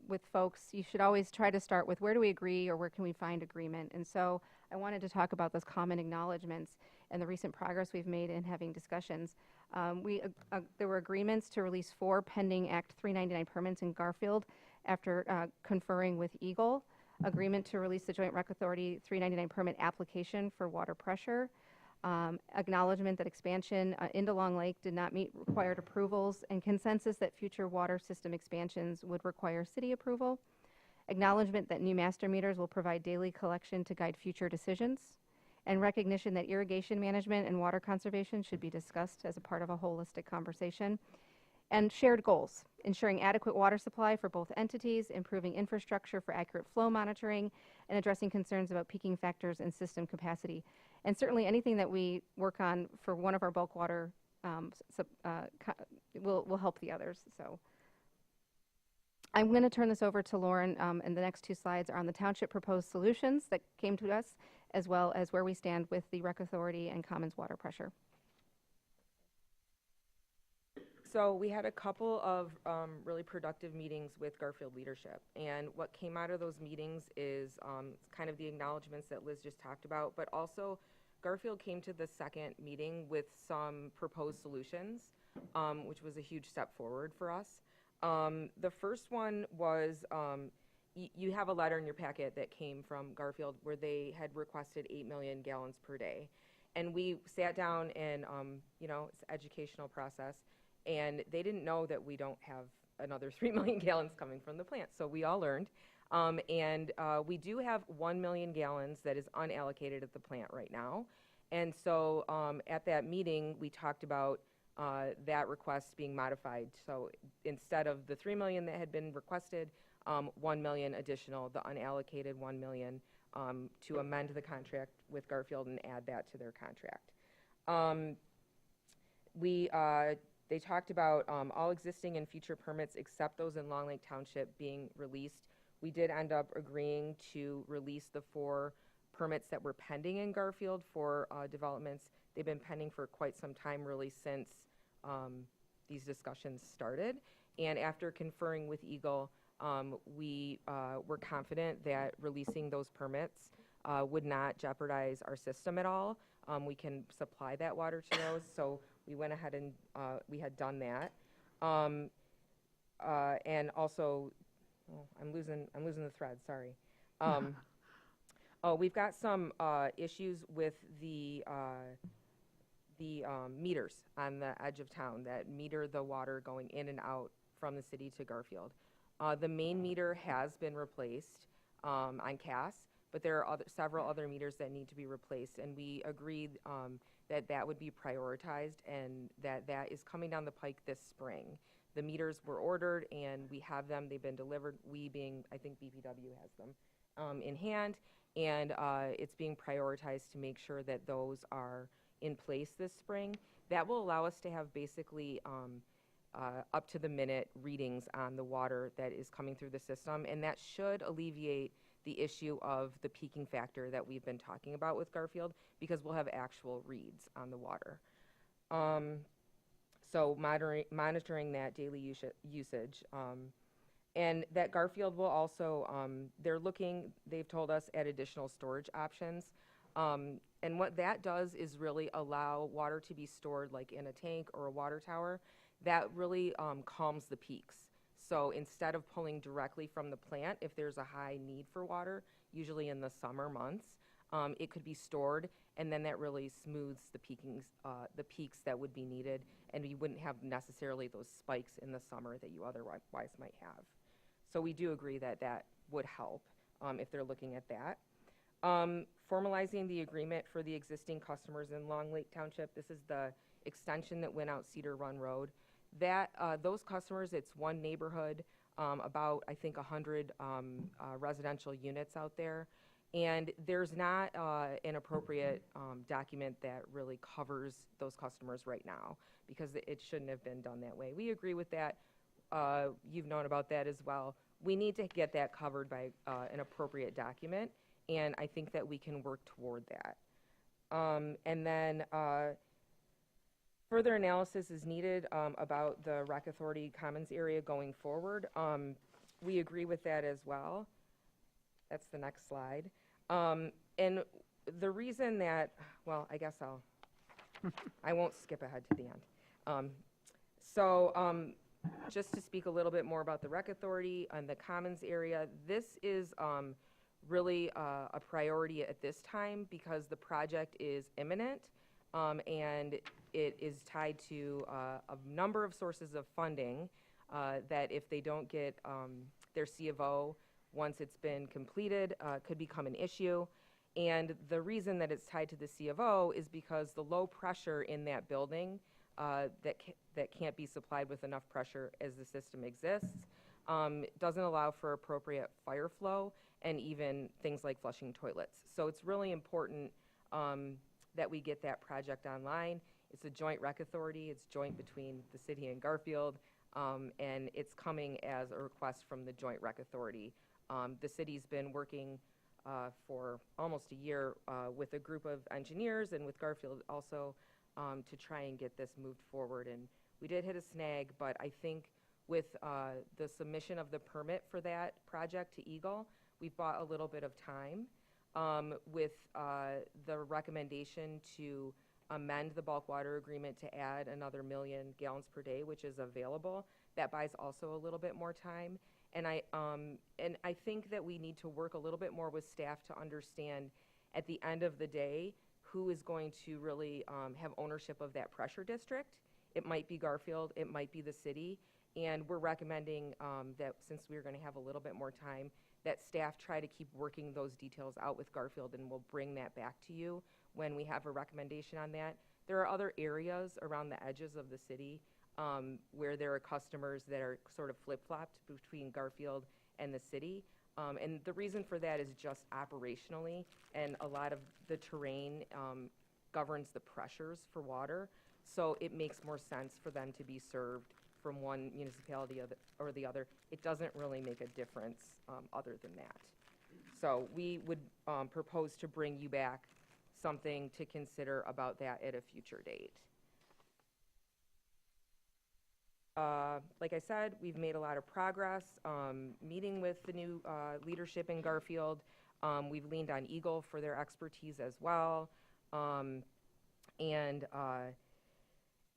with folks, you should always try to start with where do we agree or where can we find agreement. And so I wanted to talk about those common acknowledgments and the recent progress we've made in having discussions. There were agreements to release 4 pending Act 399 permits in Garfield after conferring with Eagle, agreement to release the Joint Rec Authority 399 permit application for water pressure, acknowledgement that expansion into Long Lake did not meet required approvals, and consensus that future water system expansions would require city approval, acknowledgement that new master meters will provide daily collection to guide future decisions, and recognition that irrigation management and water conservation should be discussed as a part of a holistic conversation. And shared goals, ensuring adequate water supply for both entities, improving infrastructure for accurate flow monitoring, and addressing concerns about peaking factors and system capacity. And certainly anything that we work on for one of our bulk water will help the others. So I'm going to turn this over to Lauren, and the next two slides are on the township proposed solutions that came to us, as well as where we stand with the Rec Authority and Commons water pressure. So we had a couple of really productive meetings with Garfield leadership, and what came out of those meetings is kind of the acknowledgments that Liz just talked about, but also Garfield came to the second meeting with some proposed solutions, which was a huge step forward for us. The first one was, you have a letter in your packet that came from Garfield where they had requested 8 million gallons per day. And we sat down and, it's an educational process, and they didn't know that we don't have another 3 million gallons coming from the plant. So we all learned. We do have 1 million gallons that is unallocated at the plant right now. And so at that meeting, we talked about that request being modified. So instead of the 3 million that had been requested, 1 million additional, the unallocated 1 million, to amend the contract with Garfield and add that to their contract. They talked about all existing and future permits except those in Long Lake Township being released. We did end up agreeing to release the 4 permits that were pending in Garfield for developments. They've been pending for quite some time, really, since these discussions started. And after conferring with Eagle, we were confident that releasing those permits would not jeopardize our system at all. We can supply that water to those, so we went ahead and we had done that. And also, I'm losing the thread, sorry. We've got some issues with the meters on the edge of town that meter the water going in and out from the city to Garfield. The main meter has been replaced on Cass, but there are several other meters that need to be replaced, and we agreed that would be prioritized and that is coming down the pike this spring. The meters were ordered and we have them, they've been delivered, we being, I think BPW has them in hand, and it's being prioritized to make sure that those are in place this spring. That will allow us to have basically up to the minute readings on the water that is coming through the system, and that should alleviate the issue of the peaking factor that we've been talking about with Garfield, because we'll have actual reads on the water. So monitoring that daily usage. And that Garfield will also, they've told us, at additional storage options. And what that does is really allow water to be stored like in a tank or a water tower. That really calms the peaks. So instead of pulling directly from the plant, if there's a high need for water, usually in the summer months, it could be stored, and then that really smooths the peaks that would be needed, and you wouldn't have necessarily those spikes in the summer that you otherwise might have. So we do agree that that would help if they're looking at that. Formalizing the agreement for the existing customers in Long Lake Township. This is the extension that went out Cedar Run Road. Those customers, it's one neighborhood, about, I think, 100 residential units out there. And there's not an appropriate document that really covers those customers right now, because it shouldn't have been done that way. We agree with that. You've known about that as well. We need to get that covered by an appropriate document, and I think that we can work toward that. And then further analysis is needed about the Rec Authority Commons area going forward. We agree with that as well. That's the next slide. And the reason that, well, I guess I won't skip ahead to the end. Just to speak a little bit more about the Rec Authority and the Commons area, this is really a priority at this time because the project is imminent, and it is tied to a number of sources of funding that if they don't get their C of O once it's been completed, could become an issue. And the reason that it's tied to the C of O is because the low pressure in that building that can't be supplied with enough pressure as the system exists. It doesn't allow for appropriate fire flow and even things like flushing toilets. So it's really important that we get that project online. It's a joint rec authority. It's joint between the city and Garfield, and it's coming as a request from the joint rec authority. The city's been working for almost a year with a group of engineers and with Garfield also to try and get this moved forward. And we did hit a snag, but I think with the submission of the permit for that project to Eagle, we've bought a little bit of time with the recommendation to amend the bulk water agreement to add another 1 million gallons per day, which is available. That buys also a little bit more time. And I think that we need to work a little bit more with staff to understand at the end of the day who is going to really have ownership of that pressure district. It might be Garfield, it might be the city, and we're recommending that since we're going to have a little bit more time, that staff try to keep working those details out with Garfield, and we'll bring that back to you when we have a recommendation on that. There are other areas around the edges of the city where there are customers that are sort of flip-flopped between Garfield and the city. And the reason for that is just operationally, and a lot of the terrain governs the pressures for water. So it makes more sense for them to be served from one municipality or the other. It doesn't really make a difference other than that. So we would propose to bring you back something to consider about that at a future date. Like I said, we've made a lot of progress meeting with the new leadership in Garfield. We've leaned on Eagle for their expertise as well.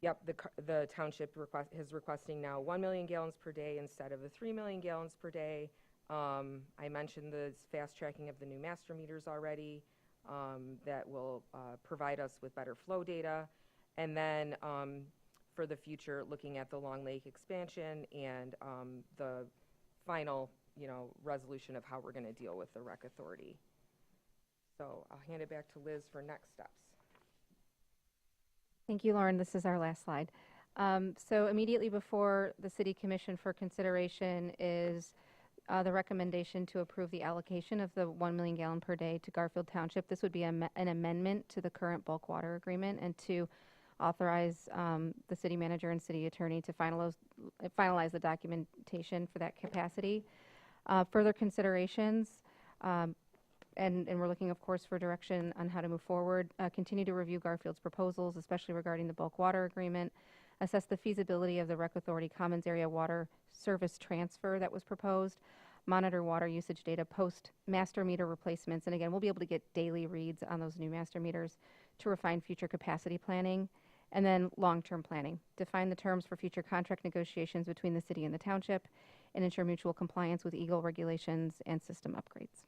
Yep, the township is requesting now 1 million gallons per day instead of the 3 million gallons per day. I mentioned the fast tracking of the new master meters already that will provide us with better flow data. And then for the future, looking at the Long Lake expansion and the final, resolution of how we're going to deal with the rec authority. So I'll hand it back to Liz for next steps. Thank you, Lauren. This is our last slide. So immediately before the City Commission for consideration is the recommendation to approve the allocation of the 1 million gallon per day to Garfield Township. This would be an amendment to the current bulk water agreement and to authorize the city manager and city attorney to finalize the documentation for that capacity. Further considerations, and we're looking, of course, for direction on how to move forward. Continue to review Garfield's proposals, especially regarding the bulk water agreement. Assess the feasibility of the Rec Authority Commons Area Water Service transfer that was proposed. Monitor water usage data post master meter replacements. And again, we'll be able to get daily reads on those new master meters to refine future capacity planning. And then long-term planning. Define the terms for future contract negotiations between the city and the township and ensure mutual compliance with Eagle regulations and system upgrades.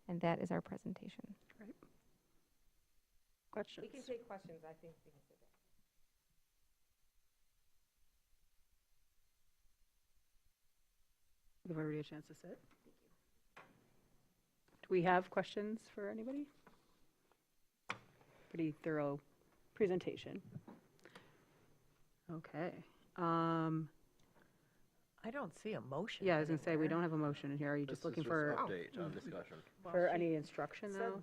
And that is our presentation. Great. Questions? We can take questions. I think we can sit back. Give everybody a chance to sit. Do we have questions for anybody? Pretty thorough presentation. Okay. I don't see a motion. Yeah, I was going to say, we don't have a motion in here. Are you just looking for Update on discussion. for any instruction, though?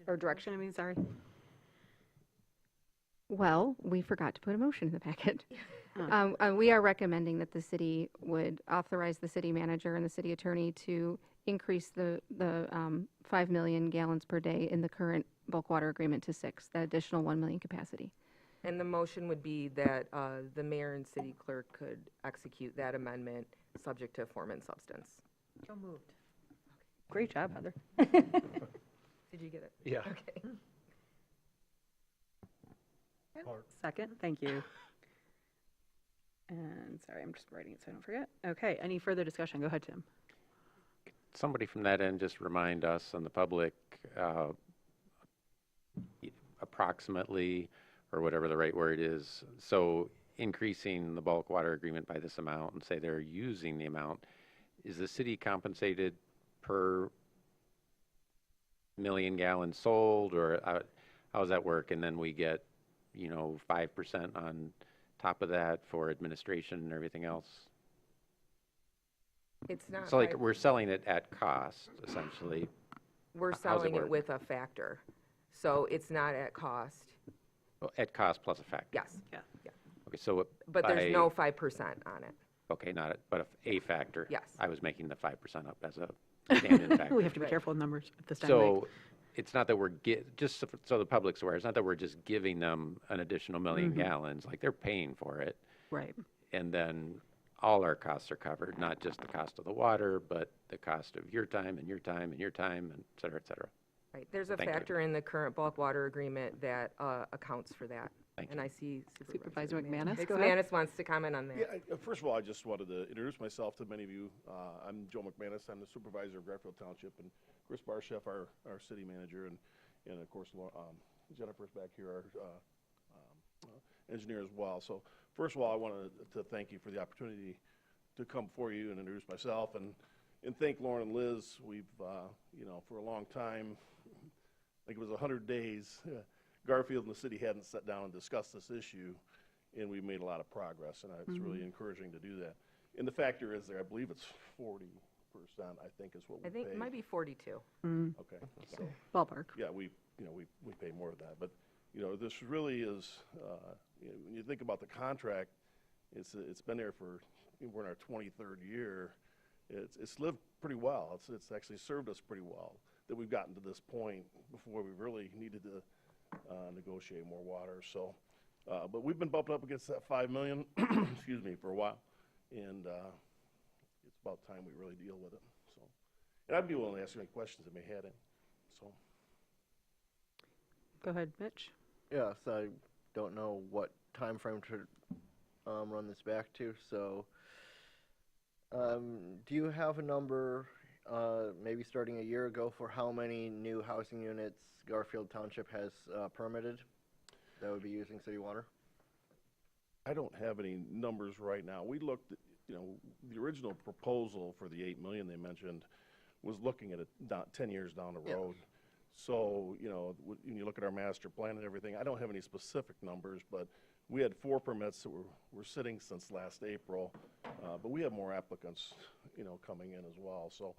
Or direction, I mean, sorry. Well, we forgot to put a motion in the packet. We are recommending that the city would authorize the city manager and the city attorney to increase the 5 million gallons per day in the current bulk water agreement to 6, that additional 1 million capacity. And the motion would be that the mayor and city clerk could execute that amendment subject to form and substance. So moved. Great job, Heather. Did you get it? Yeah. Okay. Second, thank you. And sorry, I'm just writing it so I don't forget. Okay, any further discussion? Go ahead, Tim. Somebody from that end just remind us and the public approximately, or whatever the right word is, so increasing the bulk water agreement by this amount and say they're using the amount, is the city compensated per million gallons sold, or how does that work? And then we get you know, 5% on top of that for administration and everything else? It's not. So like, five- we're selling it at cost, essentially. We're how's it selling it work? with a factor, so it's not at cost. Well, at cost plus a factor? Yes. Yeah. Okay, so But there's by- no 5% on it. Okay, not a, but a factor? Yes. I was making the 5% up as a stand-in factor. We have to be careful with numbers at this time of week. So it's not that we're, just so the public's aware, it's not that we're just giving them an additional million Mhm. gallons, like they're paying for it. Right. And then all our costs are covered, not just the cost of the water, but the cost of your time and your time and your time, and et cetera, et cetera. Right, there's a Thank you. factor in the current bulk water agreement that accounts for that. Thank And I see Supervisor McManus, Mrs. go ahead. McManus wants to comment on that. Yeah, first of all, I just wanted to introduce myself to many of you. I'm Joe McManus. I'm the supervisor of Garfield Township, and Chris Barchef, our city manager, and of course, Jennifer's back here, our engineer as well. So first of all, I wanted to thank you for the opportunity to come before you and introduce myself, and thank Lauren and Liz. We've, you know, for a long time, I think it was 100 days, Garfield and the city hadn't sat down and discussed this issue, and we've made a lot of progress, and it's really encouraging to do that. And the factor is there, I believe it's 40%, I think is what we I think pay. it might be 42. Okay. So, Ballpark. yeah, we pay more than that, but, you know, this really is, you know, when you think about the contract, it's been there for, we're in our 23rd year. It's lived pretty well. It's actually served us pretty well that we've gotten to this point before we really needed to negotiate more water. So, but we've been bumping up against that 5 million, excuse me, for a while, and it's about time we really deal with it. So, and I'd be willing to answer any questions that may have any. So, Go ahead, Mitch. Yes, I don't know what time frame to run this back to, so do you have a number, maybe starting a year ago, for how many new housing units Garfield Township has permitted that would be using city water? I don't have any numbers right now. We looked at, you know, the original proposal for the 8 million they mentioned was looking at it 10 years down the road. So, you know, when you look at our master plan and everything, I don't have any specific numbers, but we had 4 permits that were sitting since last April, but we have more applicants, you know, coming in as well. So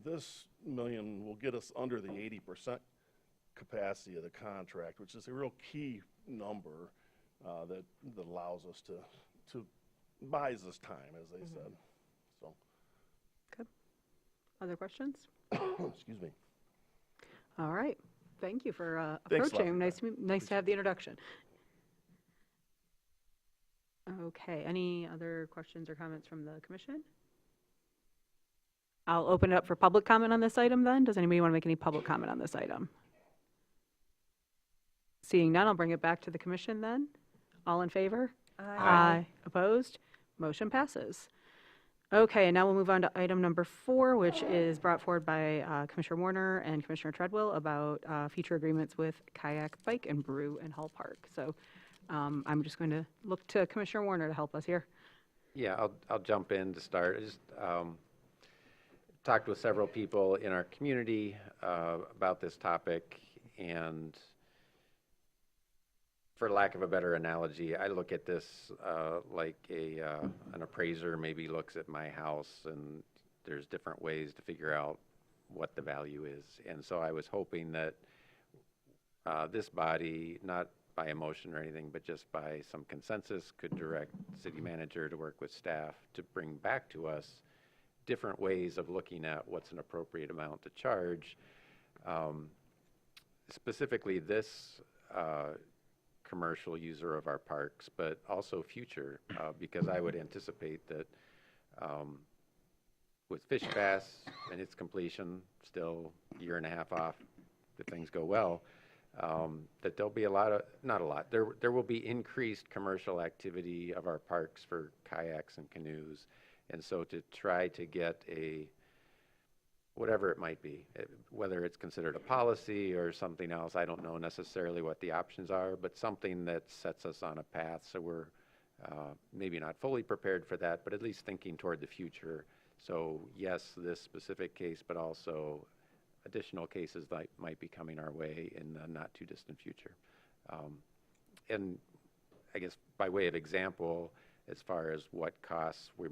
this million will get us under the 80% capacity of the contract, which is a real key number that allows us to buys us time, as they said. So, Good. Other questions? excuse me. All right. Thank you for Thanks a lot. approaching. Nice to have the introduction. Okay. Any other questions or comments from the commission? I'll open it up for public comment on this item then. Does anybody want to make any public comment on this item? Seeing none, I'll bring it back to the commission then. All in favor? Aye. Opposed? Motion passes. Okay, now we'll move on to item number 4, which is brought forward by Commissioner Warner and Commissioner Treadwell about future agreements with Kayak Bike and Brew and Hall Park. So I'm just going to look to Commissioner Warner to help us here. Yeah, I'll jump in to start. I just talked with several people in our community about this topic, and for lack of a better analogy, I look at this like an appraiser maybe looks at my house, and there's different ways to figure out what the value is. And so I was hoping that this body, not by a motion or anything, but just by some consensus, could direct city manager to work with staff to bring back to us different ways of looking at what's an appropriate amount to charge. Specifically this commercial user of our parks, but also future, because I would anticipate that with Fish Pass and its completion, still a year and a half off, if things go well, that there'll be there will be increased commercial activity of our parks for kayaks and canoes. And so to try to get whatever it might be, whether it's considered a policy or something else, I don't know necessarily what the options are, but something that sets us on a path so we're maybe not fully prepared for that, but at least thinking toward the future. So yes, this specific case, but also additional cases that might be coming our way in the not too distant future. and I guess by way of example, as far as what costs we're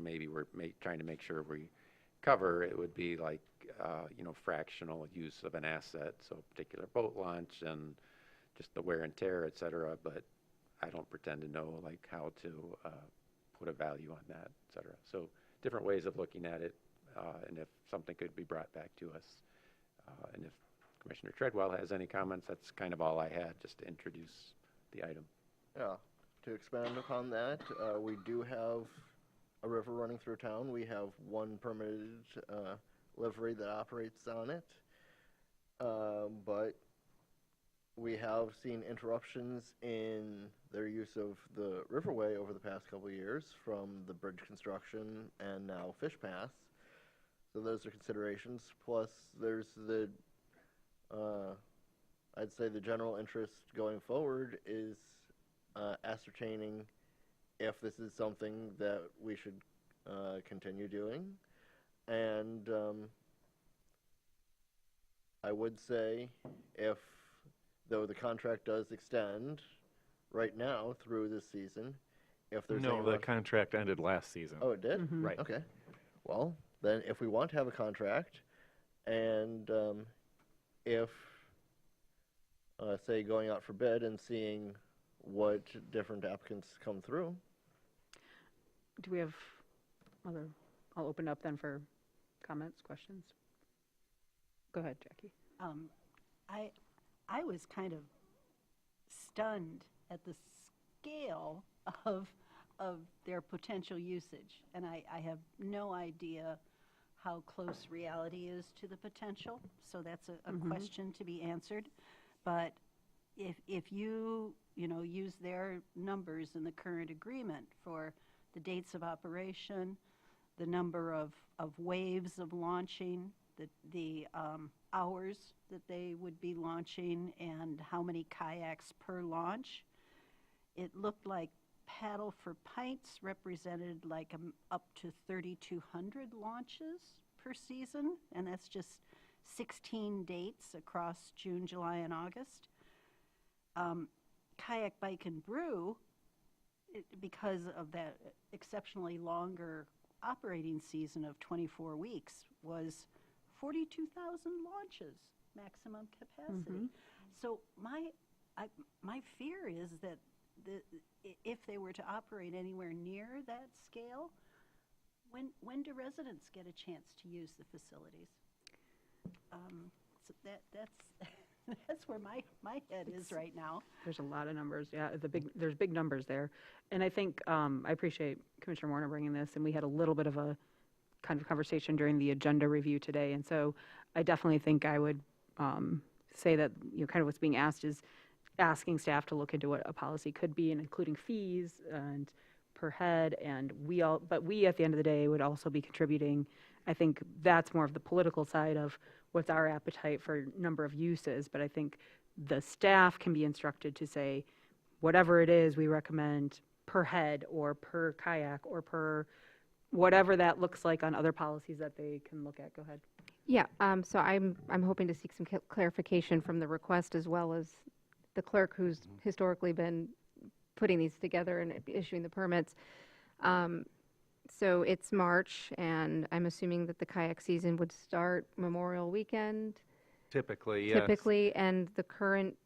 trying to make sure we cover, it would be like, fractional use of an asset, so a particular boat launch and just the wear and tear, et cetera, but I don't pretend to know like how to put a value on that, et cetera. So different ways of looking at it, and if something could be brought back to us. And if Commissioner Treadwell has any comments, that's kind of all I had, just to introduce the item. Yeah, to expand upon that, we do have a river running through town. We have one permitted livery that operates on it, but we have seen interruptions in their use of the riverway over the past couple of years from the bridge construction and now Fish Pass. So those are considerations. Plus, there's the, I'd say the general interest going forward is ascertaining if this is something that we should continue doing. And I would say though the contract does extend right now through this season, if there's No, the contract ended last season. Oh, it did? Right. Okay. Well, then if we want to have a contract and if, say, going out for bid and seeing what different applicants come through. Do we have I'll open up then for comments, questions. Go ahead, Jackie. I was kind of stunned at the scale of their potential usage, and I have no idea how close reality is to the potential, so that's a question to be answered. But if you use their numbers in the current agreement for the dates of operation, the number of waves of launching, the hours that they would be launching, and how many kayaks per launch, it looked like Paddle for Pints represented like up to 3,200 launches per season, and that's just 16 dates across June, July, and August. Kayak Bike and Brew, because of that exceptionally longer operating season of 24 weeks, was 42,000 launches maximum capacity. So my fear is that if they were to operate anywhere near that scale, when do residents get a chance to use the facilities? So that's where my head is right now. There's a lot of numbers. Yeah, there's big numbers there. And I think I appreciate Commissioner Warner bringing this, and we had a little bit of a kind of conversation during the agenda review today. And so I definitely think I would say that kind of what's being asked is asking staff to look into what a policy could be, and including fees and per head. And but we at the end of the day would also be contributing. I think that's more of the political side of what's our appetite for number of uses. But I think the staff can be instructed to say, whatever it is, we recommend per head or per kayak or per whatever that looks like on other policies that they can look at. Go ahead. Yeah, so I'm hoping to seek some clarification from the request, as well as the clerk who's historically been putting these together and issuing the permits. So it's March, and I'm assuming that the kayak season would start Memorial Weekend? Typically, yes. Typically, and the current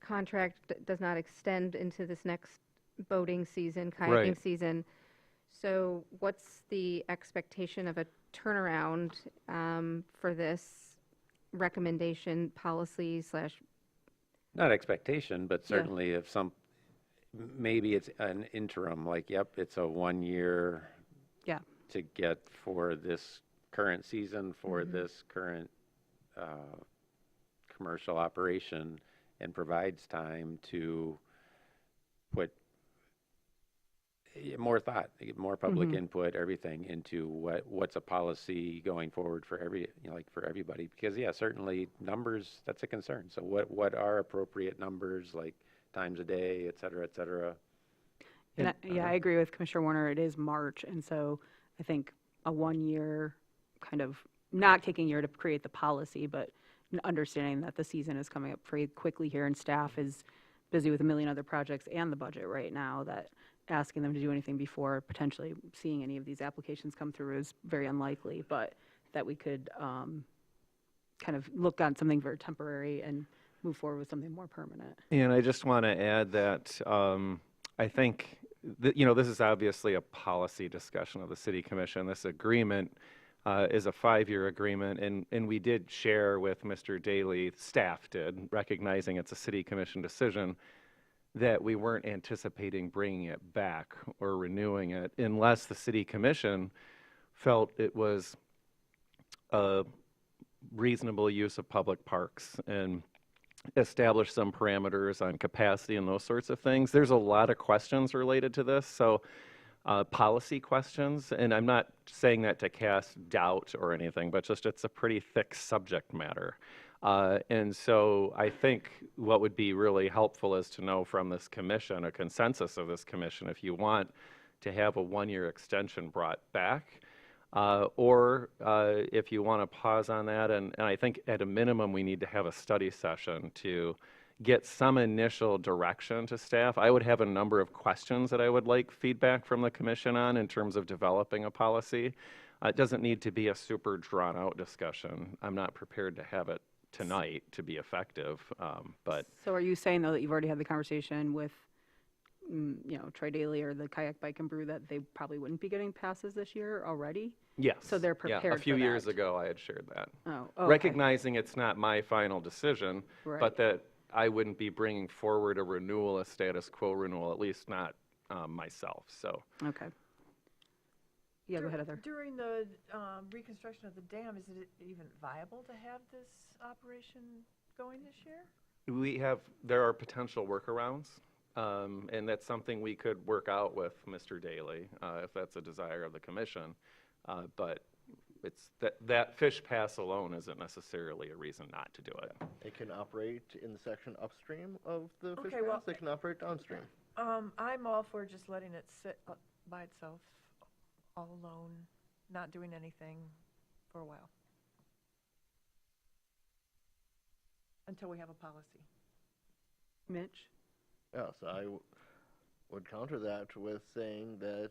contract does not extend into this next boating season, kayaking season. So what's the expectation of a turnaround for this recommendation policy / Not expectation, but certainly if maybe it's an interim, like, yep, it's a 1 year to get for this current season, for this current commercial operation, and provides time to put more thought, more public input, everything into what's a policy going forward for for everybody. Because certainly numbers, that's a concern. So what are appropriate numbers, like times a day, et cetera, et cetera. And I agree with Commissioner Warner. It is March, and so I think a 1 year kind of not taking a year to create the policy, but understanding that the season is coming up pretty quickly here, and staff is busy with a million other projects and the budget right now, that asking them to do anything before potentially seeing any of these applications come through is very unlikely, but that we could kind of look on something very temporary and move forward with something more permanent. And I just want to add that I think that, this is obviously a policy discussion of the city commission. This agreement is a 5-year agreement, and we did share with Mr. Daly, staff did, recognizing it's a city commission decision, that we weren't anticipating bringing it back or renewing it unless the city commission felt it was a reasonable use of public parks and establish some parameters on capacity and those sorts of things. There's a lot of questions related to this, so policy questions, and I'm not saying that to cast doubt or anything, but just it's a pretty thick subject matter. And so I think what would be really helpful is to know from this commission, a consensus of this commission, if you want to have a 1-year extension brought back, or if you want to pause on that, and I think at a minimum we need to have a study session to get some initial direction to staff. I would have a number of questions that I would like feedback from the commission on in terms of developing a policy. It doesn't need to be a super drawn-out discussion. I'm not prepared to have it tonight to be effective, but So are you saying, though, that you've already had the conversation with, Troy Daly or the Kayak Bike and Brew, that they probably wouldn't be getting passes this year already? yes. So they're prepared Yeah, a few for years that. ago I had shared that. Oh, okay. Recognizing it's not my final decision, Right. but that I wouldn't be bringing forward a renewal, a status quo renewal, at least not myself, so. Okay. Yeah, go ahead, Heather. During the reconstruction of the dam, is it even viable to have this operation going this year? There are potential workarounds, and that's something we could work out with Mr. Daly, if that's a desire of the commission. But it's that fish pass alone isn't necessarily a reason not to do it. It can operate in the section upstream of the fish Okay, well- pass. It can operate downstream. I'm all for just letting it sit by itself, all alone, not doing anything for a while. Until we have a policy. Mitch? Yes, I would counter that with saying that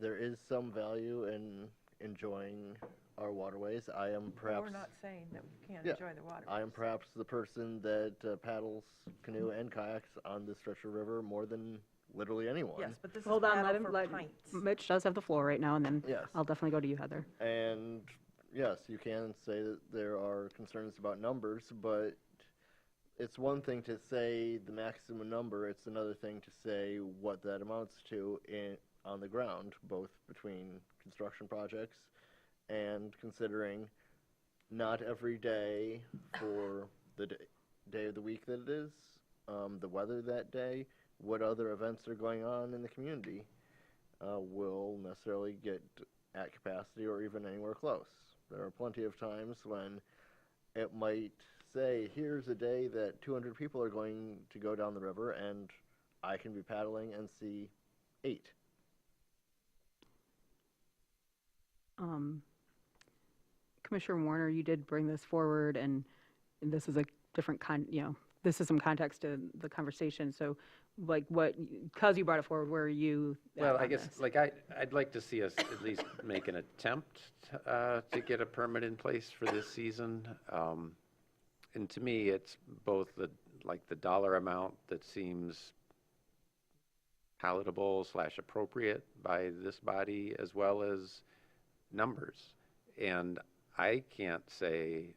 there is some value in enjoying our waterways. I am perhaps... We're not saying that we can't Yeah. enjoy the water. I am perhaps the person that paddles canoe and kayaks on this stretch of river more than literally anyone. Yes, but this Hold is on, paddle let for pints. Mitch does have the floor right now, and then Yes. I'll definitely go to you, Heather. And yes, you can say that there are concerns about numbers, but it's one thing to say the maximum number, it's another thing to say what that amounts to on the ground, both between construction projects and considering not every day for the day of the week that it is, the weather that day, what other events are going on in the community will necessarily get at capacity or even anywhere close. There are plenty of times when it might say, here's a day that 200 people are going to go down the river, and I can be paddling and see 8. Commissioner Warner, you did bring this forward, and this is a different this is some context to the conversation. So, like, because you brought it forward, where are you at Well, I on guess, this? like, I'd like to see us at least make an attempt to get a permit in place for this season. And to me, it's both the dollar amount that seems palatable / appropriate by this body, as well as numbers. And I can't say,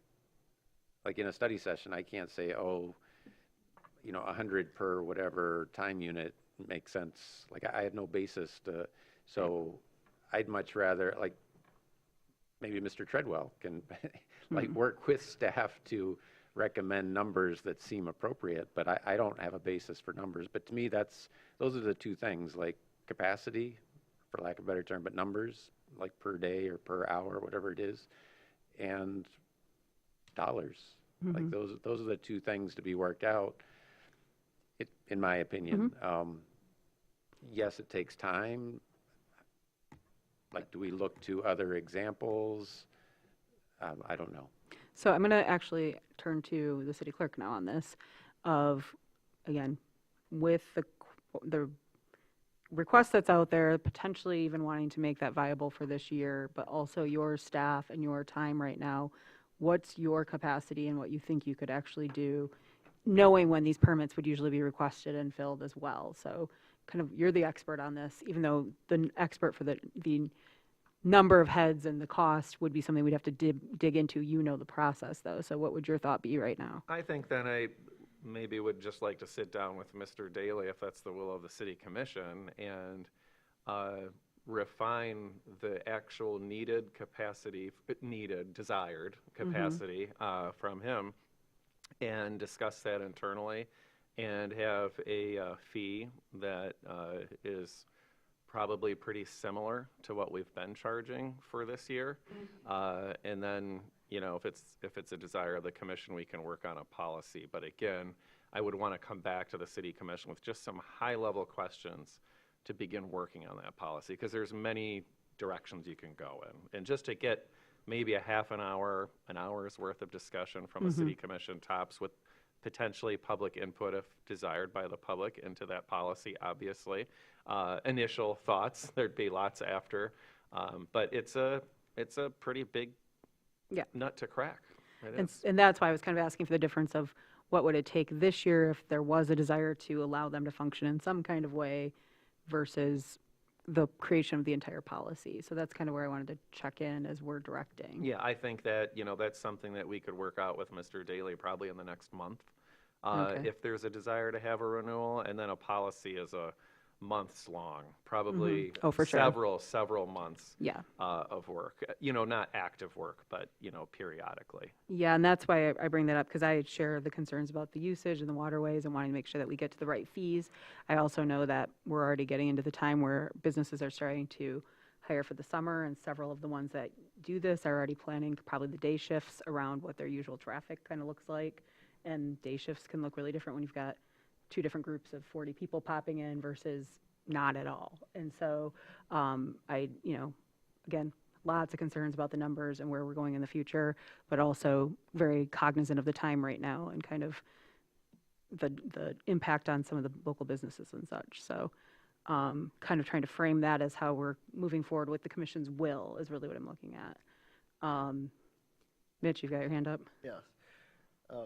like in a study session, I can't say, 100 per whatever time unit makes sense. Like, I have no basis to, so I'd much rather, like, maybe Mr. Treadwell can work with staff to recommend numbers that seem appropriate, but I don't have a basis for numbers. But to me, those are the two things, like capacity, for lack of a better term, but numbers, like per day or per hour, whatever it is, and dollars. Like those are the two things to be worked out, in my opinion. Yes, it takes time. Like, do we look to other examples? I don't know. So I'm going to actually turn to the city clerk now on this. of, again, with the request that's out there, potentially even wanting to make that viable for this year, but also your staff and your time right now, what's your capacity and what you think you could actually do, knowing when these permits would usually be requested and filled as well. So kind of, you're the expert on this, even though the expert for the number of heads and the cost would be something we'd have to dig into. You know the process, though. So what would your thought be right now? I think then I maybe would just like to sit down with Mr. Daly, if that's the will of the city commission, and refine the actual needed capacity, desired capacity from him, and discuss that internally, and have a fee that is probably pretty similar to what we've been charging for this year. And then, you know, if it's a desire of the commission, we can work on a policy. But again, I would want to come back to the city commission with just some high-level questions to begin working on that policy, because there's many directions you can go in. And just to get maybe a half an hour's worth of discussion from a city commission tops, with potentially public input if desired by the public into that policy, obviously. Initial thoughts, there'd be lots after, but it's a pretty big nut to crack. And that's why I was kind of asking for the difference of what would it take this year if there was a desire to allow them to function in some kind of way versus the creation of the entire policy. So that's kind of where I wanted to check in as we're directing. Yeah, I think that, you know, that's something that we could work out with Mr. Daly probably in the next month. If there's a desire to have a renewal, and then a policy is a months long, probably Oh, for sure. several months of work. You know, not active work, but, you know, periodically. Yeah, and that's why I bring that up, because I share the concerns about the usage and the waterways and wanting to make sure that we get to the right fees. I also know that we're already getting into the time where businesses are starting to hire for the summer, and several of the ones that do this are already planning probably the day shifts around what their usual traffic kind of looks like. And day shifts can look really different when you've got two different groups of 40 people popping in versus not at all. And so you know, again, lots of concerns about the numbers and where we're going in the future, but also very cognizant of the time right now and kind of the impact on some of the local businesses and such. So kind of trying to frame that as how we're moving forward with the commission's will is really what I'm looking at. Mitch, you've got your hand up. Yes.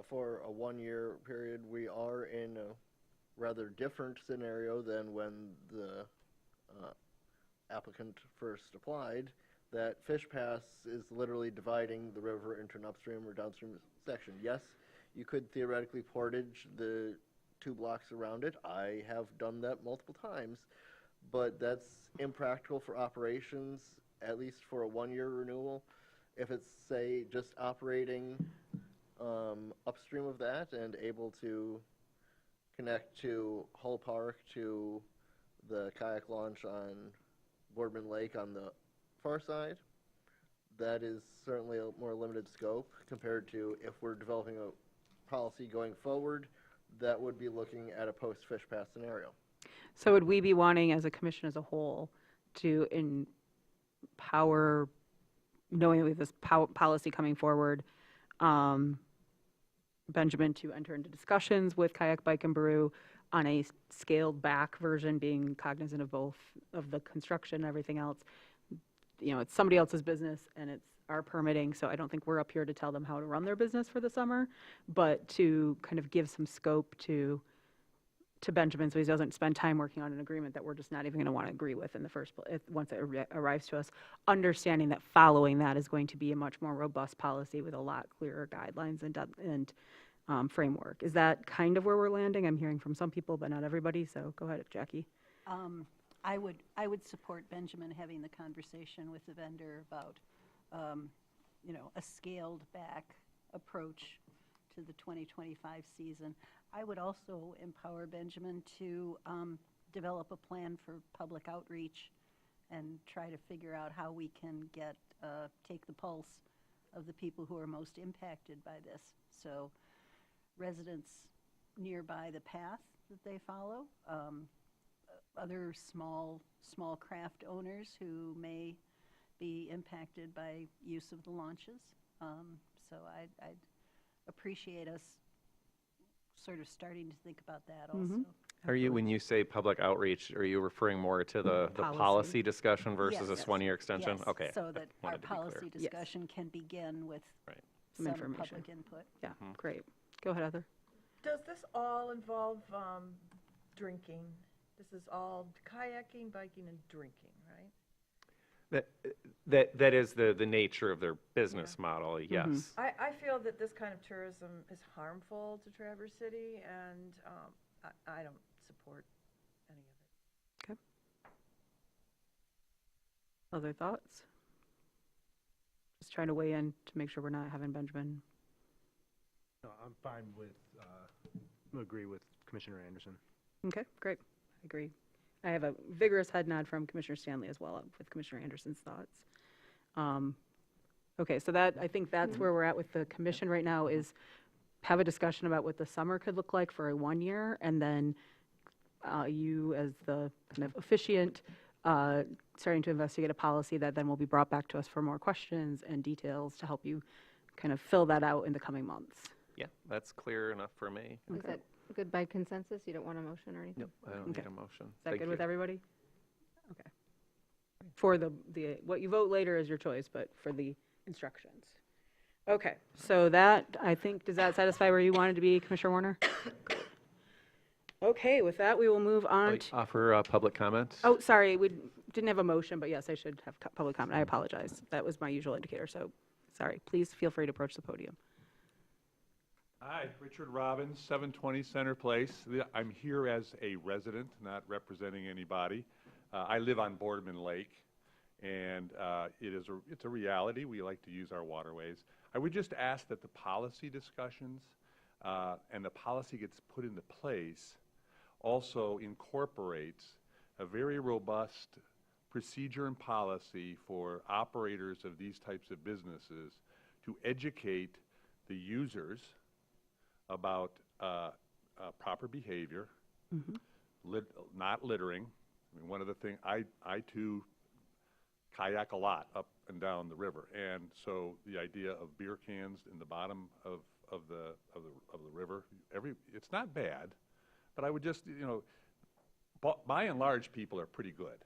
For a one-year period, we are in a rather different scenario than when the applicant first applied, that Fish Pass is literally dividing the river into an upstream or downstream section. Yes, you could theoretically portage the 2 blocks around it. I have done that multiple times, but that's impractical for operations, at least for a one-year renewal. If it's, say, just operating upstream of that and able to connect to Hull Park, to the kayak launch on Boardman Lake on the far side, that is certainly a more limited scope compared to if we're developing a policy going forward that would be looking at a post-Fish Pass scenario. So would we be wanting, as a commission as a whole, to empower, knowing that we have this policy coming forward, Benjamin to enter into discussions with Kayak Bike and Brew on a scaled back version, being cognizant of both of the construction and everything else? You know, it's somebody else's business and it's our permitting, so I don't think we're up here to tell them how to run their business for the summer, but to kind of give some scope to Benjamin, so he doesn't spend time working on an agreement that we're just not even going to want to agree with in the first place once it arrives to us, understanding that following that is going to be a much more robust policy with a lot clearer guidelines and framework. Is that kind of where we're landing? I'm hearing from some people, but not everybody, so go ahead, Jackie. I would support Benjamin having the conversation with the vendor about, you know, a scaled back approach to the 2025 season. I would also empower Benjamin to develop a plan for public outreach and try to figure out how we can take the pulse of the people who are most impacted by this. So residents nearby the path that they follow, other small craft owners who may be impacted by use of the launches. So I'd appreciate us sort of starting to think about that Mhm. also. Are you, when you say public outreach, are you referring more to the Policy. policy discussion versus Yes. this one-year extension? Yes, Okay. so that our wanted to be clear. policy discussion can begin with Some some information. public input. Yeah, great. Go ahead, Heather. Does this all involve drinking? This is all kayaking, biking, and drinking, right? That is the nature of their business model, yes. I feel that this kind of tourism is harmful to Traverse City, and I don't support any of it. Okay. Other thoughts? Just trying to weigh in to make sure we're not having Benjamin. No, I'm fine with, agree with Commissioner Anderson. Okay, great. I agree. I have a vigorous head nod from Commissioner Stanley as well with Commissioner Anderson's thoughts. Okay, so that, I think that's where we're at with the commission right now, is have a discussion about what the summer could look like for a 1 year, and then you as the kind of officiant starting to investigate a policy that then will be brought back to us for more questions and details to help you kind of fill that out in the coming months. Yeah, that's clear enough for me. Is that good by consensus? You don't want a motion or anything? Nope, I don't need a motion. Is that Thank good you. with everybody? Okay. For the, what you vote later is your choice, but for the instructions. Okay, so that, I think, does that satisfy where you wanted to be, Commissioner Warner? Okay, with that, we will move on to, Offer public comment? oh, sorry, we didn't have a motion, but yes, I should have public comment. I apologize. That was my usual indicator, so, sorry. Please feel free to approach the podium. Hi, Richard Robbins, 720 Center Place. I'm here as a resident, not representing anybody. I live on Boardman Lake, and it's a reality. We like to use our waterways. I would just ask that the policy discussions and the policy gets put into place also incorporates a very robust procedure and policy for operators of these types of businesses to educate the users about proper behavior, not littering. I mean, one of the things, I too kayak a lot up and down the river, and so the idea of beer cans in the bottom of the river, it's not bad, but I would just, by and large, people are pretty good.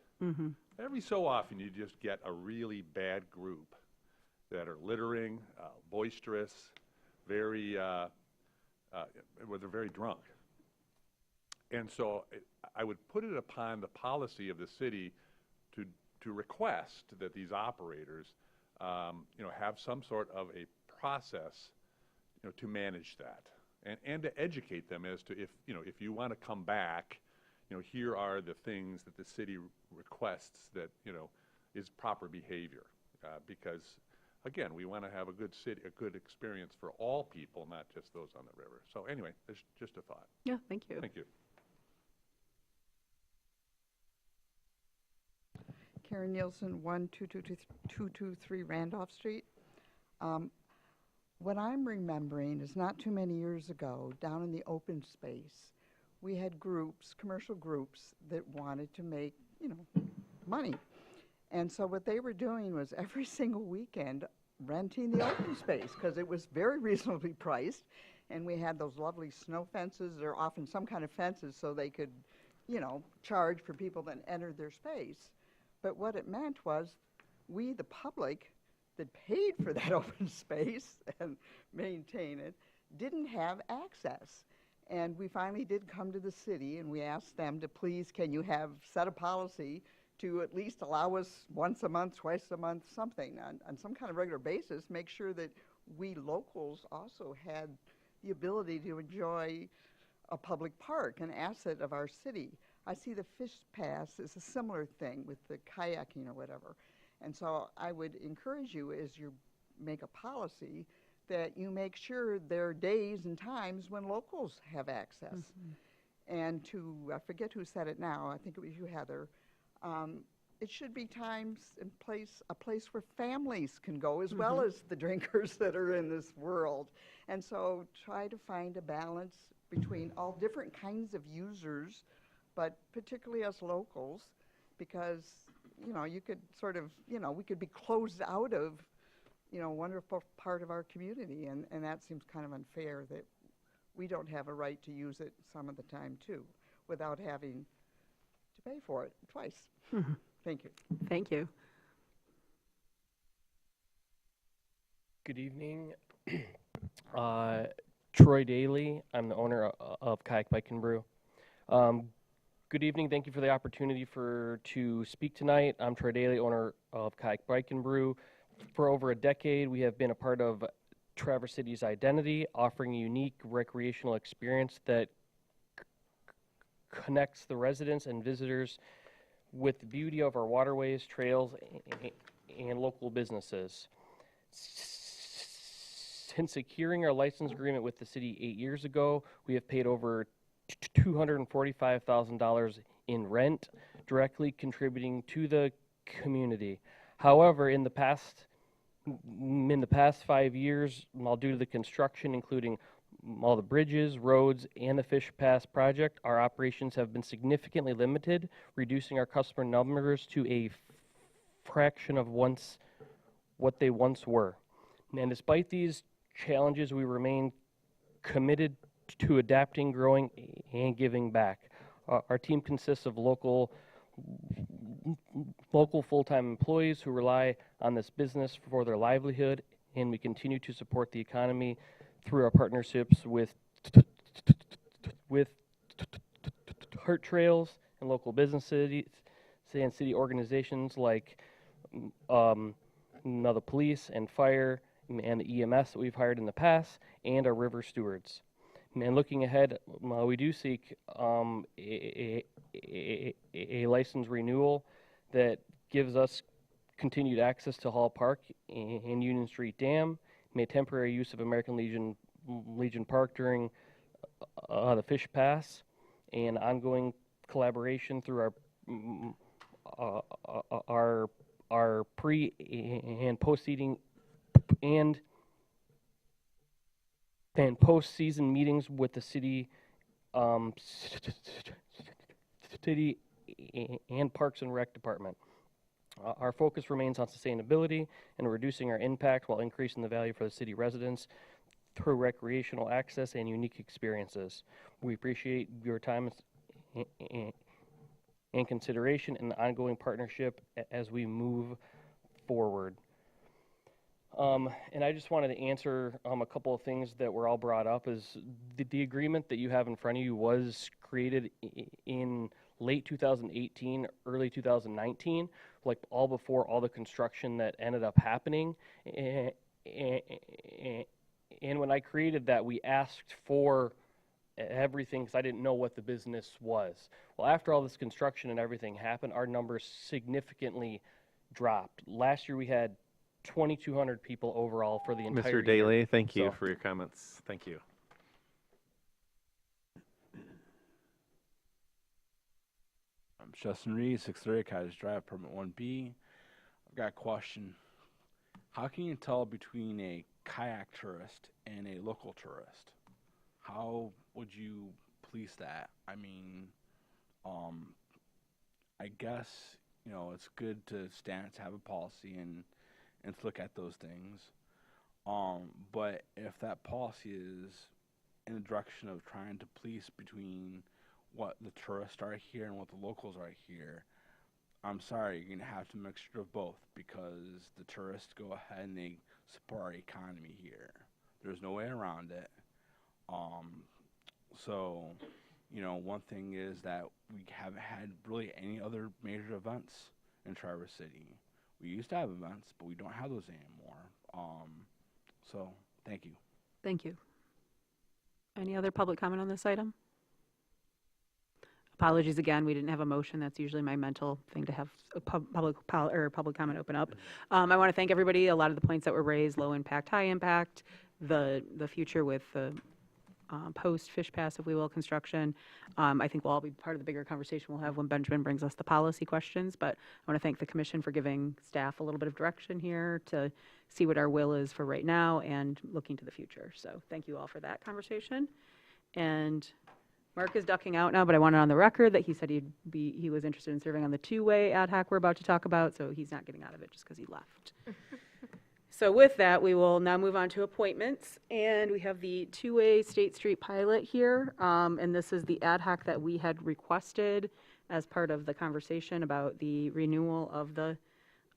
Every so often, you just get a really bad group that are littering, boisterous, very, where they're very drunk. And so I would put it upon the policy of the city to request that these operators, have some sort of a process, to manage that, and to educate them as to if you want to come back, here are the things that the city requests that is proper behavior, because again, we want to have a good experience for all people, not just those on the river. So anyway, it's just a thought. Yeah, thank you. Thank you. Karen Nielsen, 12223 Randolph Street. What I'm remembering is not too many years ago, down in the open space, we had groups, commercial groups, that wanted to make, money. And so what they were doing was every single weekend renting the open space, because it was very reasonably priced, and we had those lovely snow fences, or often some kind of fences, so they could, charge for people that entered their space. But what it meant was we, the public, that paid for that open space and maintain it, didn't have access. And we finally did come to the city, and we asked them to please, can you set a policy to at least allow us once a month, twice a month, something, on some kind of regular basis, make sure that we locals also had the ability to enjoy a public park, an asset of our city. I see the Fish Pass is a similar thing with the kayaking or whatever. And so I would encourage you, as you make a policy, that you make sure there are days and times when locals have access. And I forget who said it now, I think it was you, Heather, it should be times and a place where families can go as well as the drinkers that are in this world. And so try to find a balance between all different kinds of users, but particularly us locals, because, you could sort of, we could be closed out of, wonderful part of our community, and that seems kind of unfair that we don't have a right to use it some of the time too, without having to pay for it twice. Thank you. Thank you. Good evening. Troy Daly. I'm the owner of Kayak Bike and Brew. Good evening. Thank you for the opportunity to speak tonight. I'm Troy Daly, owner of Kayak Bike and Brew. For over a decade, we have been a part of Traverse City's identity, offering a unique recreational experience that connects the residents and visitors with the beauty of our waterways, trails, and local businesses. Since securing our license agreement with the city 8 years ago, we have paid over $245,000 in rent, directly contributing to the community. However, in the past 5 years, while due to the construction, including all the bridges, roads, and the Fish Pass project, our operations have been significantly limited, reducing our customer numbers to a fraction of what they once were. And despite these challenges, we remain committed to adapting, growing, and giving back. Our team consists of local full-time employees who rely on this business for their livelihood, and we continue to support the economy through our partnerships with Heart Trails and local businesses and city organizations like the police and fire and the EMS that we've hired in the past, and our river stewards. And looking ahead, we do seek a license renewal that gives us continued access to Hall Park and Union Street Dam, made temporary use of American Legion Park during the Fish Pass, and ongoing collaboration through our pre and post-season post-season meetings with the city, city and Parks and Rec Department. Our focus remains on sustainability and reducing our impact while increasing the value for the city residents through recreational access and unique experiences. We appreciate your time and consideration and the ongoing partnership as we move forward. And I just wanted to answer a couple of things that were all brought up. Is the agreement that you have in front of you was created in late 2018, early 2019, like all before all the construction that ended up happening. And when I created that, we asked for everything because I didn't know what the business was. Well, after all this construction and everything happened, our numbers significantly dropped. Last year we had 2,200 people overall for the entire year. Mr. Daly, thank you So- for your comments. Thank you. I'm Justin Reed, 630 Cottage Drive, Permit 1B. I've got a question. How can you tell between a kayak tourist and a local tourist? How would you police that? I mean, I guess, you know, it's good to have a policy and to look at those things. But if that policy is in the direction of trying to police between what the tourists are here and what the locals are here, I'm sorry, you're going to have to mixture of both, because the tourists go ahead and they support our economy here. There's no way around it. So, you know, one thing is that we haven't had really any other major events in Traverse City. We used to have events, but we don't have those anymore. So, thank you. Thank you. Any other public comment on this item? Apologies again, we didn't have a motion. That's usually my mental thing, to have a public comment open up. I want to thank everybody. A lot of the points that were raised, low impact, high impact, the future with the post Fish Pass, if we will, construction. I think will all be part of the bigger conversation we'll have when Benjamin brings us the policy questions. But I want to thank the commission for giving staff a little bit of direction here to see what our will is for right now and looking to the future. So thank you all for that conversation. And Mark is ducking out now, but I wanted on the record that he said he was interested in serving on the two-way ad hoc we're about to talk about, so he's not getting out of it just because he left. So with that, we will now move on to appointments, and we have the two-way State Street pilot here, and this is the ad hoc that we had requested as part of the conversation about the renewal of the,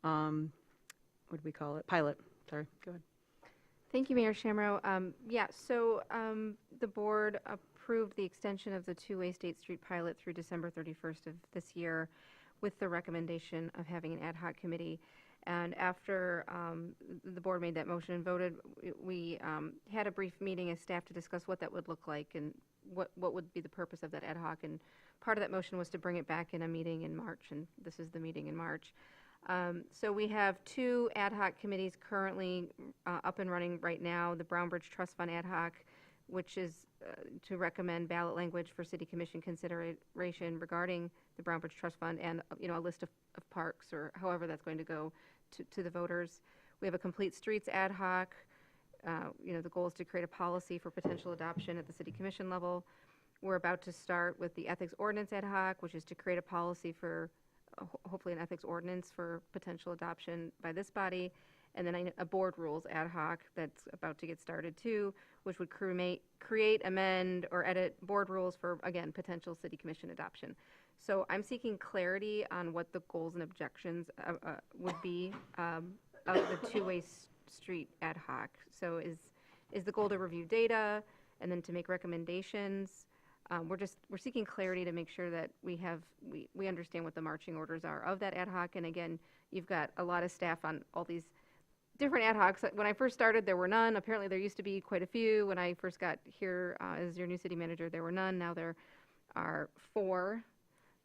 what do we call it? Pilot, sorry, go ahead. Thank you, Mayor Shamro. The board approved the extension of the two-way State Street pilot through December 31st of this year with the recommendation of having an ad hoc committee. And after the board made that motion and voted, we had a brief meeting as staff to discuss what that would look like and what would be the purpose of that ad hoc. And part of that motion was to bring it back in a meeting in March, and this is the meeting in March. So we have two ad hoc committees currently up and running right now. The Brown Bridge Trust Fund ad hoc, which is to recommend ballot language for City Commission consideration regarding the Brown Bridge Trust Fund and a list of parks or however that's going to go to the voters. We have a Complete Streets ad hoc. The goal is to create a policy for potential adoption at the City Commission level. We're about to start with the Ethics Ordinance ad hoc, which is to create a policy for hopefully an ethics ordinance for potential adoption by this body, and then a board rules ad hoc that's about to get started too, which would create, amend, or edit board rules for, again, potential City Commission adoption. So I'm seeking clarity on what the goals and objections would be of the two-way street ad hoc. So is the goal to review data and then to make recommendations? We're seeking clarity to make sure that we understand what the marching orders are of that ad hoc. And again, you've got a lot of staff on all these different ad hocs. When I first started, there were none. Apparently, there used to be quite a few. When I first got here as your new city manager, there were none. Now there are 4.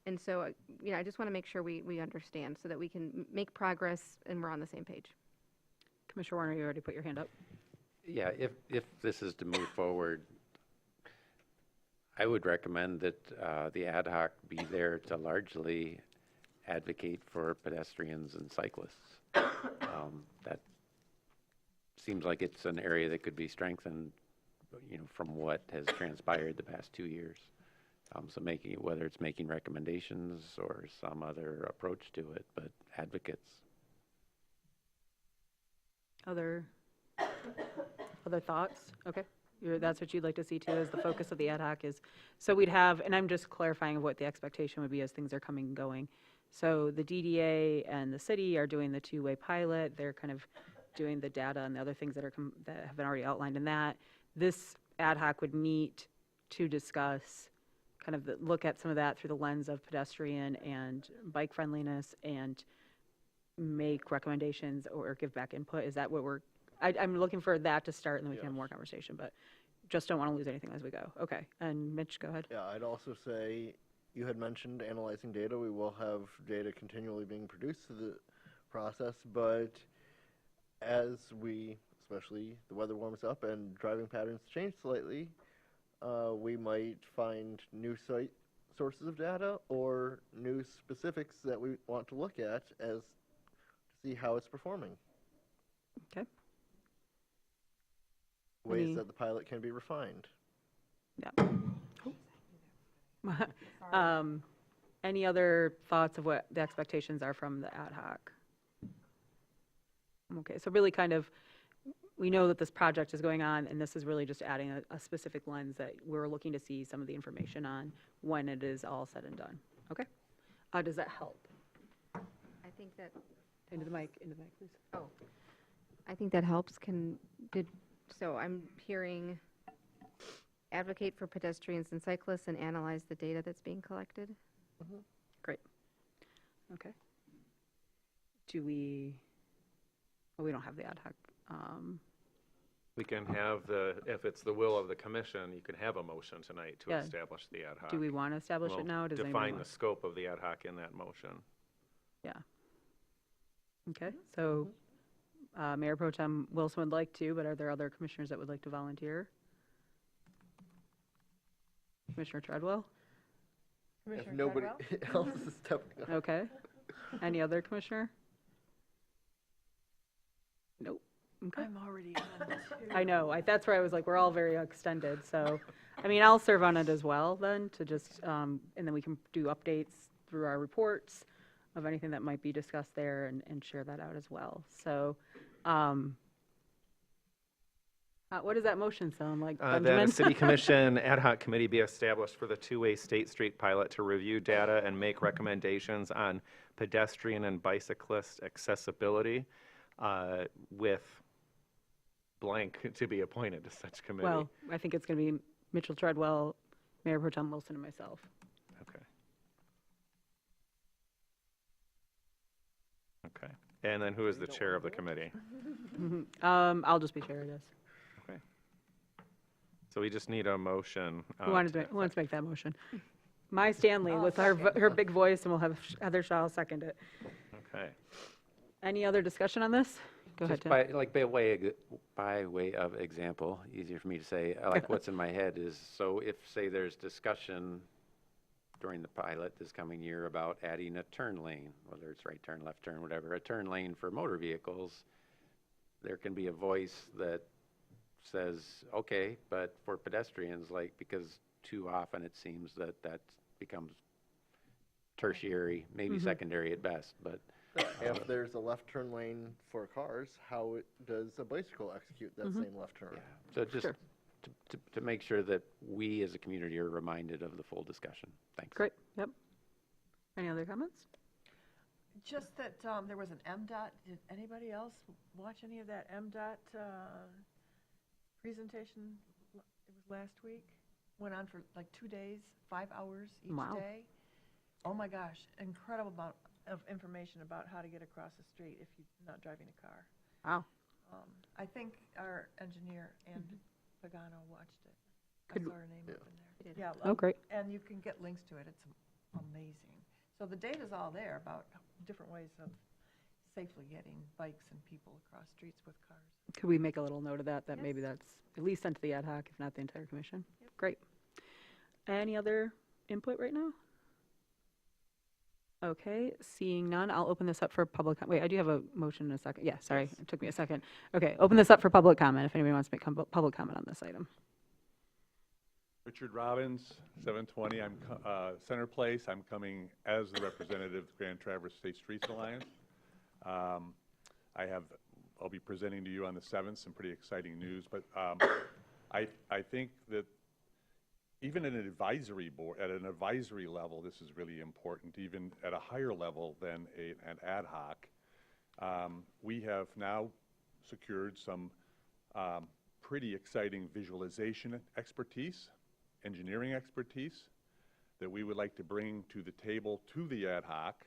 And so, I just want to make sure we understand so that we can make progress and we're on the same page. Commissioner Warner, you already put your hand up. Yeah, if this is to move forward, I would recommend that the ad hoc be there to largely advocate for pedestrians and cyclists. That seems like it's an area that could be strengthened, from what has transpired the past 2 years. So whether it's making recommendations or some other approach to it, but advocates. Other thoughts? Okay. That's what you'd like to see too, is the focus of the ad hoc is, so we'd have, and I'm just clarifying what the expectation would be as things are coming and going. So the DDA and the city are doing the two-way pilot. They're kind of doing the data and the other things that have been already outlined in that. This ad hoc would meet to discuss kind of look at some of that through the lens of pedestrian and bike friendliness and make recommendations or give back input. Is that what I'm looking for that to start, and then we can have more conversation, but just don't want to lose anything as we go. Okay, and Mitch, go ahead. Yeah, I'd also say, you had mentioned analyzing data. We will have data continually being produced through the process, but as especially the weather warms up and driving patterns change slightly, we might find new sources of data or new specifics that we want to look at to see how it's performing. Okay. Ways that the pilot can be refined. Yeah. Any other thoughts of what the expectations are from the ad hoc? Okay, so really kind of, we know that this project is going on, and this is really just adding a specific lens that we're looking to see some of the information on when it is all said and done. Okay? Does that help? I think that... Into the mic, please. Oh. I think that helps. So I'm hearing advocate for pedestrians and cyclists and analyze the data that's being collected. Mm-hmm. Great. Okay. We don't have the ad hoc. We can have if it's the will of the commission, you can have a motion tonight to establish the ad hoc. Do we want to establish it now? Does define the scope of the ad hoc in that motion. Yeah. Okay, so Mayor Pro Tem Wilson would like to, but are there other commissioners that would like to volunteer? Commissioner Treadwell? If nobody else is stepping up. Okay. Any other commissioner? Nope. Okay. I'm already on it too. I know. That's where I was like, we're all very extended. So, I mean, I'll serve on it as well then to just, and then we can do updates through our reports of anything that might be discussed there and share that out as well. So, What does that motion sound like, That a Benjamin? city commission ad hoc committee be established for the two-way State Street pilot to review data and make recommendations on pedestrian and bicyclist accessibility, with blank to be appointed to such committee. Well, I think it's going to be Mitchell Treadwell, Mayor Pro Tem Wilson, and myself. Okay. Okay. And then who is the chair of the committee? I'll just be chair, I guess. Okay. So we just need a motion. Who wants to make that motion? My Stanley with her big voice, and we'll have Heather Shaw second it. Okay. Any other discussion on this? Go ahead, Just Tim. by way of example, easier for me to say, like what's in my head is, so if, say, there's discussion during the pilot this coming year about adding a turn lane, whether it's right turn, left turn, whatever, a turn lane for motor vehicles, there can be a voice that says, okay, but for pedestrians, like, because too often it seems that becomes tertiary, maybe secondary at best, but. If there's a left turn lane for cars, how does a bicycle execute that same left turn? Yeah. So just to make sure that we as a community are reminded of the full discussion. Thanks. Great, yep. Any other comments? Just that there was an MDOT, did anybody else watch any of that MDOT presentation? It was last week. Went on for like 2 days, 5 hours each day. Oh my gosh, incredible amount of information about how to get across the street if you're not driving a car. Wow. I think our engineer, Ann Pagano, watched it. Could- I saw her name up in there. Yeah. Oh, great. And you can get links to it. It's amazing. So the data's all there about different ways of safely getting bikes and people across streets with cars. Could we make a little note of that, that maybe that's at least sent to the ad hoc, if not the entire commission? Great. Any other input right now? Okay, seeing none, I'll open this up for public, wait, I do have a motion in a second. Yeah, sorry, it took me a second. Okay, open this up for public comment, if anybody wants to make public comment on this item. Richard Robbins, 720, I'm Center Place. I'm coming as the representative of the Grand Traverse State Streets Alliance. I'll be presenting to you on the 7th some pretty exciting news, but I think that even at an advisory board, at an advisory level, this is really important, even at a higher level than an ad hoc. We have now secured some pretty exciting visualization expertise, engineering expertise that we would like to bring to the table to the ad hoc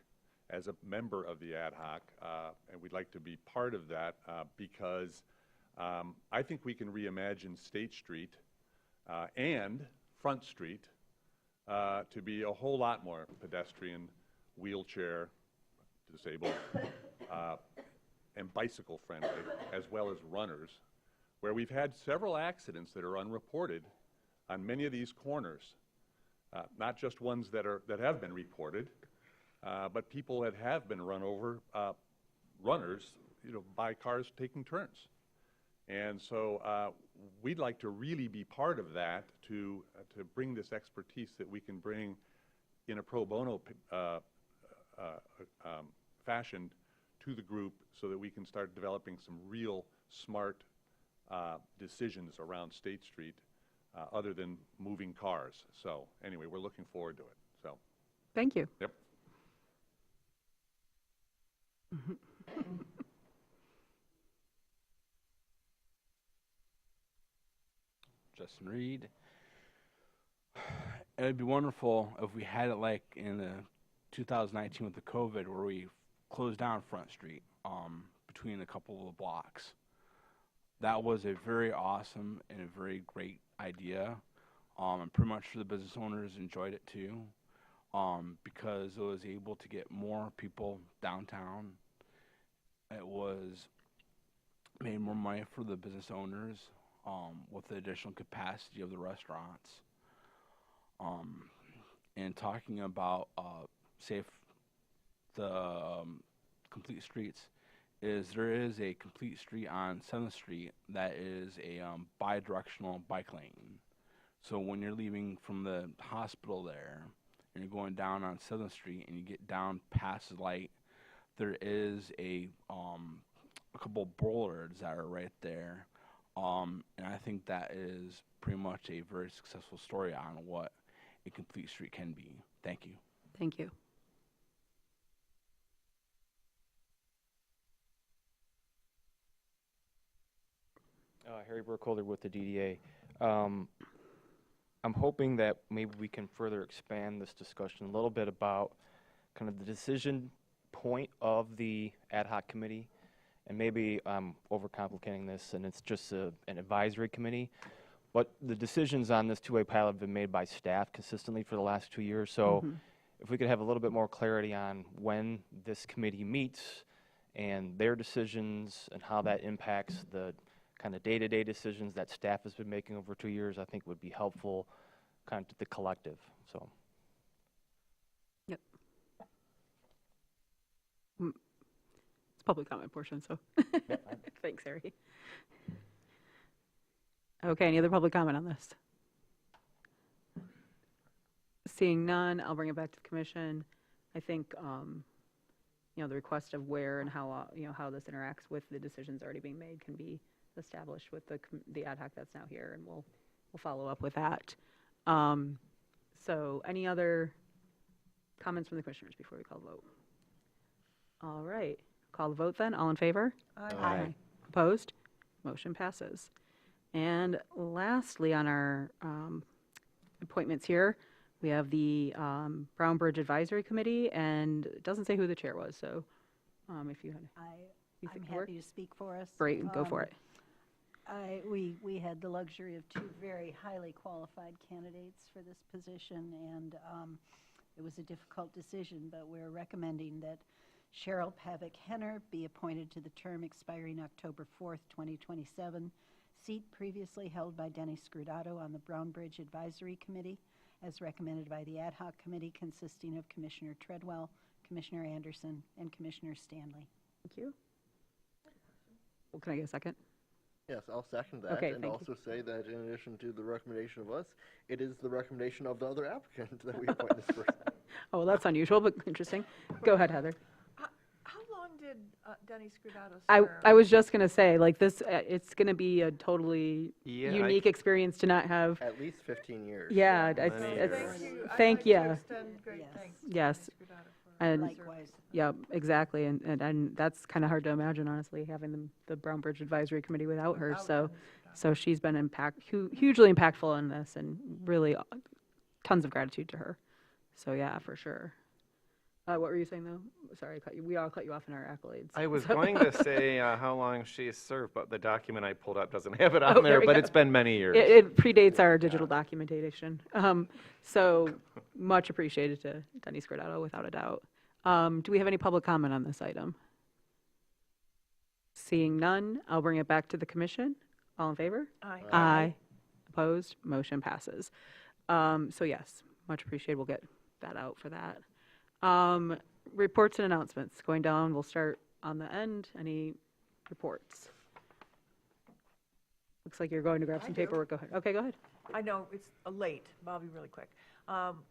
as a member of the ad hoc, and we'd like to be part of that because I think we can reimagine State Street and Front Street to be a whole lot more pedestrian, wheelchair, disabled, and bicycle friendly, as well as runners, where we've had several accidents that are unreported on many of these corners, not just ones that have been reported, but people that have been run over, runners, by cars taking turns. And so we'd like to really be part of that to bring this expertise that we can bring in a pro bono fashion to the group so that we can start developing some real smart decisions around State Street other than moving cars. So anyway, we're looking forward to it. So. Thank you. Yep. Justin Reed. It would be wonderful if we had it like in the 2019 with the COVID, where we closed down Front Street between a couple of the blocks. That was a very awesome and a very great idea. And pretty much the business owners enjoyed it too, because it was able to get more people downtown. It was made more money for the business owners with the additional capacity of the restaurants. And talking about complete streets, there is a complete street on 7th Street that is a bi-directional bike lane. So when you're leaving from the hospital there and you're going down on 7th Street and you get down past the light, there is a couple bollards that are right there And I think that is pretty much a very successful story on what a complete street can be. Thank you. Thank you. Harry Burkholder with the DDA. I'm hoping that maybe we can further expand this discussion a little bit about kind of the decision point of the ad hoc committee. And maybe I'm overcomplicating this and it's just an advisory committee. But the decisions on this two-way pilot have been made by staff consistently for the last 2 years. So if we could have a little bit more clarity on when this committee meets and their decisions and how that impacts the kind of day-to-day decisions that staff has been making over 2 years, I think would be helpful kind of to the collective. So. Yep. It's public comment portion, so. Thanks, Harry. Okay, any other public comment on this? Seeing none, I'll bring it back to the commission. I think, you know, the request of where and how, you know, how this interacts with the decisions already being made can be established with the ad hoc that's now here, and we'll follow up with that. So any other comments from the commissioners before we call the vote? All right, call the vote then. All in favor? Aye. Aye. Opposed? Motion passes. And lastly, on our appointments here, we have the Brown Bridge Advisory Committee, and it doesn't say who the chair was, so if you had. I'm happy to speak for us. Great, go for it. We had the luxury of two very highly qualified candidates for this position, and it was a difficult decision, but we're recommending that Cheryl Pavick-Henner be appointed to the term expiring October 4th, 2027, seat previously held by Denny Scrutato on the Brown Bridge Advisory Committee, as recommended by the ad hoc committee consisting of Commissioner Treadwell, Commissioner Anderson, and Commissioner Stanley. Thank you. Well, can I get a second? Yes, I'll second that, Okay, and thank also say that in addition to the recommendation of us, it is the recommendation of the other applicant that we appoint this person. Oh, well, that's unusual, but interesting. Go ahead, Heather. How long did Denny Scrutato serve? I was just going to say, like this, it's going to be a totally Yeah, unique experience to not have. At least 15 years. Yeah, Many it's, years. Thank you. I'd thank like you. to extend great thanks to Yes. Denny Scrutato for And his Likewise. service. yeah, exactly, and that's kind of hard to imagine, honestly, having the Brown Bridge Advisory Committee without her. So she's been hugely impactful in this, and really tons of gratitude to her. So yeah, for sure. What were you saying though? Sorry, I cut you. We all cut you off in our accolades. I was So- going to say how long she's served, but the document I pulled up doesn't have it on Oh, there, we but go. it's been many years. It predates our digital documentation. So much appreciated to Denny Scrutato, without a doubt. Do we have any public comment on this item? Seeing none, I'll bring it back to the commission. All in favor? Aye. Aye. Opposed? Motion passes. So yes, much appreciated. We'll get that out for that. Reports and announcements. Going down, we'll start on the end. Any reports? Looks like you're going to grab I some do. paperwork. Go ahead. Okay, go ahead. I know, it's late, but I'll be really quick.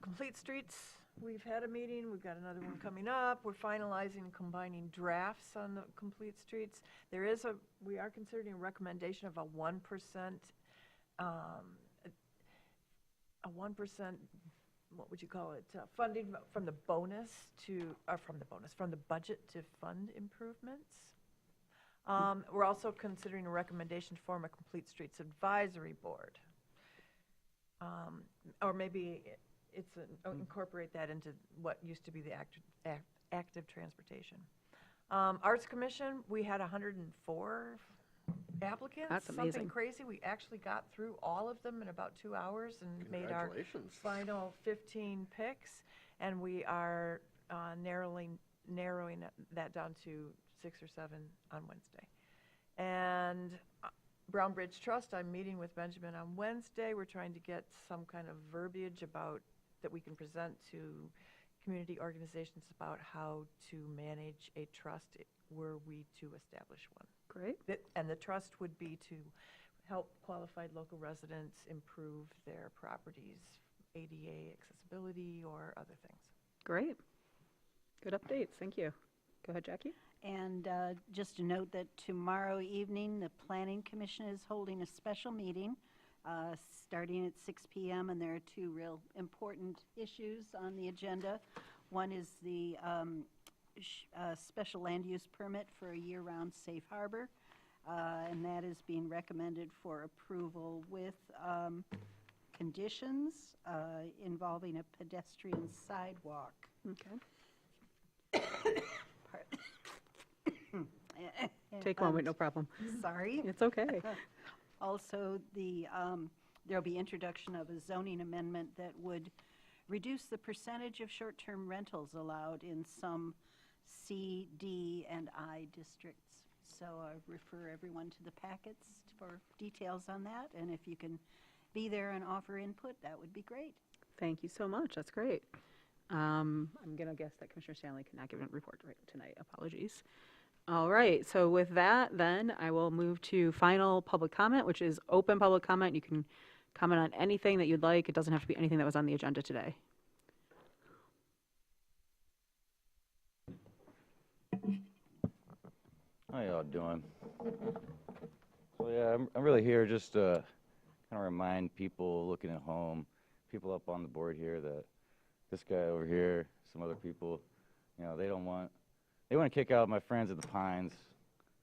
Complete Streets, we've had a meeting, we've got another one coming up. We're finalizing and combining drafts on the Complete Streets. We are considering a recommendation of a 1%, what would you call it, funding from the budget to fund improvements. We're also considering a recommendation to form a Complete Streets Advisory Board. Or maybe incorporate that into what used to be the active transportation. Arts Commission, we had 104 applicants. That's Something amazing. crazy. We actually got through all of them in about 2 hours and made our Congratulations. final 15 picks, and we are narrowing that down to 6 or 7 on Wednesday. And Brown Bridge Trust, I'm meeting with Benjamin on Wednesday. We're trying to get some kind of verbiage about that we can present to community organizations about how to manage a trust were we to establish one. Great. And the trust would be to help qualified local residents improve their properties, ADA accessibility or other things. Great. Good updates. Thank you. Go ahead, Jackie. And just a note that tomorrow evening, the Planning Commission is holding a special meeting starting at 6 p.m. and there are two real important issues on the agenda. One is the special land use permit for a year-round safe harbor, and that is being recommended for approval with conditions involving a pedestrian sidewalk. Okay. Take a moment, no problem. Sorry. It's okay. Also, there'll be introduction of a zoning amendment that would reduce the percentage of short-term rentals allowed in some C, D, and I districts. So I refer everyone to the packets for details on that, and if you can be there and offer input, that would be great. Thank you so much. That's great. I'm going to guess that Commissioner Stanley cannot give a report right tonight. Apologies. All right. So with that, then I will move to final public comment, which is open public comment. You can comment on anything that you'd like. It doesn't have to be anything that was on the agenda today. How y'all doing? So yeah, I'm really here just to kind of remind people looking at home, people up on the board here, that this guy over here, some other people, you know, they want to kick out my friends at the Pines,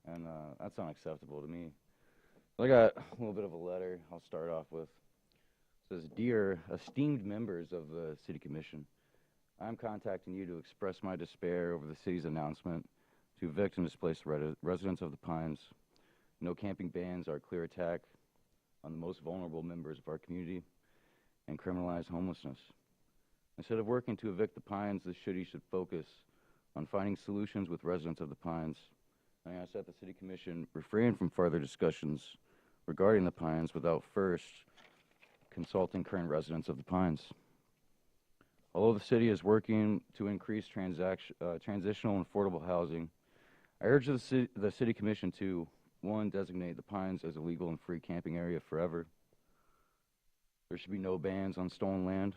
and that's unacceptable to me. So I got a little bit of a letter I'll start off with. It says, "Dear esteemed members of the City Commission, I'm contacting you to express my despair over the city's announcement to evict and displace residents of the Pines. No camping bans are a clear attack on the most vulnerable members of our community and criminalize homelessness. Instead of working to evict the Pines, the city should focus on finding solutions with residents of the Pines. I ask that the City Commission refrain from further discussions regarding the Pines without first consulting current residents of the Pines. Although the city is working to increase transitional and affordable housing, I urge the City Commission to, 1, designate the Pines as a legal and free camping area forever. There should be no bans on stolen land.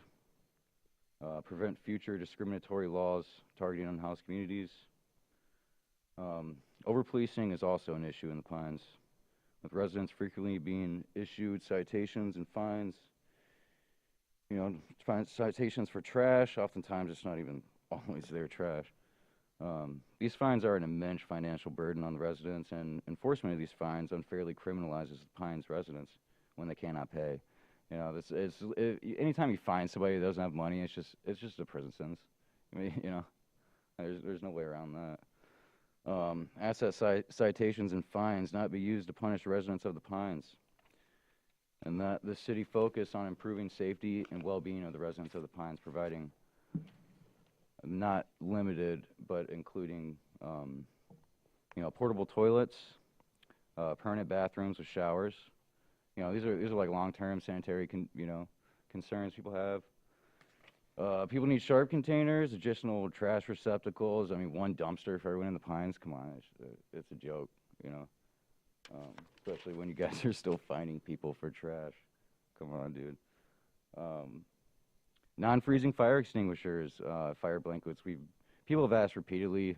Prevent future discriminatory laws targeting unhoused communities. Over-policing is also an issue in the Pines, with residents frequently being issued citations and fines. You know, citations for trash. Oftentimes it's not even always their trash. These fines are an immense financial burden on the residents, and enforcement of these fines unfairly criminalizes the Pines residents when they cannot pay. You know, anytime you find somebody that doesn't have money, it's just a prison sentence. I mean, you know, there's no way around that. Asset citations and fines not be used to punish residents of the Pines, and that the city focus on improving safety and well-being of the residents of the Pines, providing not limited, but including, you know, portable toilets, permanent bathrooms with showers. You know, these are like long-term sanitary, concerns people have. People need sharp containers, additional trash receptacles. I mean, one dumpster for everyone in the Pines. Come on, it's a joke, you know. Especially when you guys are still finding people for trash. Come on, dude. Non-freezing fire extinguishers, fire blankets. People have asked repeatedly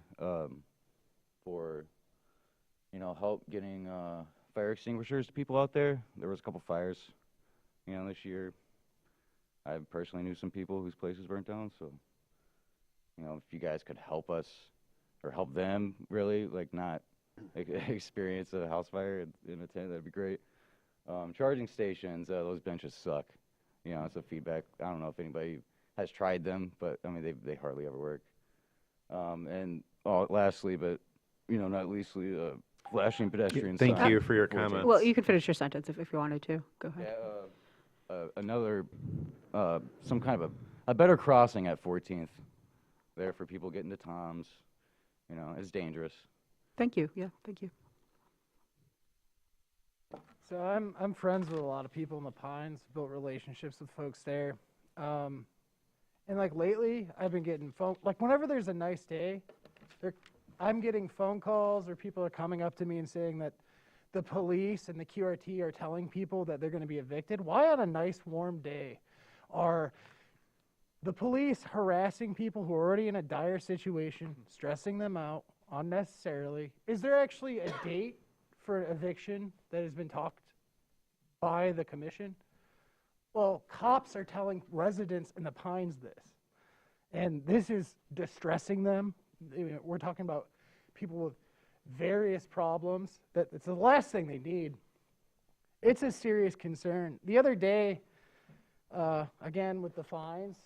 for, you know, help getting fire extinguishers to people out there. There was a couple fires, you know, this year. I personally knew some people whose places burnt down, so, you know, if you guys could help us or help them, really, like, not experience a house fire in a tent, that'd be great. Charging stations, those benches suck. You know, it's a feedback. I don't know if anybody has tried them, but I mean, they hardly ever work. And lastly, but you know, not leastly, flashing pedestrian signs. Thank you for your comments. Well, you can finish your sentence if you wanted to. Go ahead. Yeah, another, some kind of a better crossing at 14th there for people getting to Tom's. You know, it's dangerous. Thank you. Yeah, thank you. So I'm friends with a lot of people in the Pines, built relationships with folks there. And like lately, I've been getting like whenever there's a nice day, I'm getting phone calls or people are coming up to me and saying that the police and the QRT are telling people that they're going to be evicted. Why on a nice warm day are the police harassing people who are already in a dire situation, stressing them out, unnecessarily. Is there actually a date for eviction that has been talked by the commission? Well, cops are telling residents in the Pines this, and this is distressing them. We're talking about people with various problems. That it's the last thing they need. It's a serious concern. The other day, again with the fines,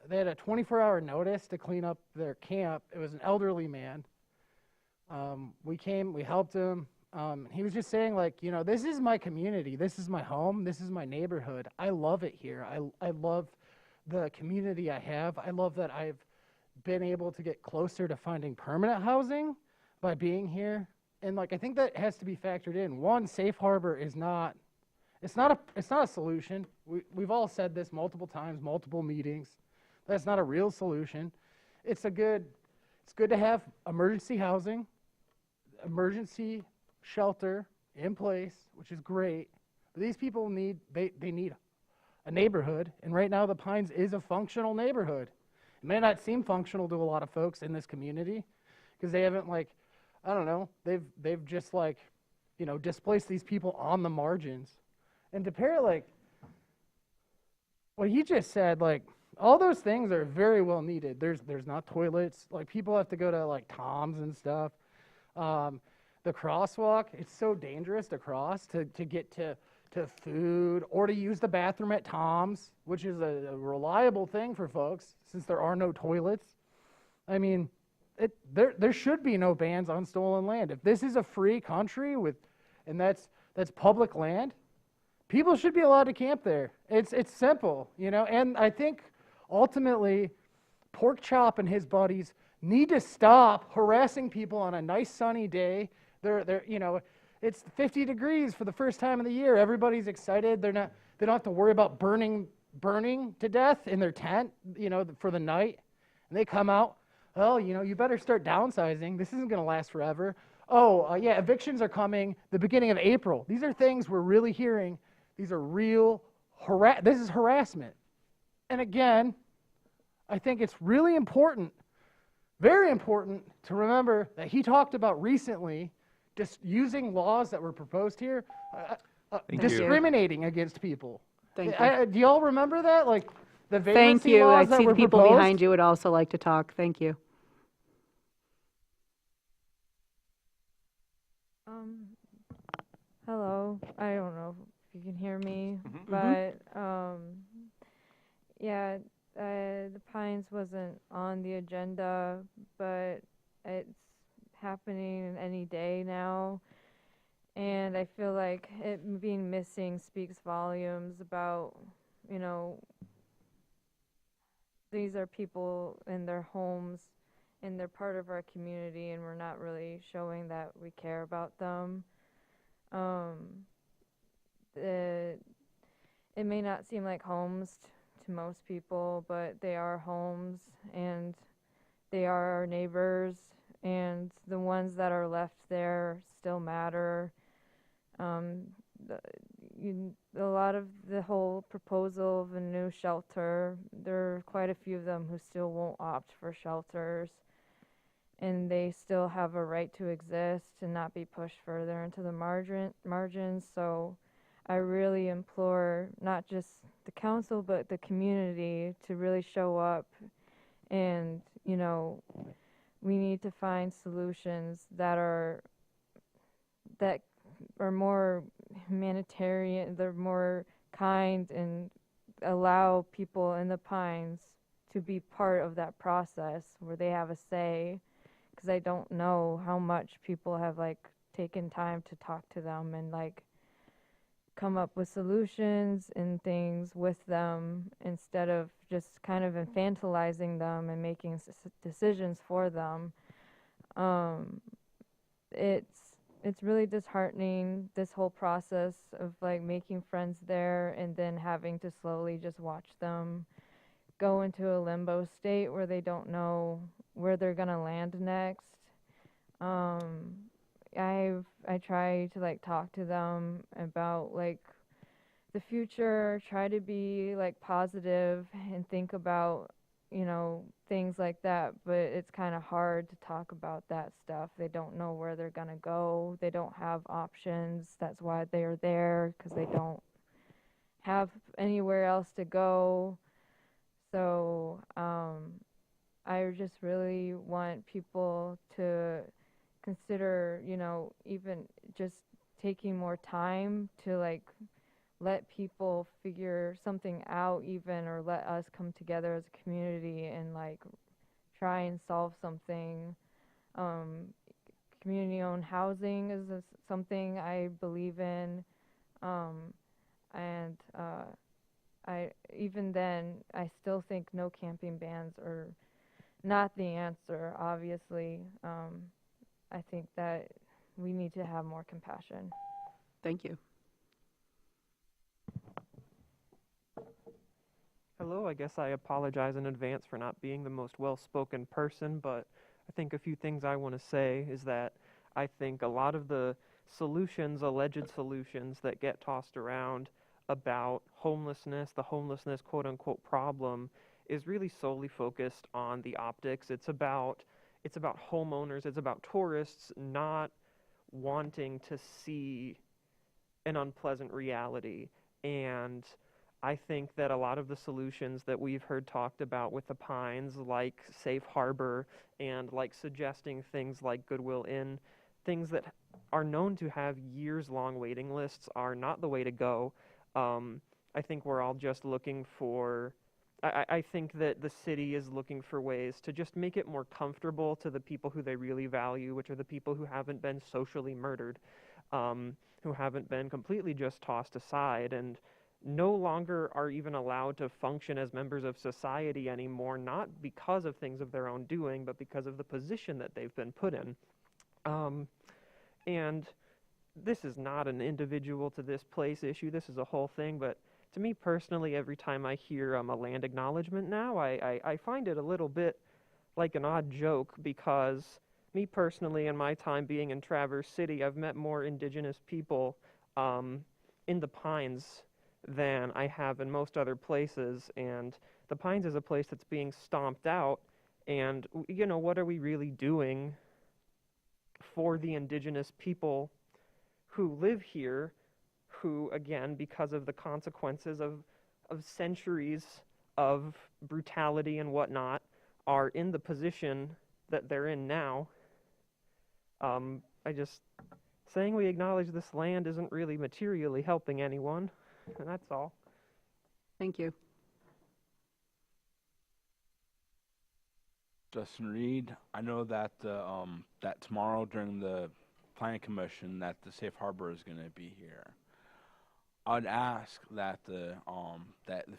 they had a 24-hour notice to clean up their camp. It was an elderly man. We came, we helped him. He was just saying, like, you know, this is my community. This is my home. This is my neighborhood. I love it here. I love the community I have. I love that I've been able to get closer to finding permanent housing by being here. And, like, I think that has to be factored in. One, safe harbor is not, it's not a solution. We've all said this multiple times, multiple meetings. That's not a real solution. It's good to have emergency housing, emergency shelter in place, which is great. But these people need a neighborhood, and right now the Pines is a functional neighborhood. It may not seem functional to a lot of folks in this community because they haven't, like, I don't know, they've just, like, you know, displaced these people on the margins. And to pair, like, what he just said, like, all those things are very well needed. There's not toilets. Like, people have to go to, like, Tom's and stuff. The crosswalk, it's so dangerous to cross to get to food or to use the bathroom at Tom's, which is a reliable thing for folks since there are no toilets. I mean, there should be no bans on stolen land. If this is a free country and that's public land, people should be allowed to camp there. It's simple, you know. And I think ultimately, Pork Chop and his buddies need to stop harassing people on a nice sunny day. They're you know, it's 50 degrees for the first time of the year. Everybody's excited. They don't have to worry about burning to death in their tent, you know, for the night. And they come out, oh, you know, you better start downsizing. This isn't going to last forever. Oh, yeah, evictions are coming the beginning of April. These are things we're really hearing. These are real this is harassment. And again, I think it's really important, very important, to remember that he talked about recently just using laws that were proposed here, discriminating against people. Thank you. Do y'all remember that? Like the Thank vagrancy you. I laws that see were the people proposed? behind you would also like to talk. Thank you. Hello. I don't know if you can hear me, Mhm. but yeah, the Pines wasn't on the agenda, but it's happening any day now, and I feel like it being missing speaks volumes about, you know, these are people in their homes and they're part of our community, and we're not really showing that we care about them. It may not seem like homes to most people, but they are homes, and they are our neighbors, and the ones that are left there still matter. A lot of the whole proposal of a new shelter, there are quite a few of them who still won't opt for shelters, and they still have a right to exist and not be pushed further into the margins. So I really implore not just the council but the community to really show up, and, you know, we need to find solutions that are more humanitarian, they're more kind, and allow people in the Pines to be part of that process where they have a say. Because I don't know how much people have, like, taken time to talk to them and, like, come up with solutions and things with them instead of just kind of infantilizing them and making decisions for them. It's really disheartening, this whole process of, like, making friends there and then having to slowly just watch them go into a limbo state where they don't know where they're gonna land next. I try to, like, talk to them about, like, the future, try to be, like, positive and think about things like that, but it's kind of hard to talk about that stuff. They don't know where they're going to go. They don't have options. That's why they're there, because they don't have anywhere else to go. So I just really want people to consider, even just taking more time to let people figure something out, even, or let us come together as a community and try and solve something. Community-owned housing is something I believe in, and even then, I still think no camping bans are not the answer. Obviously, I think that we need to have more compassion. Thank you. Hello, I guess I apologize in advance for not being the most well-spoken person, but I think a few things I want to say is that I think a lot of the solutions, alleged solutions that get tossed around about homelessness, the homelessness quote-unquote problem, is really solely focused on the optics. It's about homeowners, it's about tourists not wanting to see an unpleasant reality. And I think that a lot of the solutions that we've heard talked about with the Pines, like Safe Harbor and like suggesting things like Goodwill Inn, things that are known to have years-long waiting lists, are not the way to go. I think we're all just looking for, I think that the city is looking for ways to just make it more comfortable to the people who they really value, which are the people who haven't been socially murdered, who haven't been completely just tossed aside and no longer are even allowed to function as members of society anymore, not because of things of their own doing, but because of the position that they've been put in. And this is not an individual to this place issue, this is a whole thing, but to me personally, every time I hear a land acknowledgement now, I find it a little bit like an odd joke, because me personally, in my time being in Traverse City, I've met more indigenous people in the Pines than I have in most other places, and the Pines is a place that's being stomped out, and what are we really doing for the indigenous people who live here, who, again, because of the consequences of centuries of brutality and whatnot, are in the position that they're in now. Saying we acknowledge this land isn't really materially helping anyone, and that's all. Thank you. Justin Reed, I know that that tomorrow during the Planning Commission that the Safe Harbor is going to be here. I'd ask that the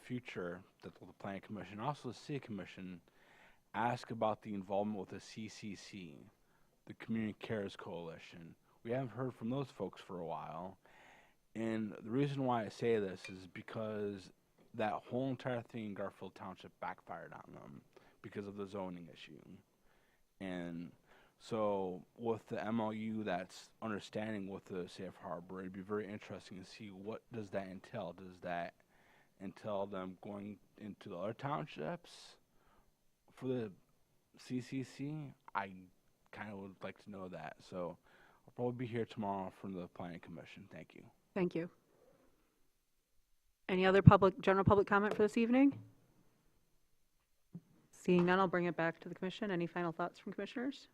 future that the Planning Commission, also the City Commission, ask about the involvement with the CCC, the Community Cares Coalition. We haven't heard from those folks for a while, and the reason why I say this is because that whole entire thing in Garfield Township backfired on them because of the zoning issue. And so with the MOU that's understanding with the Safe Harbor, it'd be very interesting to see what does that entail. Does that entail them going into the other townships for the CCC? I kind of would like to know that. So I'll probably be here tomorrow from the Planning Commission. Thank you. Thank you. Any other general public comment for this evening? Seeing none, I'll bring it back to the commission. Any final thoughts from commissioners?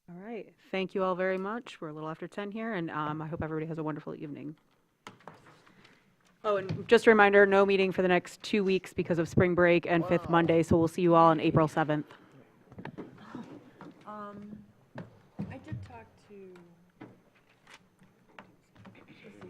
All right. Thank you all very much. We're a little after 10 here, and I hope everybody has a wonderful evening. Oh, and just a reminder, no meeting for the next 2 weeks because of spring break and Fifth Monday, so we'll see you all on April 7th. I did talk to the CCC